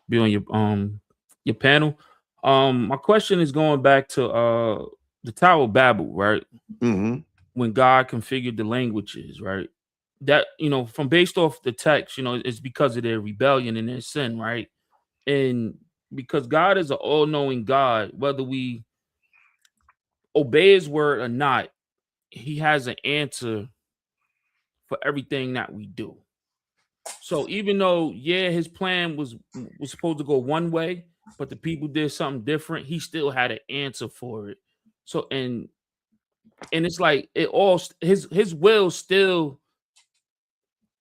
be on your panel. My question is going back to the Tower of Babel, right? Mm-hmm. When God configured the languages, right? That, from based off the text, it's because of their rebellion and their sin, right? And because God is an all-knowing God, whether we obey his word or not, he has an answer for everything that we do. So even though, his plan was supposed to go one way, but the people did something different, he still had an answer for it. So and it's like it all his will still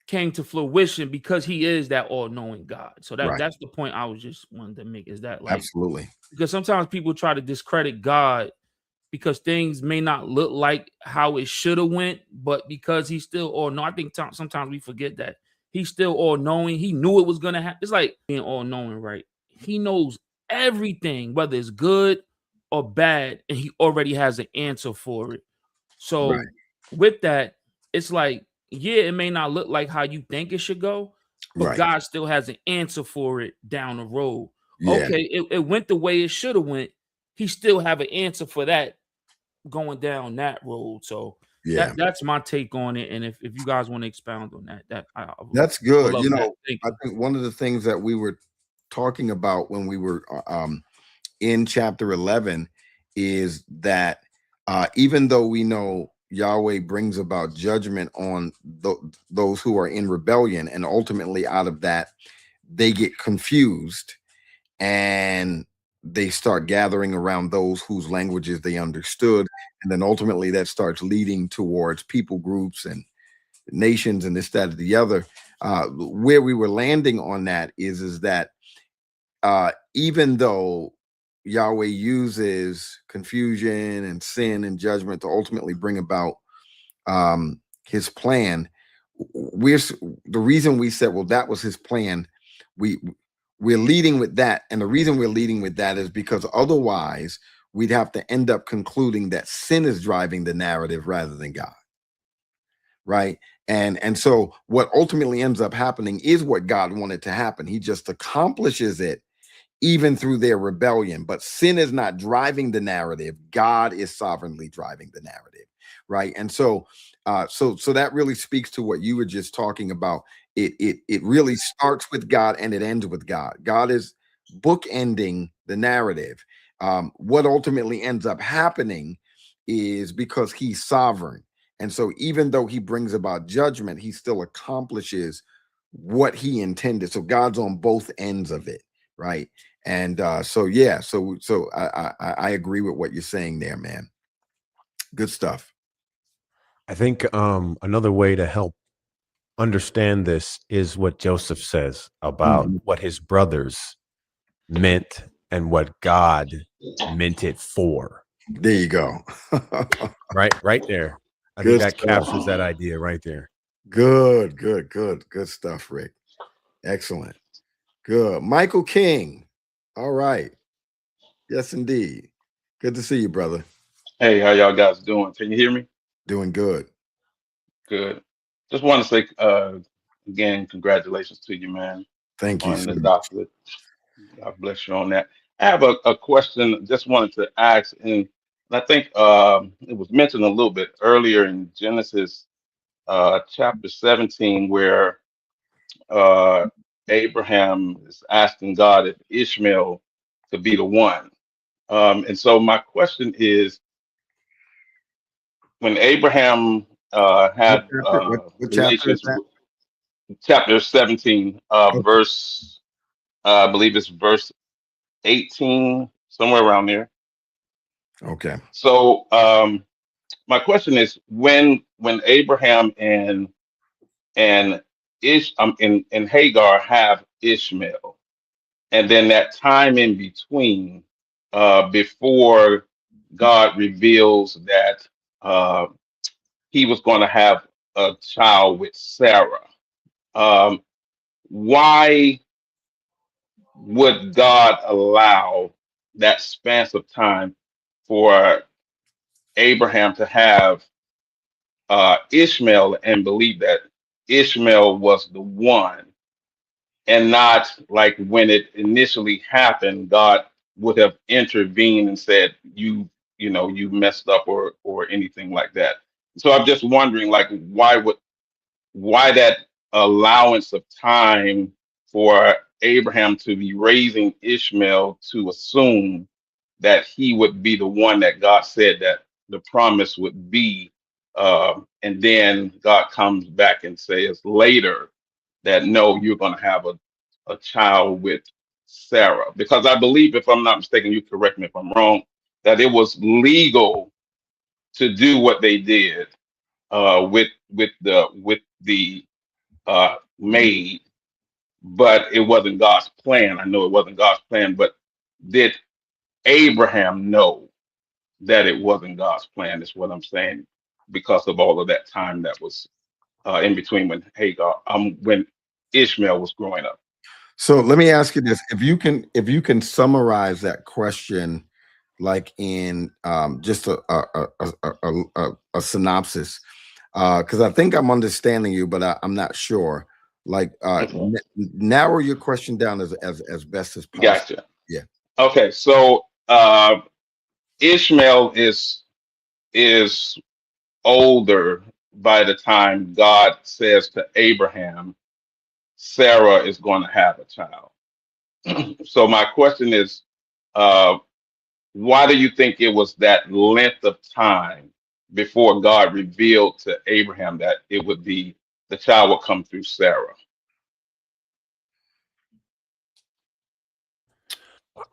came to fruition because he is that all-knowing God. So that's the point I was just wanted to make, is that, like, absolutely, because sometimes people try to discredit God because things may not look like how it should have went, but because he's still all-knowing. I think sometimes we forget that he's still all-knowing. He knew it was gonna happen. It's like being all-knowing, right? He knows everything, whether it's good or bad, and he already has an answer for it. So with that, it's like, it may not look like how you think it should go, but God still has an answer for it down the road. Okay, it went the way it should have went. He still have an answer for that going down that road. So that's my take on it. And if you guys want to expound on that, that's good. I think one of the things that we were talking about when we were in chapter 11 is that even though we know Yahweh brings about judgment on those who are in rebellion, and ultimately out of that they get confused and they start gathering around those whose languages they understood, and then ultimately that starts leading towards people groups and nations and this, that, or the other. Where we were landing on that is that even though Yahweh uses confusion and sin and judgment to ultimately bring about his plan, the reason we said, well, that was his plan, we're leading with that. And the reason we're leading with that is because otherwise we'd have to end up concluding that sin is driving the narrative rather than God. Right. And so what ultimately ends up happening is what God wanted to happen. He just accomplishes it even through their rebellion. But sin is not driving the narrative. God is sovereignly driving the narrative. Right. And so so that really speaks to what you were just talking about. It really starts with God and it ends with God. God is bookending the narrative. What ultimately ends up happening is because he's sovereign. And so even though he brings about judgment, he still accomplishes what he intended. So God's on both ends of it. Right. And so I agree with what you're saying there, man. Good stuff. I think another way to help understand this is what Joseph says about what his brothers meant and what God meant it for. There you go. right there. I think that captures that idea right there. Good stuff, Rick. Excellent. Good. Michael King. All right. Yes, indeed. Good to see you, brother. Hey, how y'all guys doing? Can you hear me? Doing good. Good. Just want to say again, congratulations to you, man. Thank you. On the doctorate. God bless you on that. I have a question. Just wanted to ask, and I think it was mentioned a little bit earlier in Genesis chapter 17, where Abraham is asking God if Ishmael to be the one. And so my question is, when Abraham What had chapter? What chapter is relations, that? chapter 17, verse, I believe it's verse 18, somewhere around there. Okay. So my question is, when Abraham and and Hagar have Ishmael, and then that time in between, before God reveals that he was going to have a child with Sarah. Um, why would God allow that span of time for Abraham to have Ishmael and believe that Ishmael was the one, and not like when it initially happened, God would have intervened and said, you messed up or anything like that. So I'm just wondering, like, why that allowance of time for Abraham to be raising Ishmael to assume that he would be the one that God said that the promise would be. And then God comes back and says later that no, you're going to have a child with Sarah. Because I believe, if I'm not mistaken, you correct me if I'm wrong, that it was legal to do what they did with the maid, but it wasn't God's plan. I know it wasn't God's plan, but did Abraham know that it wasn't God's plan? Is what I'm saying, because of all of that time that was in between when Ishmael was growing up. So let me ask you this: if you can summarize that question, like in just a synopsis, because I think I'm understanding you, but I'm not sure. Like, Okay. narrow your question down as best as possible. Gotcha. Yeah. Okay, so Ishmael is older by the time God says to Abraham, Sarah is going to have a child. So my question is, uh, why do you think it was that length of time before God revealed to Abraham that it would be the child would come through Sarah?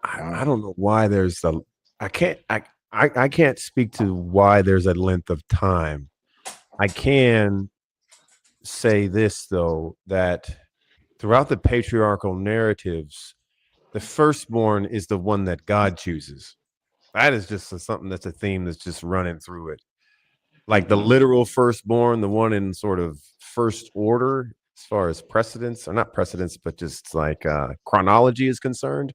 I don't know why there's a I can't speak to why there's a length of time. I can say this though, that throughout the patriarchal narratives, the firstborn is the one that God chooses. That is just something that's a theme that's just running through it. Like the literal firstborn, the one in sort of first order as far as precedence, or not precedence, but just like chronology is concerned,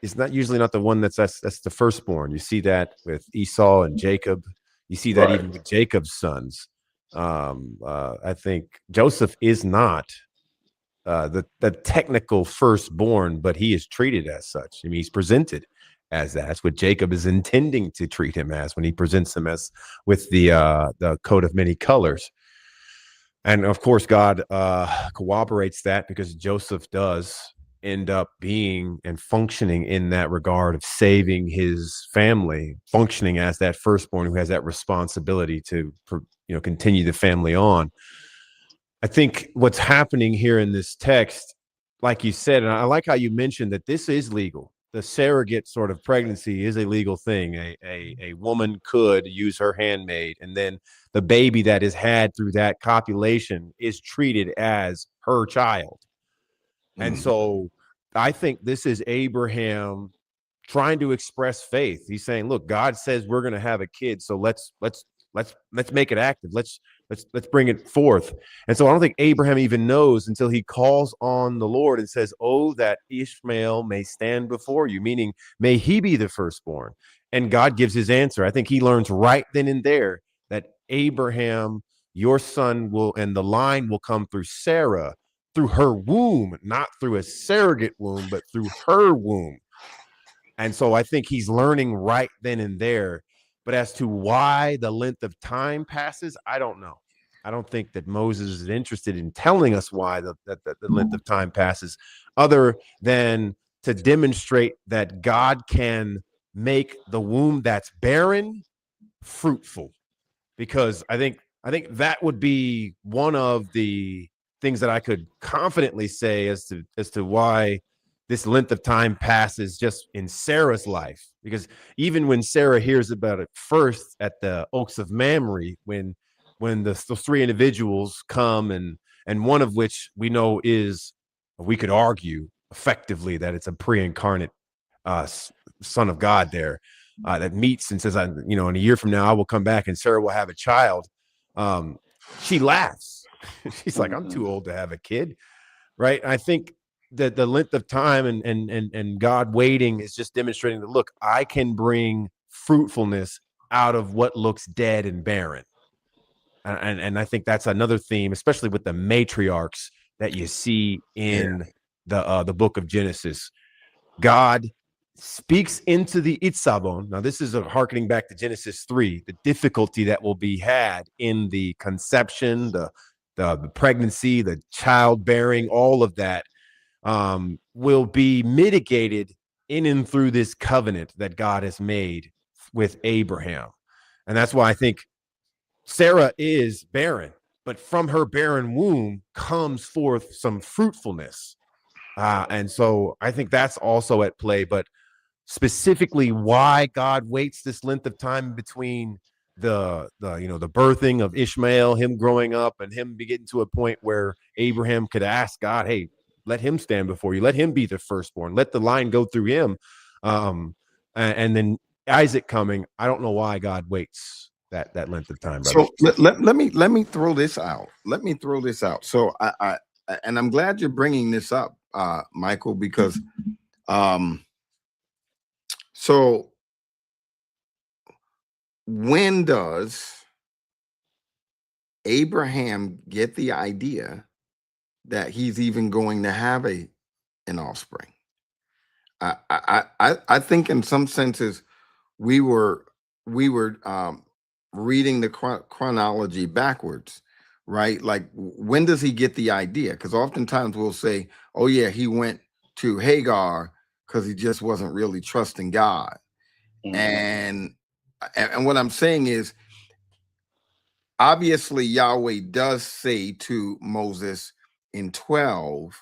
is not usually not the one that's the firstborn. You see that with Esau and Jacob. You see that Right. even with Jacob's sons. I think Joseph is not the technical firstborn, but he is treated as such. I mean, he's presented as that. That's what Jacob is intending to treat him as when he presents him as with the coat of many colors. And of course, God corroborates that, because Joseph does end up being and functioning in that regard of saving his family, functioning as that firstborn who has that responsibility to continue the family on. I think what's happening here in this text, like you said, and I like how you mentioned that this is legal. The surrogate sort of pregnancy is a legal thing. A woman could use her handmaid, and then the baby that is had through that copulation is treated as her child. And so I think this is Abraham trying to express faith. He's saying, look, God says we're going to have a kid, so let's make it active. Let's bring it forth. And so I don't think Abraham even knows until he calls on the Lord and says, oh, that Ishmael may stand before you, meaning may he be the firstborn. And God gives his answer. I think he learns right then and there that Abraham, your son will, and the line will come through Sarah, through her womb, not through a surrogate womb, but through her womb. And so I think he's learning right then and there. But as to why the length of time passes, I don't know. I don't think that Moses is interested in telling us why the length of time passes, other than to demonstrate that God can make the womb that's barren fruitful. Because I think that would be one of the things that I could confidently say as to why this length of time passes just in Sarah's life. Because even when Sarah hears about it first at the Oaks of Mamre, when those three individuals come, and one of which we know is, we could argue effectively that it's a pre-incarnate son of God there, that meets and says, in a year from now I will come back and Sarah will have a child. She laughs. She's like, I'm too old to have a kid, right? I think that the length of time and God waiting is just demonstrating that, look, I can bring fruitfulness out of what looks dead and barren. And I think that's another theme, especially with the matriarchs that you see in the book of Genesis. God speaks into the Itzabon. Now, this is harkening back to Genesis 3, the difficulty that will be had in the conception, the pregnancy, the childbearing, all of that will be mitigated in and through this covenant that God has made with Abraham. And that's why I think Sarah is barren, but from her barren womb comes forth some fruitfulness. And so I think that's also at play, but specifically why God waits this length of time between the birthing of Ishmael, him growing up, and him getting to a point where Abraham could ask God, hey, let him stand before you, let him be the firstborn, let the line go through him. And then Isaac coming, I don't know why God waits that length of time, brother. So let me throw this out. So I and I'm glad you're bringing this up, Michael, because so when does Abraham get the idea that he's even going to have an offspring? I think in some senses we were reading the chronology backwards, right? Like, when does he get the idea? Because oftentimes we'll say, oh yeah, he went to Hagar because he just wasn't really trusting God. And what I'm saying is, obviously Yahweh does say to Moses in 12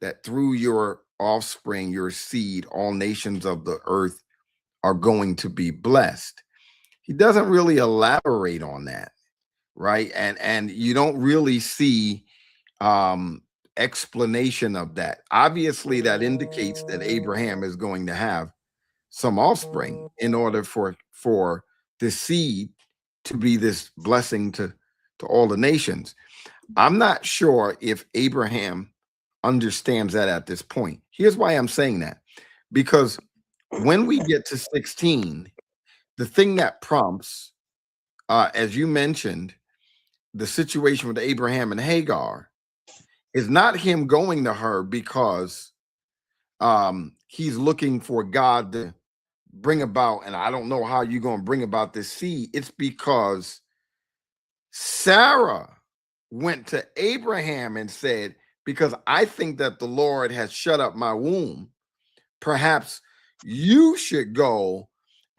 that through your offspring, your seed, all nations of the earth are going to be blessed. He doesn't really elaborate on that, right? And you don't really see explanation of that. Obviously, that indicates that Abraham is going to have some offspring in order for the seed to be this blessing to all the nations. I'm not sure if Abraham understands that at this point. Here's why I'm saying that. Because when we get to 16, the thing that prompts, as you mentioned, the situation with Abraham and Hagar is not him going to her because he's looking for God to bring about, and I don't know how you're going to bring about this seed. It's because Sarah went to Abraham and said, because I think that the Lord has shut up my womb, perhaps you should go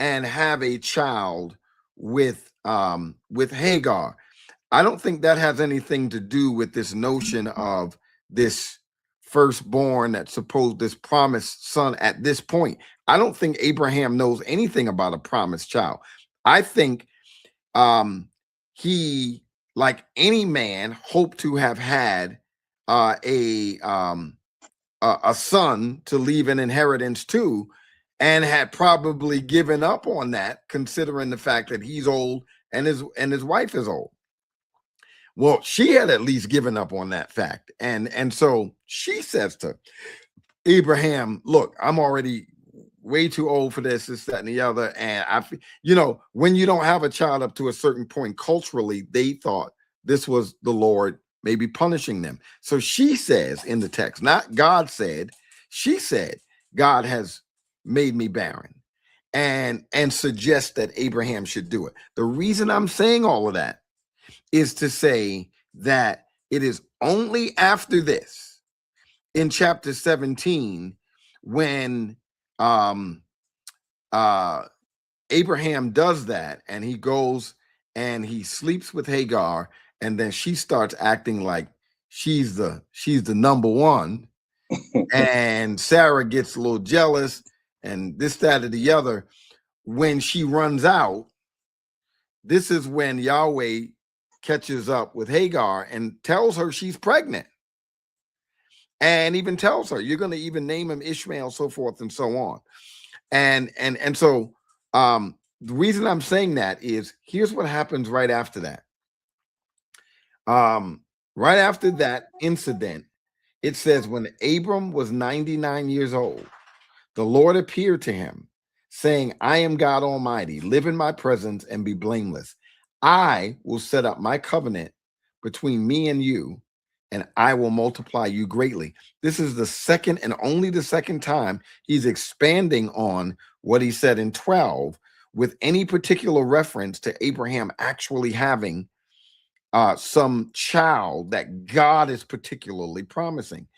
and have a child with Hagar. I don't think that has anything to do with this notion of this firstborn that's supposed, this promised son at this point. I don't think Abraham knows anything about a promised child. I think he, like any man, hoped to have had a son to leave an inheritance to, and had probably given up on that, considering the fact that he's old and his wife is old. Well, she had at least given up on that fact. And so she says to Abraham, look, I'm already way too old for this, that, and the other. And when you don't have a child up to a certain point culturally, they thought this was the Lord maybe punishing them. So she says in the text, not God said, she said, God has made me barren, and suggest that Abraham should do it. The reason I'm saying all of that is to say that it is only after this, in chapter 17, when Abraham does that, and he goes and he sleeps with Hagar, and then she starts acting like she's the number one, and Sarah gets a little jealous, and this, that, or the other. When she runs out, this is when Yahweh catches up with Hagar and tells her she's pregnant, and even tells her, you're going to even name him Ishmael, so forth and so on. And so the reason I'm saying that is, here's what happens right after that. Right after that incident, it says, when Abram was 99 years old, the Lord appeared to him, saying, I am God Almighty, live in my presence and be blameless. I will set up my covenant between me and you, and I will multiply you greatly. This is the second and only the second time he's expanding on what he said in 12, with any particular reference to Abraham actually having some child that God is particularly promising.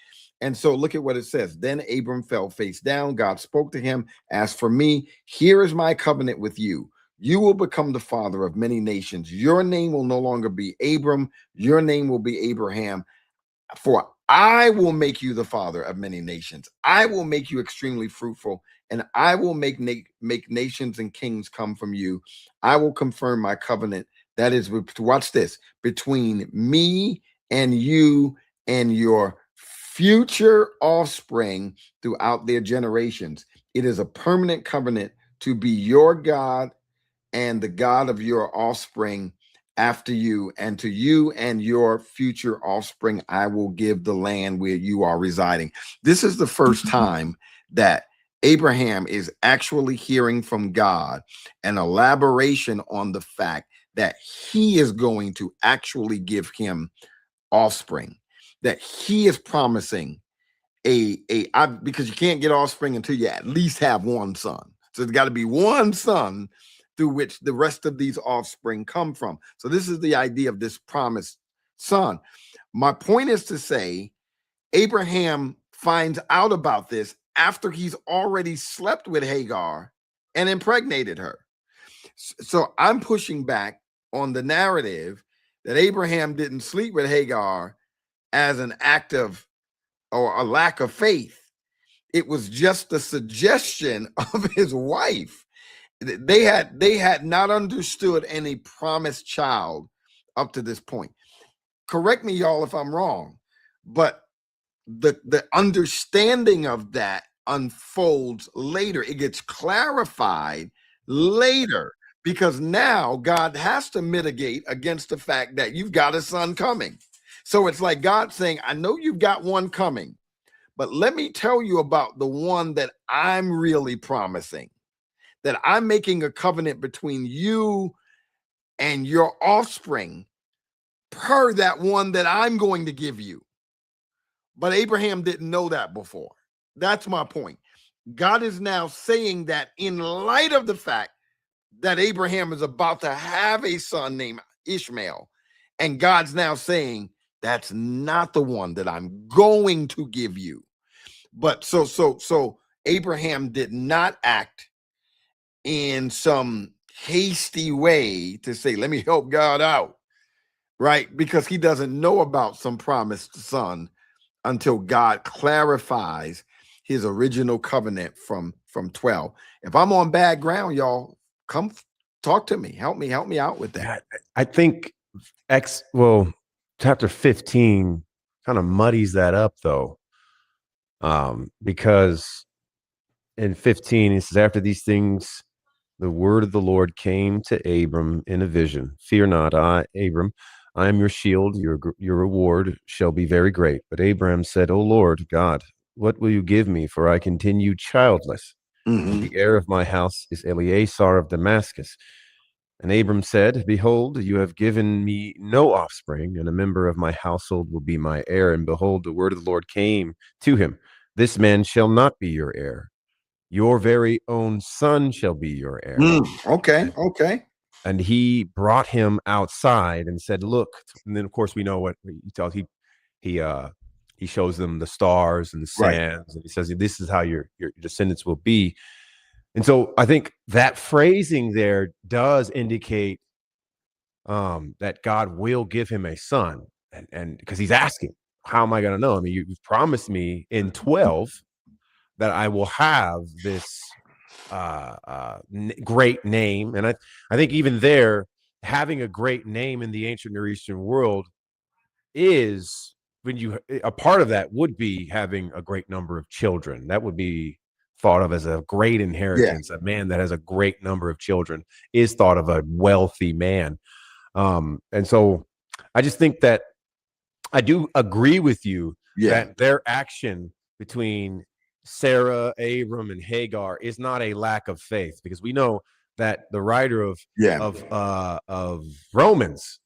And so look at what it says. Then Abram fell face down. God spoke to him. As for me, here is my covenant with you. You will become the father of many nations. Your name will no longer be Abram. Your name will be Abraham. For I will make you the father of many nations. I will make you extremely fruitful, and I will make nations and kings come from you. I will confirm my covenant. That is, watch this, between me and you and your future offspring throughout their generations. It is a permanent covenant to be your God and the God of your offspring after you, and to you and your future offspring I will give the land where you are residing. This is the first time that Abraham is actually hearing from God an elaboration on the fact that he is going to actually give him offspring, that he is promising because you can't get offspring until you at least have one son. So there's got to be one son through which the rest of these offspring come from. So this is the idea of this promised son. My point is to say, Abraham finds out about this after he's already slept with Hagar and impregnated her. So I'm pushing back on the narrative that Abraham didn't sleep with Hagar as an act of, or a lack of faith. It was just a suggestion of his wife. They had not understood any promised child up to this point. Correct me, y'all, if I'm wrong, but the understanding of that unfolds later. It gets clarified later, because now God has to mitigate against the fact that you've got a son coming. So it's like God saying, I know you've got one coming, but let me tell you about the one that I'm really promising, that I'm making a covenant between you and your offspring per that one that I'm going to give you. But Abraham didn't know that before. That's my point. God is now saying that in light of the fact that Abraham is about to have a son named Ishmael, and God's now saying, that's not the one that I'm going to give you. But so Abraham did not act in some hasty way to say, let me help God out, right? Because he doesn't know about some promised son until God clarifies his original covenant from 12. If I'm on bad ground, y'all, come talk to me. Help me out with that. I think chapter 15 kind of muddies that up, though, because in 15 it says, after these things the word of the Lord came to Abram in a vision. Fear not, Abram, I am your shield. Your reward shall be very great. But Abraham said, O Lord God, what will you give me? For I continue childless. Mm-hmm. The heir of my house is Eleazar of Damascus. And Abram said, behold, you have given me no offspring, and a member of my household will be my heir. And behold, the word of the Lord came to him. This man shall not be your heir. Your very own son shall be your heir. Okay. and he brought him outside and said, look. And then of course we know what he tells. He shows them the stars and the Right. sands, and he says, this is how your descendants will be. And so I think that phrasing there does indicate that God will give him a son, and because he's asking, how am I going to know? I mean, you've promised me in 12 that I will have this great name. And I think even there, having a great name in the ancient Near Eastern world is a part of that would be having a great number of children. That would be thought of as a great inheritance. A man that has a great number of children is thought of a wealthy man. And so I just think that I do agree with you that their action between Sarah, Abram, and Hagar is not a lack of faith, because we know that the writer of Romans,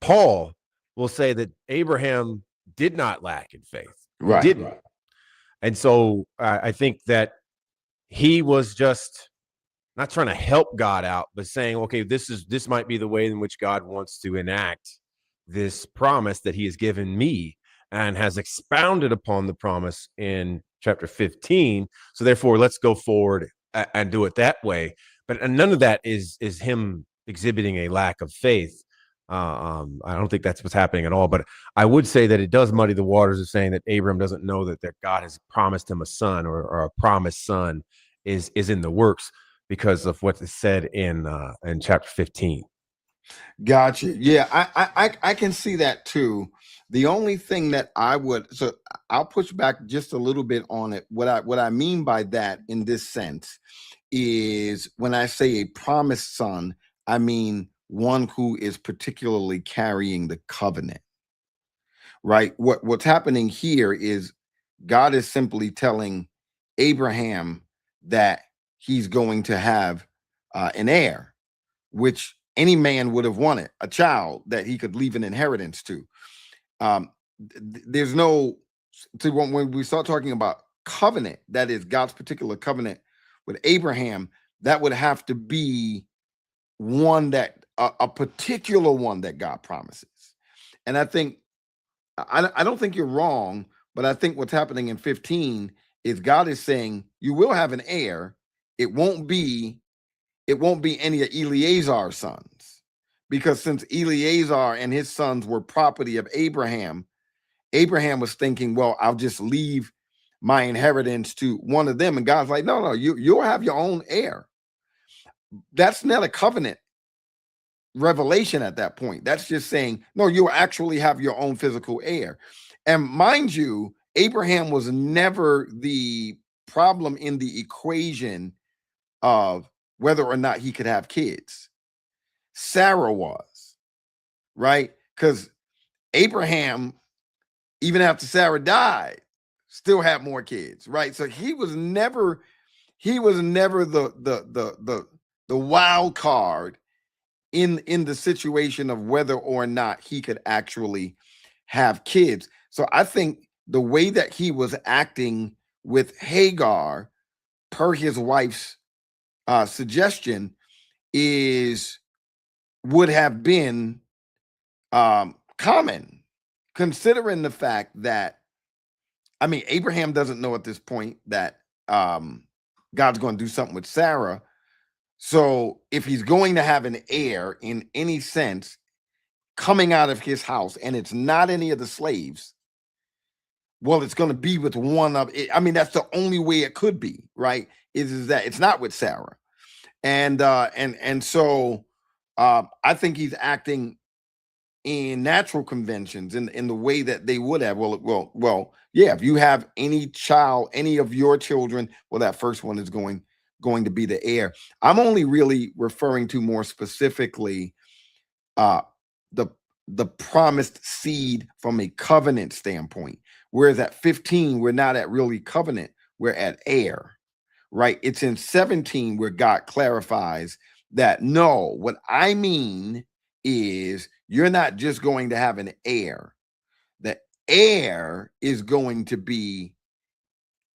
Paul, will say that Abraham did not lack in faith. Right. He didn't. And so I think that he was just not trying to help God out, but saying, okay, this might be the way in which God wants to enact this promise that he has given me, and has expounded upon the promise in chapter 15. So therefore, let's go forward and do it that way. But none of that is him exhibiting a lack of faith. I don't think that's what's happening at all. But I would say that it does muddy the waters of saying that Abram doesn't know that God has promised him a son, or a promised son is in the works, because of what is said in chapter 15. Gotcha. Yeah, I can see that too. The only thing that I'll push back just a little bit on it. What I mean by that in this sense is, when I say a promised son, I mean one who is particularly carrying the covenant. Right? What's happening here is God is simply telling Abraham that he's going to have an heir, which any man would have wanted, a child that he could leave an inheritance to. There's no, when we start talking about covenant, that is God's particular covenant with Abraham, that would have to be one that a particular one that God promises. And I think, I don't think you're wrong, but I think what's happening in 15 is God is saying you will have an heir. It won't be any of Eleazar's sons, because since Eleazar and his sons were property of Abraham, Abraham was thinking, well, I'll just leave my inheritance to one of them. And God's like, no, you'll have your own heir. That's not a covenant revelation at that point. That's just saying, no, you'll actually have your own physical heir. And mind you, Abraham was never the problem in the equation of whether or not he could have kids. Sarah was, right? Because Abraham, even after Sarah died, still had more kids, right? So he was never the wild card in the situation of whether or not he could actually have kids. So I think the way that he was acting with Hagar, per his wife's suggestion, would have been common, considering the fact that, I mean, Abraham doesn't know at this point that God's going to do something with Sarah. So if he's going to have an heir in any sense coming out of his house, and it's not any of the slaves, well, it's going to be with one of it. I mean, that's the only way it could be, right? Is that it's not with Sarah. And so I think he's acting in natural conventions in the way that they would have. Well, yeah, if you have any child, any of your children, well, that first one is going to be the heir. I'm only really referring to more specifically the promised seed from a covenant standpoint. Whereas at 15, we're not at really covenant, we're at heir, right? It's in 17 where God clarifies that, no, what I mean is you're not just going to have an heir. The heir is going to be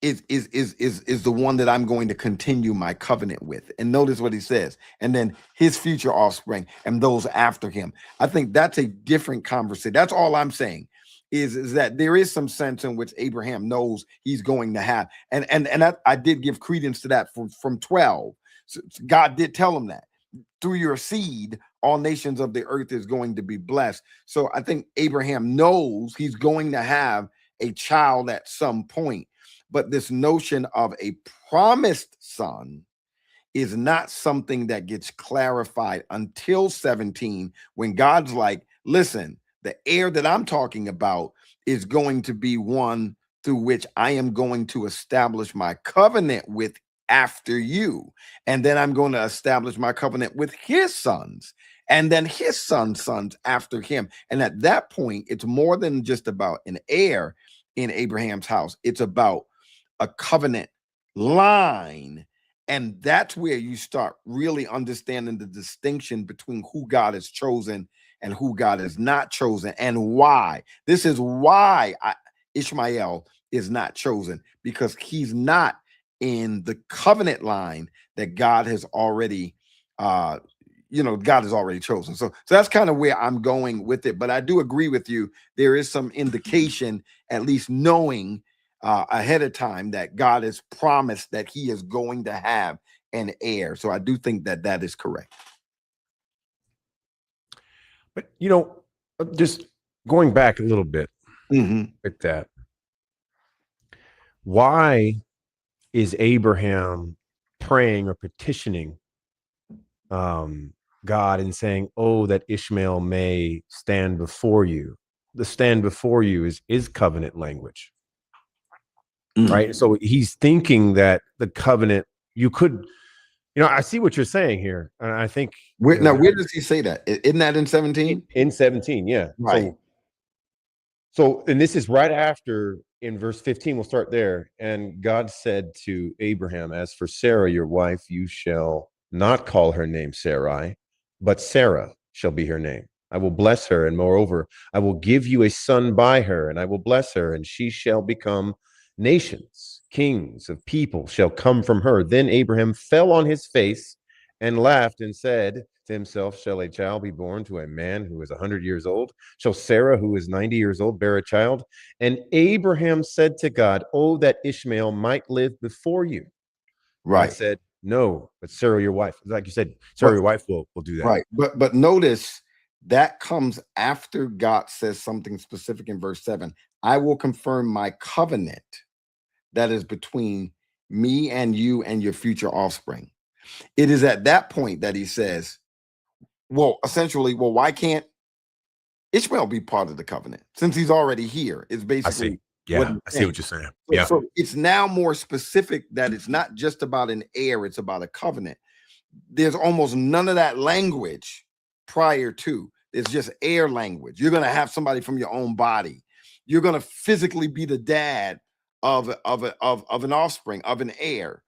is the one that I'm going to continue my covenant with. And notice what he says. And then his future offspring and those after him. I think that's a different conversation. That's all I'm saying is that there is some sense in which Abraham knows he's going to have. And I did give credence to that from 12. So God did tell him that through your seed, all nations of the earth is going to be blessed. So I think Abraham knows he's going to have a child at some point. But this notion of a promised son is not something that gets clarified until 17, when God's like, listen, the heir that I'm talking about is going to be one through which I am going to establish my covenant with after you. And then I'm going to establish my covenant with his sons and then his sons after him. And at that point, it's more than just about an heir in Abraham's house. It's about a covenant line. And that's where you start really understanding the distinction between who God has chosen and who God has not chosen, and why. This is why Ishmael is not chosen, because he's not in the covenant line that God has already God has already chosen. So that's kind of where I'm going with it. But I do agree with you. There is some indication, at least knowing ahead of time, that God has promised that he is going to have an heir. So I do think that that is correct. But, just going back a little bit with that, why is Abraham praying or petitioning God and saying, oh, that Ishmael may stand before you? The stand before you is covenant language, right? So he's thinking that the covenant, you could, I see what you're saying here. And I think where does he say that? Isn't that in 17? In 17, yeah. Right. So, and this is right after, in verse 15, we'll start there. And God said to Abraham, as for Sarah, your wife, you shall not call her name Sarai, but Sarah shall be her name. I will bless her, and moreover, I will give you a son by her, and I will bless her, and she shall become nations. Kings of people shall come from her. Then Abraham fell on his face and laughed and said to himself, shall a child be born to a man who is 100 years old? Shall Sarah, who is 90 years old, bear a child? And Abraham said to God, oh, that Ishmael might live before you. Right. I said, no, but Sarah, your wife, like you said, Sarah, your wife will do that. Right. But notice that comes after God says something specific in verse 7. I will confirm my covenant that is between me and you and your future offspring. It is at that point that he says, essentially, why can't Ishmael be part of the covenant since he's already here? It's basically. I see. Yeah, I see what you're saying. Yeah. So it's now more specific that it's not just about an heir, it's about a covenant. There's almost none of that language prior to. It's just heir language. You're going to have somebody from your own body. You're going to physically be the dad of an offspring, of an heir.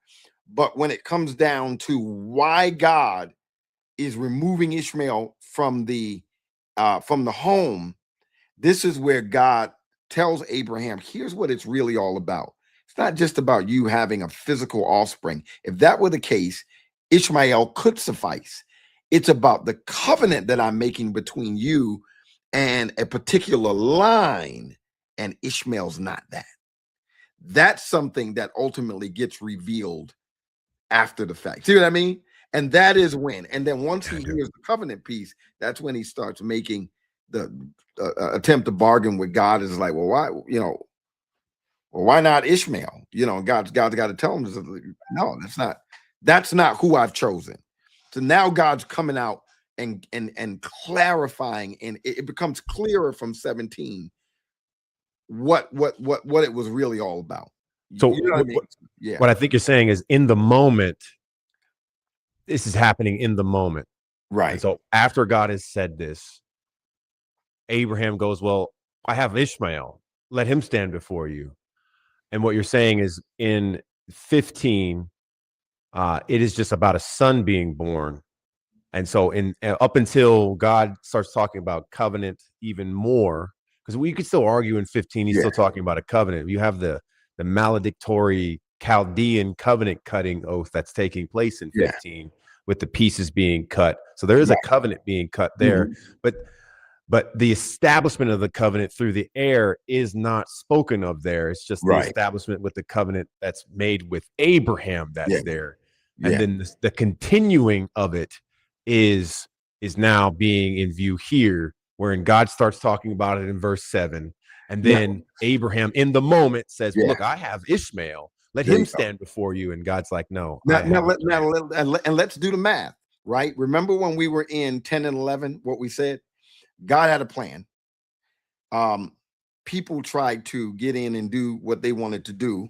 But when it comes down to why God is removing Ishmael from the home, this is where God tells Abraham, here's what it's really all about. It's not just about you having a physical offspring. If that were the case, Ishmael could suffice. It's about the covenant that I'm making between you and a particular line, and Ishmael's not that. That's something that ultimately gets revealed after the fact. See what I mean? And that is when. And then once he hears the covenant piece, that's when he starts making the attempt to bargain with God. Is like, why not Ishmael? God's got to tell him, no, that's not who I've chosen. So now God's coming out and clarifying, and it becomes clearer from 17 what it was really all about. So what I mean? What I think you're saying is, in the moment, this is happening in the moment. Right. And so after God has said this, Abraham goes, well, I have Ishmael. Let him stand before you. And what you're saying is, in 15, it is just about a son being born. And so up until God starts talking about covenant even more, because we could still argue in 15, he's still talking about a covenant. You have the the maledictory Chaldean covenant cutting oath that's taking place in 15 with the pieces being cut. So there is a covenant being cut there, but the establishment of the covenant through the heir is not spoken of there. It's just the establishment with the covenant that's made with Abraham that's there. And then the continuing of it is now being in view here, wherein God starts talking about it in verse 7. And then Abraham in the moment says, well, look, I have Ishmael. Let him stand before you. And God's like, no. And let's do the math, right? Remember when we were in 10 and 11, what we said? God had a plan. People tried to get in and do what they wanted to do.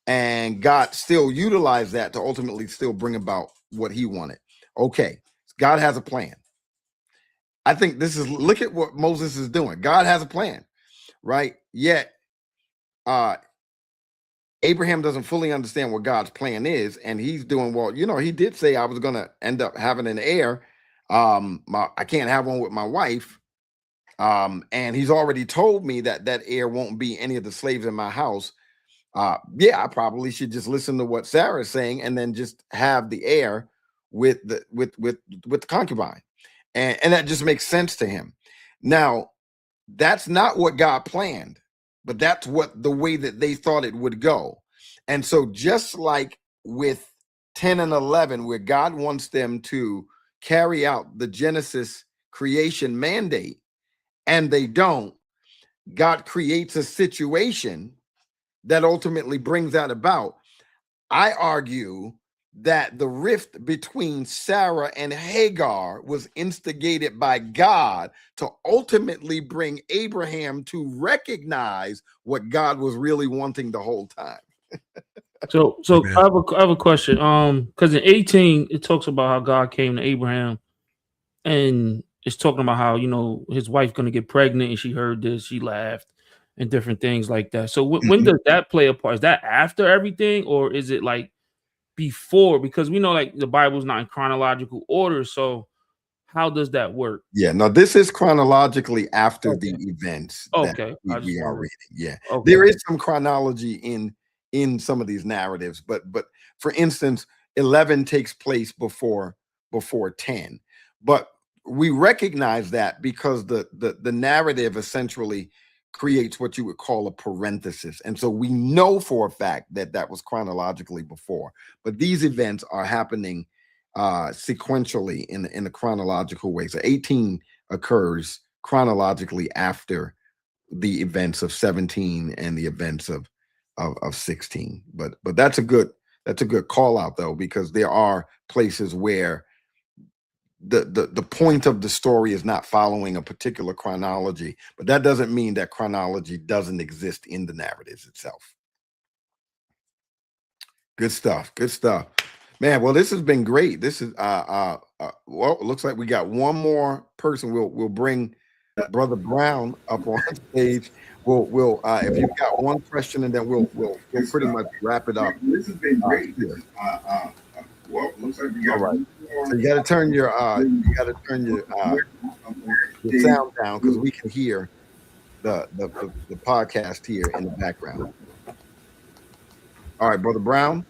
And God still utilized that to ultimately still bring about what he wanted. Okay, God has a plan. I think look at what Moses is doing. God has a plan, right? Yet, Abraham doesn't fully understand what God's plan is. And he's doing, well, he did say I was going to end up having an heir. I can't have one with my wife. And he's already told me that heir won't be any of the slaves in my house. I probably should just listen to what Sarah's saying and then just have the heir with the concubine. And that just makes sense to him. Now, that's not what God planned, but that's the way that they thought it would go. And so just like with 10 and 11, where God wants them to carry out the Genesis creation mandate, and they don't, God creates a situation that ultimately brings that about. I argue that the rift between Sarah and Hagar was instigated by God to ultimately bring Abraham to recognize what God was really wanting the whole time. So I have a question. Because in 18 it talks about how God came to Abraham, and it's talking about how his wife going to get pregnant, and she heard this, she laughed, and different things like that. So when does that play a part? Is that after everything, or is it like before? Because we know like the Bible's not in chronological order. So how does that work? Yeah, no, this is chronologically after the events that we are reading. Yeah, there is some chronology in some of these narratives, but for instance, 11 takes place before 10. But we recognize that because the narrative essentially creates what you would call a parenthesis. And so we know for a fact that was chronologically before, but these events are happening sequentially in a chronological way. So 18 occurs chronologically after the events of 17 and the events of 16. But that's a good call out though, because there are places where the point of the story is not following a particular chronology, but that doesn't mean that chronology doesn't exist in the narratives itself. Good stuff. Man, well, this has been great. This is well, it looks like we got one more person. We'll bring Brother Brown up on stage. We'll if you've got one question, and then we'll pretty much wrap it up. This has been great. Well, looks like we got all right. So you got to turn your sound down, because we can hear the podcast here in the background. All right, Brother Brown.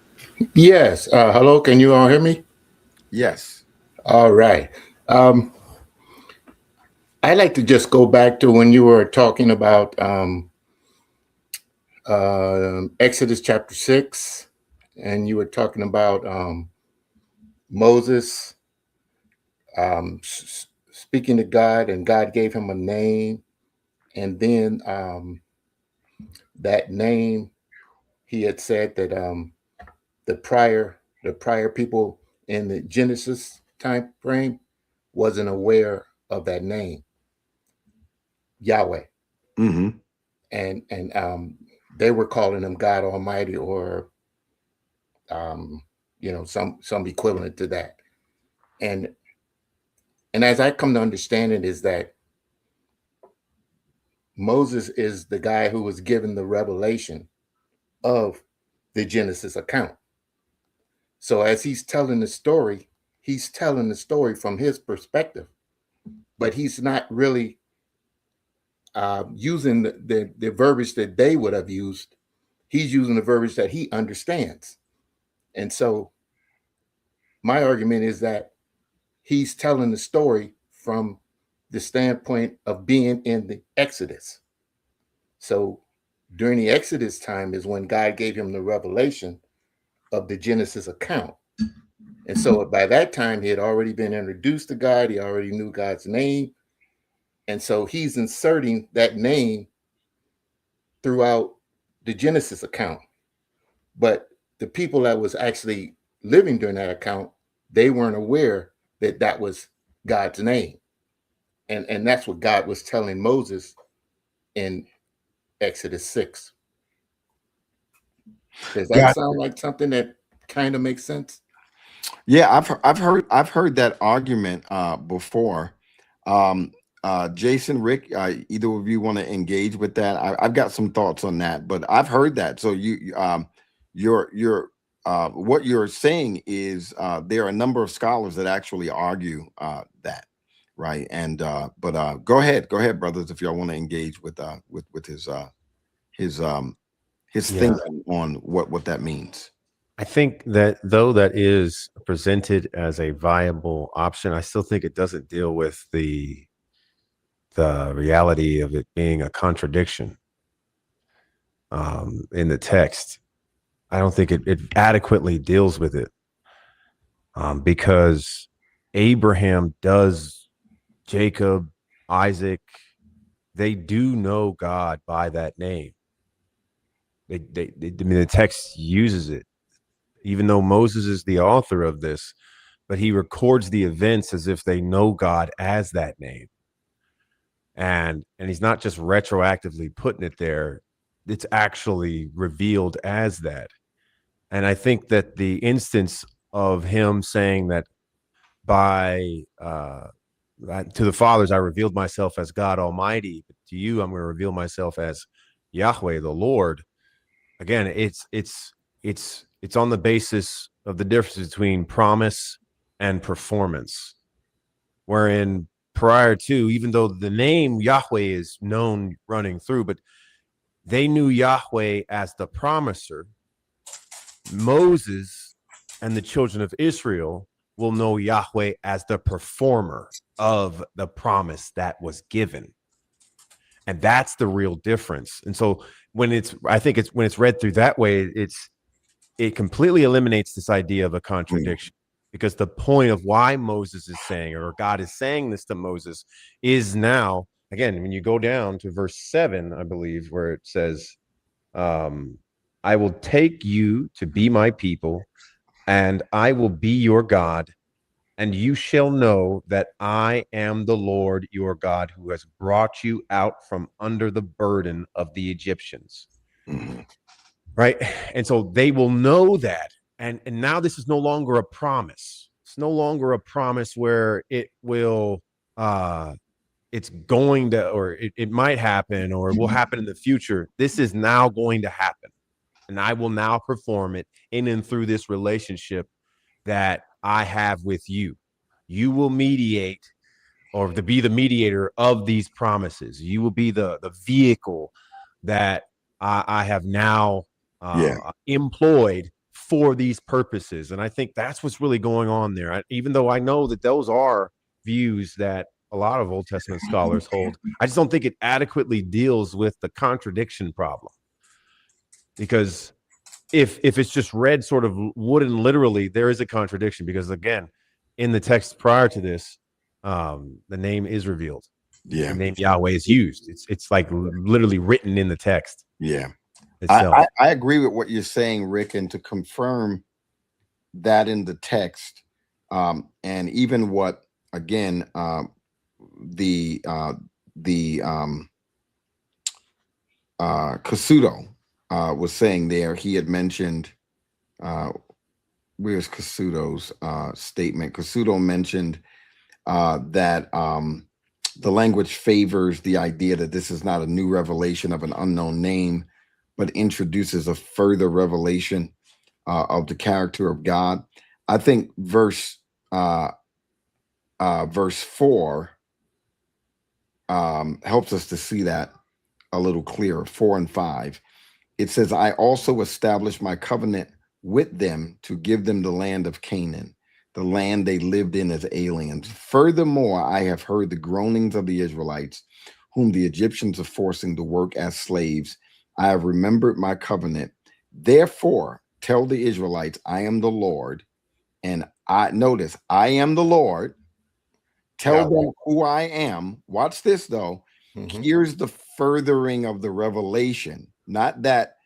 Yes. Hello. Can you all hear me? Yes. All right. I'd like to just go back to when you were talking about Exodus chapter 6, and you were talking about Moses speaking to God, and God gave him a name, and then that name, he had said that the prior people in the Genesis time frame wasn't aware of that name, Yahweh. Mm-hmm. And they were calling him God Almighty, or some equivalent to that. And as I come to understand it, is that Moses is the guy who was given the revelation of the Genesis account. So as he's telling the story from his perspective, but he's not really using the verbiage that they would have used. he's using the verbiage that he understands. And so my argument is that he's telling the story from the standpoint of being in the Exodus. So during the Exodus time is when God gave him the revelation of the Genesis account. And so by that time, he had already been introduced to God. He already knew God's name. And so he's inserting that name throughout the Genesis account. But the people that was actually living during that account, they weren't aware that that was God's name. And that's what God was telling Moses in Exodus 6. Does that sound like something that kind of makes sense? Yeah, I've heard that argument before. Jason, Rick, either of you want to engage with that? I've got some thoughts on that, but I've heard that. So you're what you're saying is there are a number of scholars that actually argue that, right? And but go ahead, brothers, if y'all want to engage with his thinking on what that means. I think that though that is presented as a viable option, I still think it doesn't deal with the reality of it being a contradiction in the text. I don't think it adequately deals with it because Abraham does, Jacob, Isaac, they do know God by that name. I mean, the text uses it. Even though Moses is the author of this, but he records the events as if they know God as that name. And he's not just retroactively putting it there, it's actually revealed as that. And I think that the instance of him saying that by to the fathers, I revealed myself as God Almighty, but to you, I'm going to reveal myself as Yahweh, the Lord. Again, it's on the basis of the difference between promise and performance, wherein prior to, even though the name Yahweh is known running through, but they knew Yahweh as the promiser. Moses and the children of Israel will know Yahweh as the performer of the promise that was given. And that's the real difference. And so when it's read through that way, it completely eliminates this idea of a contradiction, because the point of why Moses is saying, or God is saying this to Moses, is now, again, when you go down to verse 7, I believe, where it says, I will take you to be my people, and I will be your God, and you shall know that I am the Lord your God, who has brought you out from under the burden of the Egyptians. Mm-hmm. Right. And so they will know that. And now this is no longer a promise. It's no longer a promise where it will, it's going to, or it might happen, or it will happen in the future. This is now going to happen. And I will now perform it in and through this relationship that I have with you. You will mediate, or to be the mediator of these promises. You will be the vehicle that I have now employed for these purposes. And I think that's what's really going on there. Even though I know that those are views that a lot of Old Testament scholars hold, I just don't think it adequately deals with the contradiction problem. Because if it's just read sort of wooden literally, there is a contradiction, because again, in the text prior to this, the name is revealed. Yeah. The name Yahweh is used. It's like literally written in the text. Yeah. I agree with what you're saying, Rick, and to confirm that in the text, and even what, again, the Casuto was saying there. He had mentioned, where's Casuto's statement? Casuto mentioned that the language favors the idea that this is not a new revelation of an unknown name, but introduces a further revelation of the character of God. I think verse 4 helps us to see that a little clearer. 4 and 5, it says, I also established my covenant with them to give them the land of Canaan, the land they lived in as aliens. Furthermore, I have heard the groanings of the Israelites, whom the Egyptians are forcing to work as slaves. I have remembered my covenant. Therefore, tell the Israelites, I am the Lord. And I notice, I am the Lord. Tell them who I am. Watch this, though. Here's the furthering of the revelation. Not that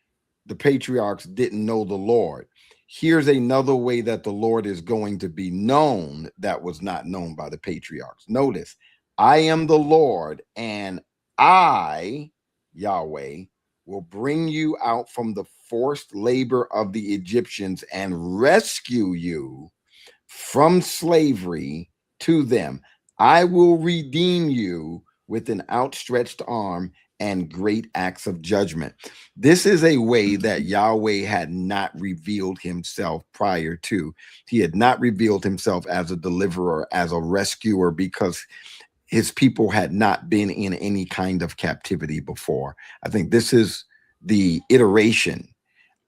the patriarchs didn't know the Lord. Here's another way that the Lord is going to be known that was not known by the patriarchs. Notice, I am the Lord, and I, Yahweh, will bring you out from the forced labor of the Egyptians and rescue you from slavery to them. I will redeem you with an outstretched arm and great acts of judgment. This is a way that Yahweh had not revealed himself prior to. He had not revealed himself as a deliverer, as a rescuer, because his people had not been in any kind of captivity before. I think this is the iteration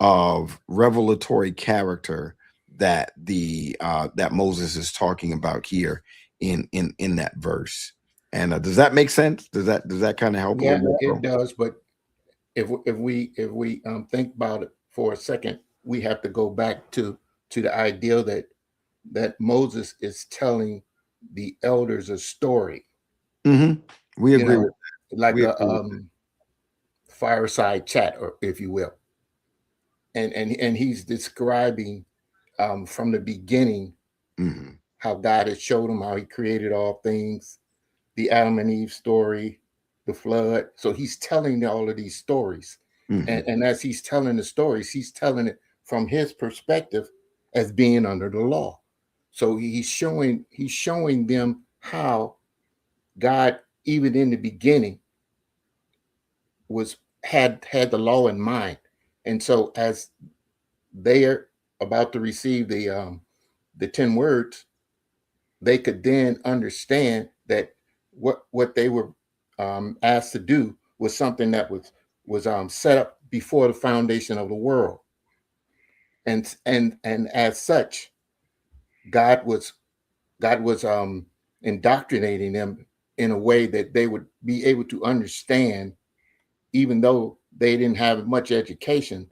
of revelatory character that that Moses is talking about here in that verse. And does that make sense? Does that kind of help? Yeah, it does. But if we think about it for a second, we have to go back to the idea that Moses is telling the elders a story. We agree with that. Like a fireside chat, or if you will. And he's describing from the beginning how God has showed him how he created all things, the Adam and Eve story, the flood. So he's telling all of these stories. And as he's telling the stories, he's telling it from his perspective as being under the law. So he's showing them how God, even in the beginning, had the law in mind. And so as they are about to receive the 10 words, they could then understand that what they were asked to do was something that was set up before the foundation of the world. And as such, God was indoctrinating them in a way that they would be able to understand, even though they didn't have much education,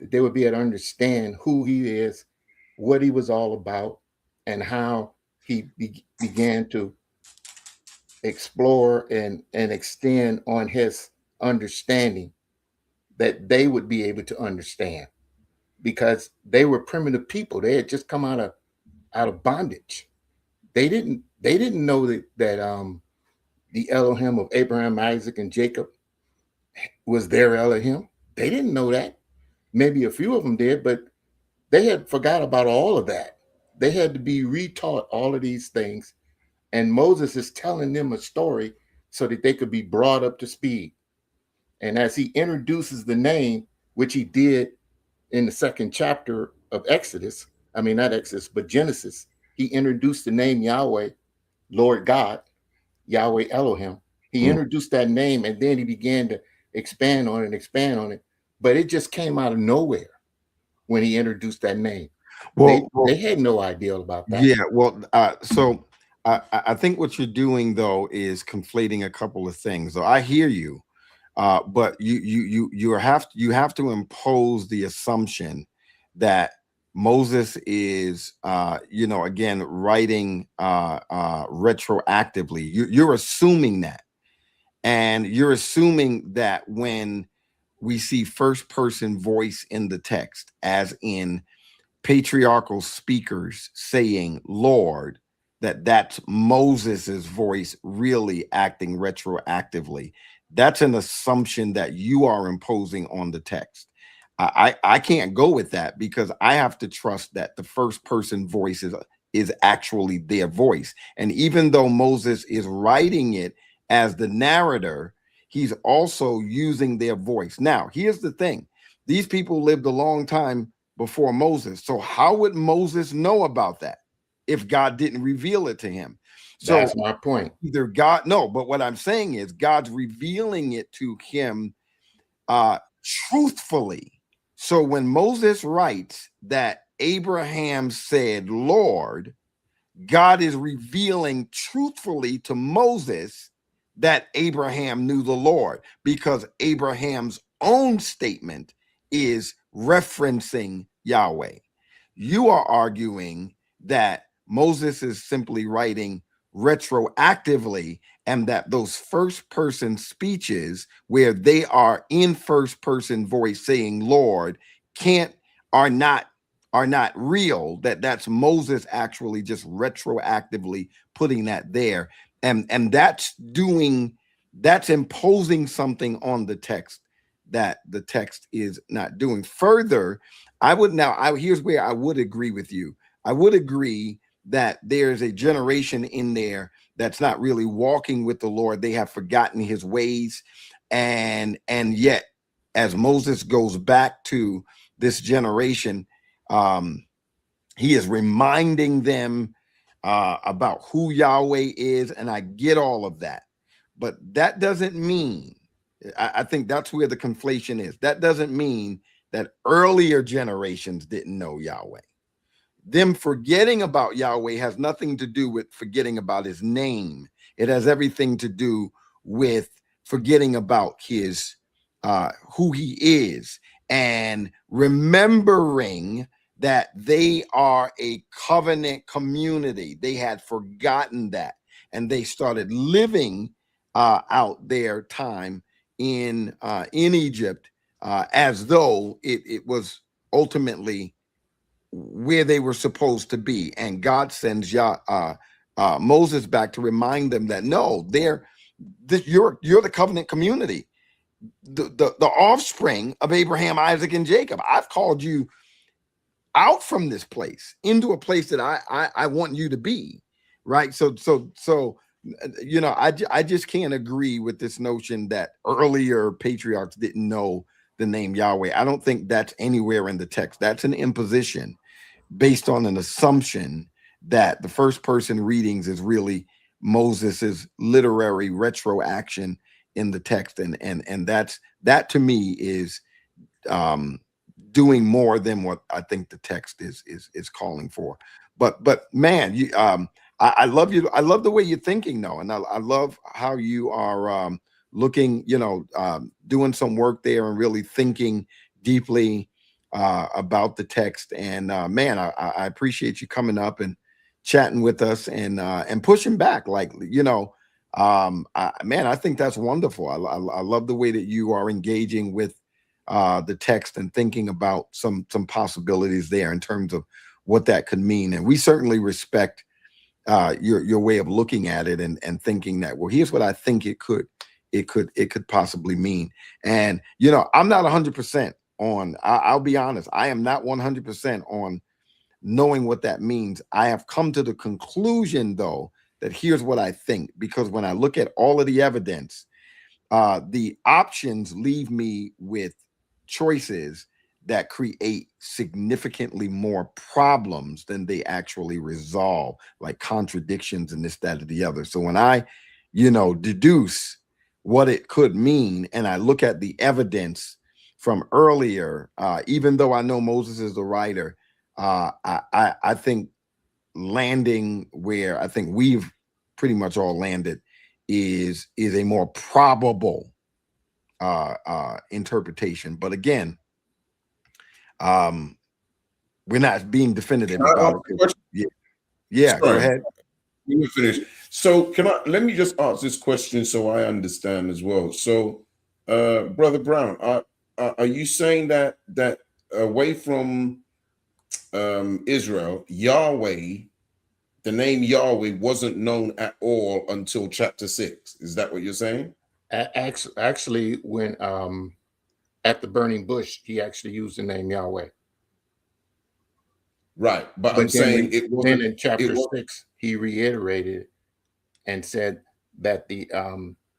that they would be able to understand who he is, what he was all about, and how he began to explore and extend on his understanding, that they would be able to understand, because they were primitive people. They had just come out of bondage. They didn't know that the Elohim of Abraham, Isaac, and Jacob was their Elohim. They didn't know that. Maybe a few of them did, but they had forgot about all of that. They had to be retaught all of these things. And Moses is telling them a story so that they could be brought up to speed. And as he introduces the name, which he did in the second chapter of Exodus, I mean, not Exodus, but Genesis, he introduced the name Yahweh, Lord God, Yahweh Elohim. He introduced that name, and then he began to expand on it. But it just came out of nowhere when he introduced that name. Well, they had no idea about that. Yeah, well, so I think what you're doing, though, is conflating a couple of things. So I hear you, but you have to impose the assumption that Moses is, again, writing retroactively. You're assuming that, and you're assuming that when we see first person voice in the text, as in patriarchal speakers saying Lord, that's Moses's voice really acting retroactively. That's an assumption that you are imposing on the text. I can't go with that, because I have to trust that the first person voice is actually their voice. And even though Moses is writing it as the narrator, he's also using their voice. Now, here's the thing. These people lived a long time before Moses. So how would Moses know about that if God didn't reveal it to him? So that's my point. Either but what I'm saying is God's revealing it to him truthfully. So when Moses writes that Abraham said, Lord, God is revealing truthfully to Moses that Abraham knew the Lord, because Abraham's own statement is referencing Yahweh. You are arguing that Moses is simply writing retroactively, and that those first person speeches where they are in first person voice saying Lord are not real, that's Moses actually just retroactively putting that there, and that's imposing something on the text that the text is not doing. Further, here's where I would agree with you. I would agree that there's a generation in there that's not really walking with the Lord. They have forgotten his ways, and yet as Moses goes back to this generation, he is reminding them about who Yahweh is, and I get all of that, but that doesn't mean, I think that's where the conflation is. That doesn't mean that earlier generations didn't know Yahweh. Them forgetting about Yahweh has nothing to do with forgetting about his name. It has everything to do with forgetting about his who he is, and remembering that they are a covenant community. They had forgotten that, and they started living out their time in Egypt as though it was ultimately where they were supposed to be. And God sends Moses back to remind them that no, you're the covenant community, the offspring of Abraham, Isaac, and Jacob. I've called you out from this place into a place that I want you to be, right? So I just can't agree with this notion that earlier patriarchs didn't know the name Yahweh. I don't think that's anywhere in the text. That's an imposition based on an assumption that the first person readings is really Moses's literary retroaction in the text, and that to me is doing more than what I think the text is calling for. But man, you I love you. I love the way you're thinking, though, and I love how you are looking, doing some work there and really thinking deeply about the text. And man, I appreciate you coming up and chatting with us and pushing back. Like, man, I think that's wonderful. I love the way that you are engaging with the text and thinking about some possibilities there in terms of what that could mean. And we certainly respect your way of looking at it and thinking that, well, here's what I think it could possibly mean. And I'm not 100% on. I'll be honest, I am not 100% on knowing what that means. I have come to the conclusion, though, that here's what I think, because when I look at all of the evidence, the options leave me with choices that create significantly more problems than they actually resolve, like contradictions and this, that, or the other. So when I, deduce what it could mean, and I look at the evidence from earlier, even though I know Moses is the writer, I think landing where I think we've pretty much all landed is a more probable interpretation. But again, we're not being definitive about it. Yeah, go ahead. Let me finish. So let me just ask this question so I understand as well. So Brother Brown, are you saying that away from Israel, Yahweh, the name Yahweh wasn't known at all until chapter 6? Is that what you're saying? Actually, when at the burning bush, he actually used the name Yahweh. Right, but I'm saying it wasn't. Then in chapter 6, he reiterated and said that the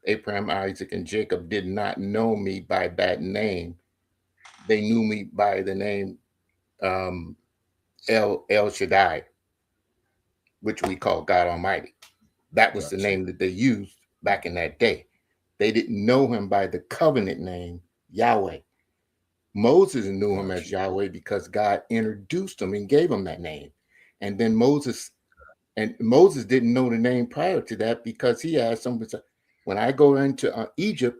Abraham, Isaac, and Jacob did not know me by that name. They knew me by the name El Shaddai, which we call God Almighty. That was the name that they used back in that day. They didn't know him by the covenant name Yahweh. Moses knew him as Yahweh because God introduced him and gave him that name. And then Moses didn't know the name prior to that because he asked him, when I go into Egypt,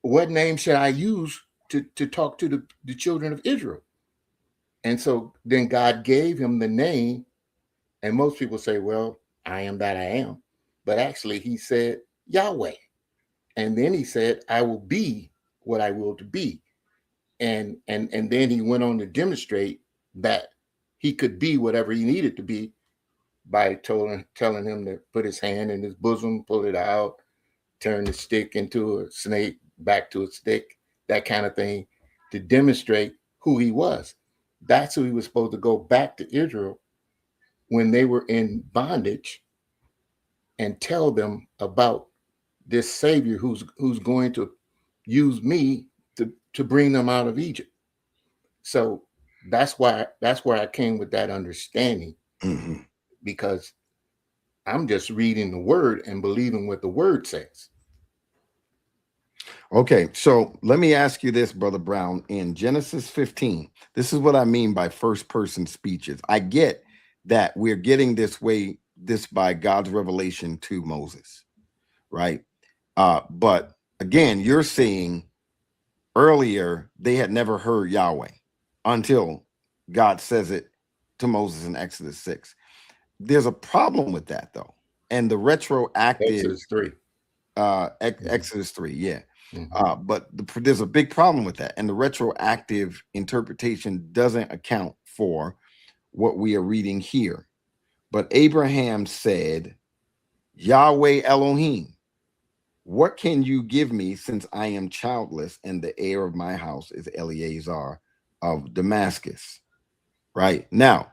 what name should I use to talk to the children of Israel? And so then God gave him the name. And most people say, well, I am that I am. But actually he said Yahweh. And then he said, I will be what I will to be. And then he went on to demonstrate that he could be whatever he needed to be by telling him to put his hand in his bosom, pull it out, turn the stick into a snake, back to a stick, that kind of thing, to demonstrate who he was. That's who he was supposed to go back to Israel when they were in bondage and tell them about this Savior who's going to use me to bring them out of Egypt. So that's where I came with that understanding, because I'm just reading the word and believing what the word says. Okay, so let me ask you this, Brother Brown. In Genesis 15, this is what I mean by first person speeches. I get that we're getting this by God's revelation to Moses, right? But again, you're seeing earlier they had never heard Yahweh until God says it to Moses in Exodus 6. There's a problem with that, though. And the retroactive Exodus 3. Exodus 3, yeah. But there's a big problem with that. And the retroactive interpretation doesn't account for what we are reading here. But Abraham said, Yahweh Elohim, what can you give me since I am childless and the heir of my house is Eleazar of Damascus? Right now.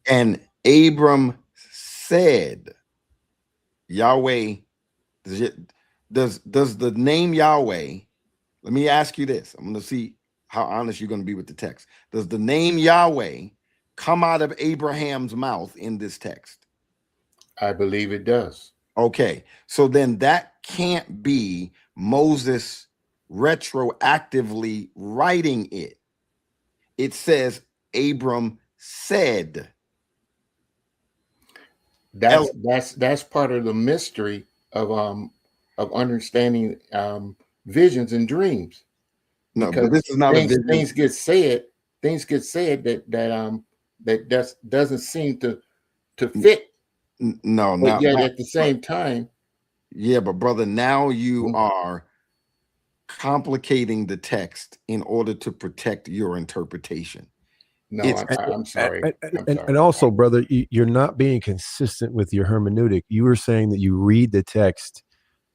And Abram said, Yahweh, does the name Yahweh, let me ask you this. I'm going to see how honest you're going to be with the text. Does the name Yahweh come out of Abraham's mouth in this text? I believe it does. Okay, so then that can't be Moses retroactively writing it. It says Abram said. That's part of the mystery of understanding visions and dreams. No, but this is not things get said that doesn't seem to fit. No, but yet at the same time. Yeah, but brother, now you are complicating the text in order to protect your interpretation. No, I'm sorry. And also, brother, you're not being consistent with your hermeneutic. You were saying that you read the text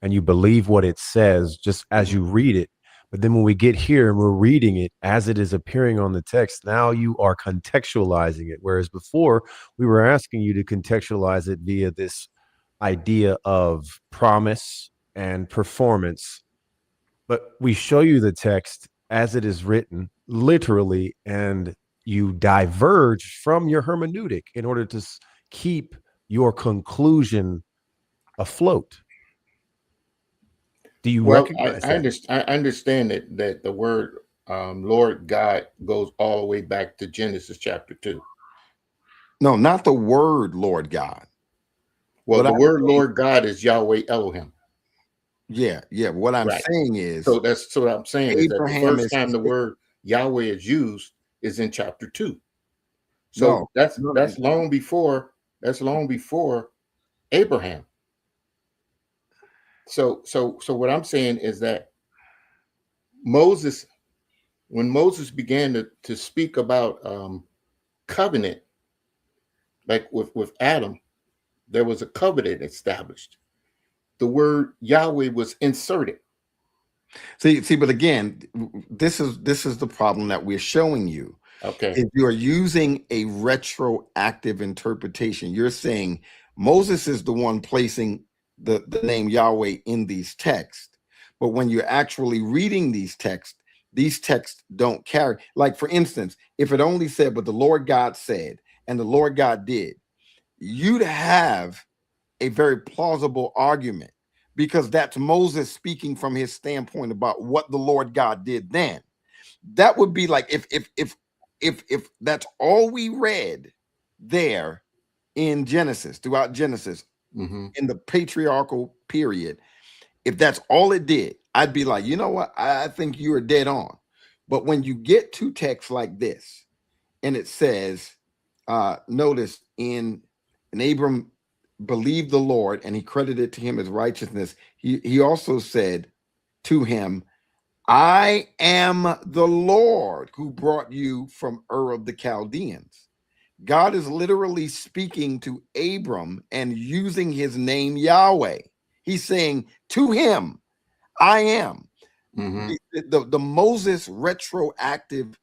and you believe what it says just as you read it. But then when we get here and we're reading it as it is appearing on the text, now you are contextualizing it. Whereas before we were asking you to contextualize it via this idea of promise and performance. But we show you the text as it is written, literally, and you diverge from your hermeneutic in order to keep your conclusion afloat. Do you recognize that? I understand that the word Lord God goes all the way back to Genesis chapter 2. No, not the word Lord God. Well, the word Lord God is Yahweh Elohim. Yeah. What I'm saying is, so that's what I'm saying. Abraham, is that the first time the word Yahweh is used is in chapter 2. So that's long before Abraham. So what I'm saying is that when Moses began to speak about covenant, like with Adam, there was a covenant established. The word Yahweh was inserted. See, but again, this is the problem that we're showing you. Okay. If you are using a retroactive interpretation, you're saying Moses is the one placing the name Yahweh in these texts. But when you're actually reading these texts don't carry. Like, for instance, if it only said, but the Lord God said, and the Lord God did, you'd have a very plausible argument, because that's Moses speaking from his standpoint about what the Lord God did then. that would be like if that's all we read there in Genesis, throughout Genesis, Mm-hmm. in the patriarchal period, if that's all it did, I'd be like, you know what? I think you are dead on. But when you get to texts like this, and it says, notice and Abram believed the Lord, and he credited to him as righteousness. He also said to him, I am the Lord who brought you from Ur of the Chaldeans. God is literally speaking to Abram and using his name Yahweh. He's saying to him, I am. Mm-hmm. The Moses retroactive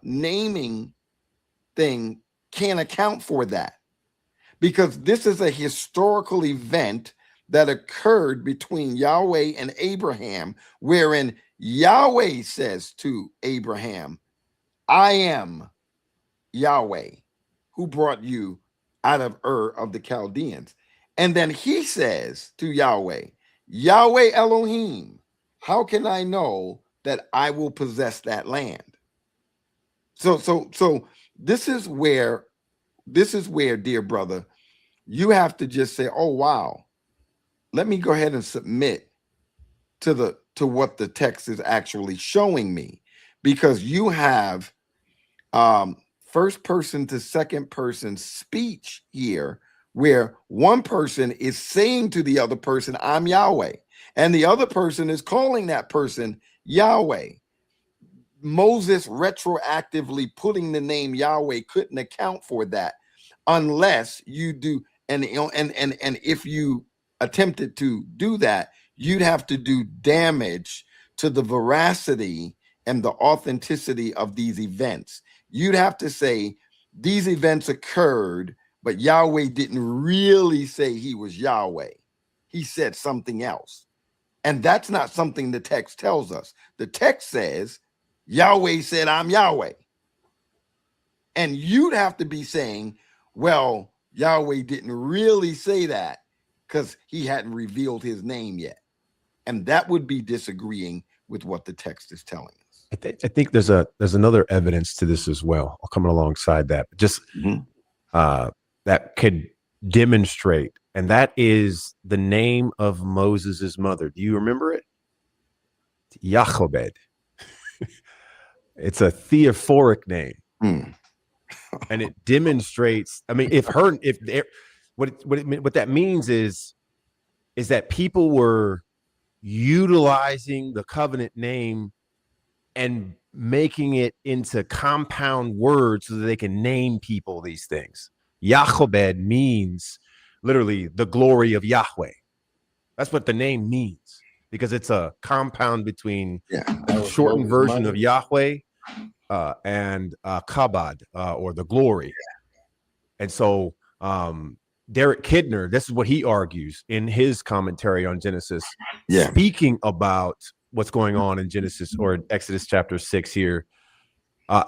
naming thing can't account for that, because this is a historical event that occurred between Yahweh and Abraham, wherein Yahweh says to Abraham, I am Yahweh who brought you out of Ur of the Chaldeans. And then he says to Yahweh, Yahweh Elohim, how can I know that I will possess that land? So this is where, dear brother, you have to just say, oh wow, let me go ahead and submit to what the text is actually showing me, because you have first person to second person speech here, where one person is saying to the other person, I'm Yahweh, and the other person is calling that person Yahweh. Moses retroactively putting the name Yahweh couldn't account for that, unless you do, and if you attempted to do that, you'd have to do damage to the veracity and the authenticity of these events. You'd have to say these events occurred, but Yahweh didn't really say he was Yahweh. He said something else. And that's not something the text tells us. The text says Yahweh said, I'm Yahweh. And you'd have to be saying, well, Yahweh didn't really say that because he hadn't revealed his name yet. And that would be disagreeing with what the text is telling us. I think there's another evidence to this as well. I'll come alongside that. Just that could demonstrate, and that is the name of Moses's mother. Do you remember it? Jochebed. It's a theophoric name. And it demonstrates, I mean, what that means is that people were utilizing the covenant name and making it into compound words so that they can name people these things. Jochebed means literally the glory of Yahweh. That's what the name means, because it's a compound between a shortened version of Yahweh and kabod, or the glory. And so Derek Kidner, this is what he argues in his commentary on Genesis, speaking about what's going on in Genesis or Exodus chapter 6 here,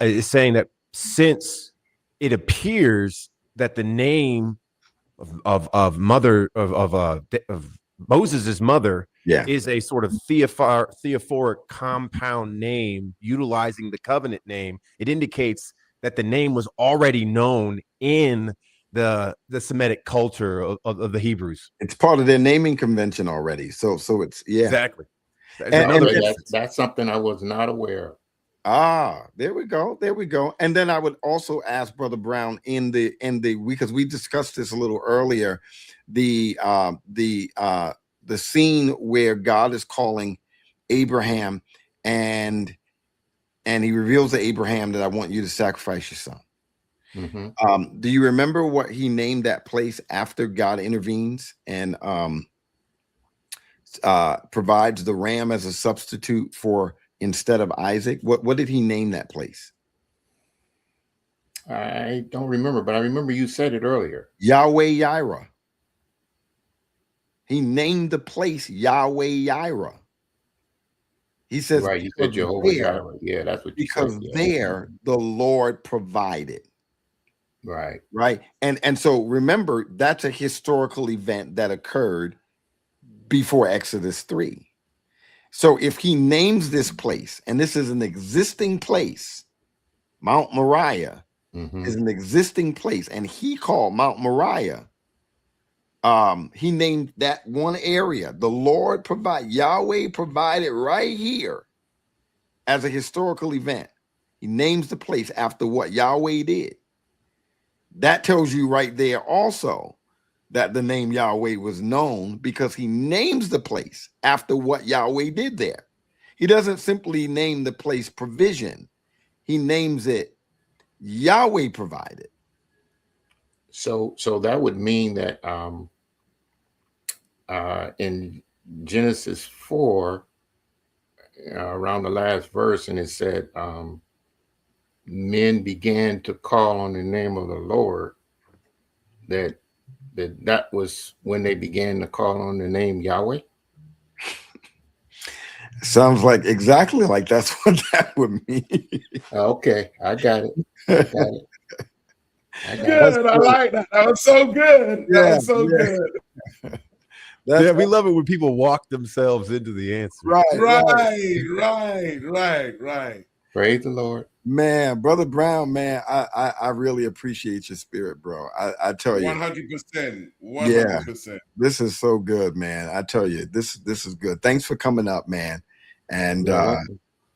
is saying that since it appears that the name of Moses's mother is a sort of theophoric compound name utilizing the covenant name, it indicates that the name was already known in the Semitic culture of the Hebrews. It's part of their naming convention already. So it's exactly. That's something I was not aware of. There we go. And then I would also ask Brother Brown because we discussed this a little earlier, the scene where God is calling Abraham and he reveals to Abraham that I want you to sacrifice your son. Do you remember what he named that place after God intervenes and provides the ram as a substitute for instead of Isaac? What did he name that place? I don't remember, but I remember you said it earlier. Yahweh Yireh. He named the place Yahweh Yireh. He says, right, he said Jehovah Yireh. Yeah, that's what you because said, there the Lord provided. Right. And so remember, that's a historical event that occurred before Exodus 3. So if he names this place, and this is an existing place, Mount Moriah is an existing place, and he called Mount Moriah. He named that one area. The Lord Yahweh provided right here as a historical event. He names the place after what Yahweh did. That tells you right there also that the name Yahweh was known because he names the place after what Yahweh did there. He doesn't simply name the place provision. He names it Yahweh provided. So that would mean that in Genesis 4, around the last verse, and it said, men began to call on the name of the Lord, that was when they began to call on the name Yahweh. Sounds like exactly like that's what that would mean. Okay, I got it. Good. I like that. That was so good. That was so good. Yeah, we love it when people walk themselves into the answer. Right. Praise the Lord. Man, Brother Brown, man, I really appreciate your spirit, bro. I tell you, 100%. Yeah, this is so good, man. I tell you, this is good. Thanks for coming up, man. And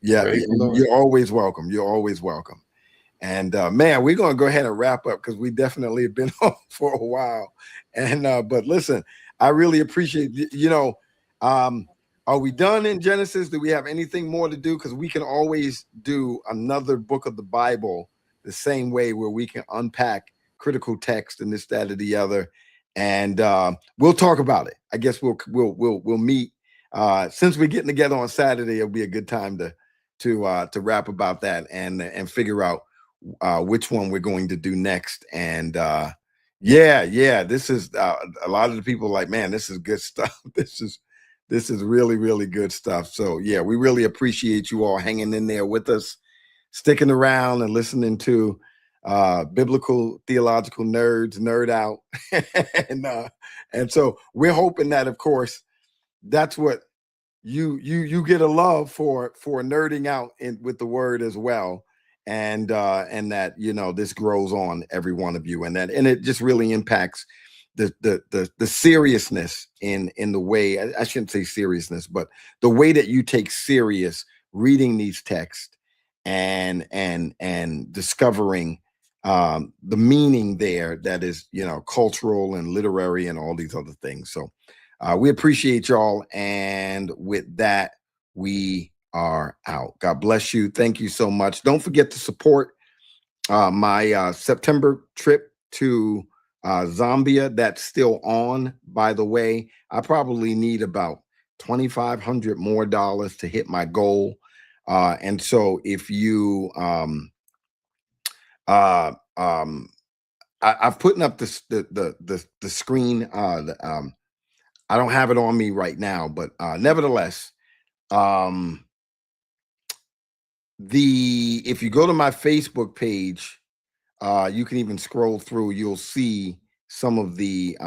yeah, you're always welcome. You're always welcome. And man, we're gonna go ahead and wrap up because we definitely have been on for a while. And but listen, I really appreciate are we done in Genesis? Do we have anything more to do? Because we can always do another book of the Bible the same way, where we can unpack critical text and this, that, or the other, and we'll talk about it. I guess we'll meet. Since we're getting together on Saturday, it'll be a good time to rap about that and figure out which one we're going to do next. And yeah, this is a lot of the people like, man, this is good stuff. This is really, really good stuff. So yeah, we really appreciate you all hanging in there with us, sticking around and listening to biblical theological nerds nerd out. And so we're hoping that, of course, that's what you get a love for nerding out with the word as well. And that, this grows on every one of you, and it just really impacts the seriousness in the way, I shouldn't say seriousness, but the way that you take serious reading these texts and discovering the meaning there that is, cultural and literary and all these other things. So we appreciate y'all. And with that, we are out. God bless you. Thank you so much. Don't forget to support my September trip to Zambia. That's still on, by the way. I probably need about $2,500 more to hit my goal. And so if you I've put up the screen. I don't have it on me right now, but nevertheless, if you go to my Facebook page, you can even scroll through. You'll see some of the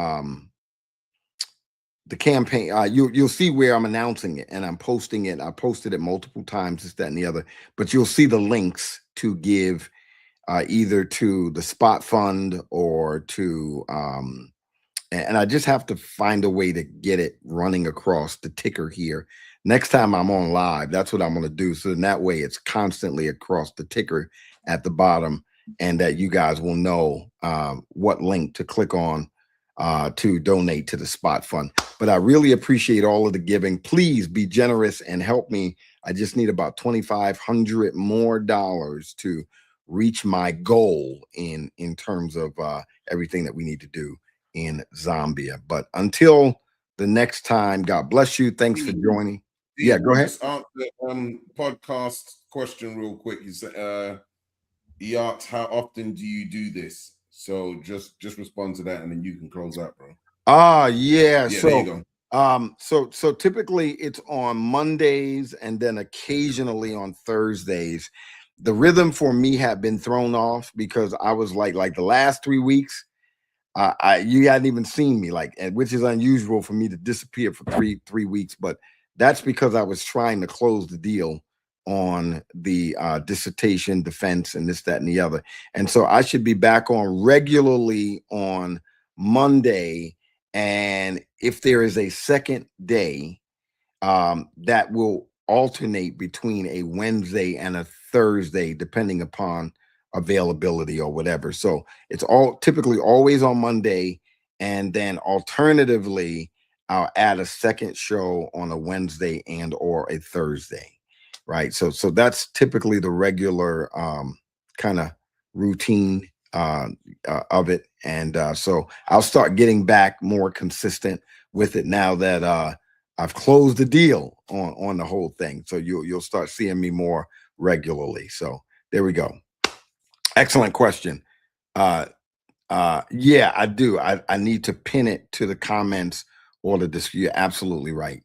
campaign. You'll see where I'm announcing it and I'm posting it. I posted it multiple times, this, that, and the other. But you'll see the links to give either to the Spot Fund or to and I just have to find a way to get it running across the ticker here. Next time I'm on live, that's what I'm going to do. So in that way, it's constantly across the ticker at the bottom, and that you guys will know what link to click on to donate to the Spot Fund. But I really appreciate all of the giving. Please be generous and help me. I just need about $2,500 more to reach my goal in terms of everything that we need to do in Zambia. But until the next time, God bless you. Thanks for joining. Yeah, go ahead. Just answer the podcast question real quick. He asked, how often do you do this? So just respond to that, and then you can close out, bro. Yeah. So there you go. So typically it's on Mondays and then occasionally on Thursdays. The rhythm for me had been thrown off because I was like the last 3 weeks, you hadn't even seen me, which is unusual for me to disappear for three weeks. But That's because I was trying to close the deal on the dissertation defense and this, that, and the other. And so I should be back on regularly on Monday. And if there is a second day, that will alternate between a Wednesday and a Thursday, depending upon availability or whatever. So it's all typically always on Monday. And then alternatively, I'll add a second show on a Wednesday and or a Thursday. Right. So that's typically the regular kind of routine of it. And so I'll start getting back more consistent with it now that I've closed the deal on the whole thing. So you'll start seeing me more regularly. So there we go. Excellent question. Yeah, I do. I need to pin it to the comments or the dispute. You're absolutely right.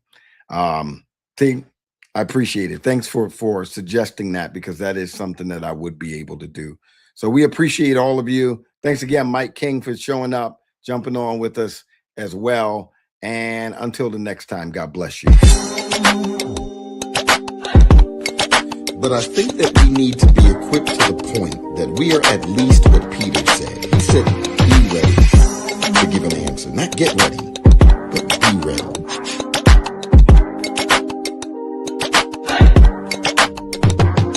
I appreciate it. Thanks for suggesting that, because that is something that I would be able to do. So we appreciate all of you. Thanks again, Mike King, for showing up, jumping on with us as well. And until the next time, God bless you. But I think that we need to be equipped to the point that we are at least what Peter said. He said, be ready to give an answer. Not get ready, but be ready.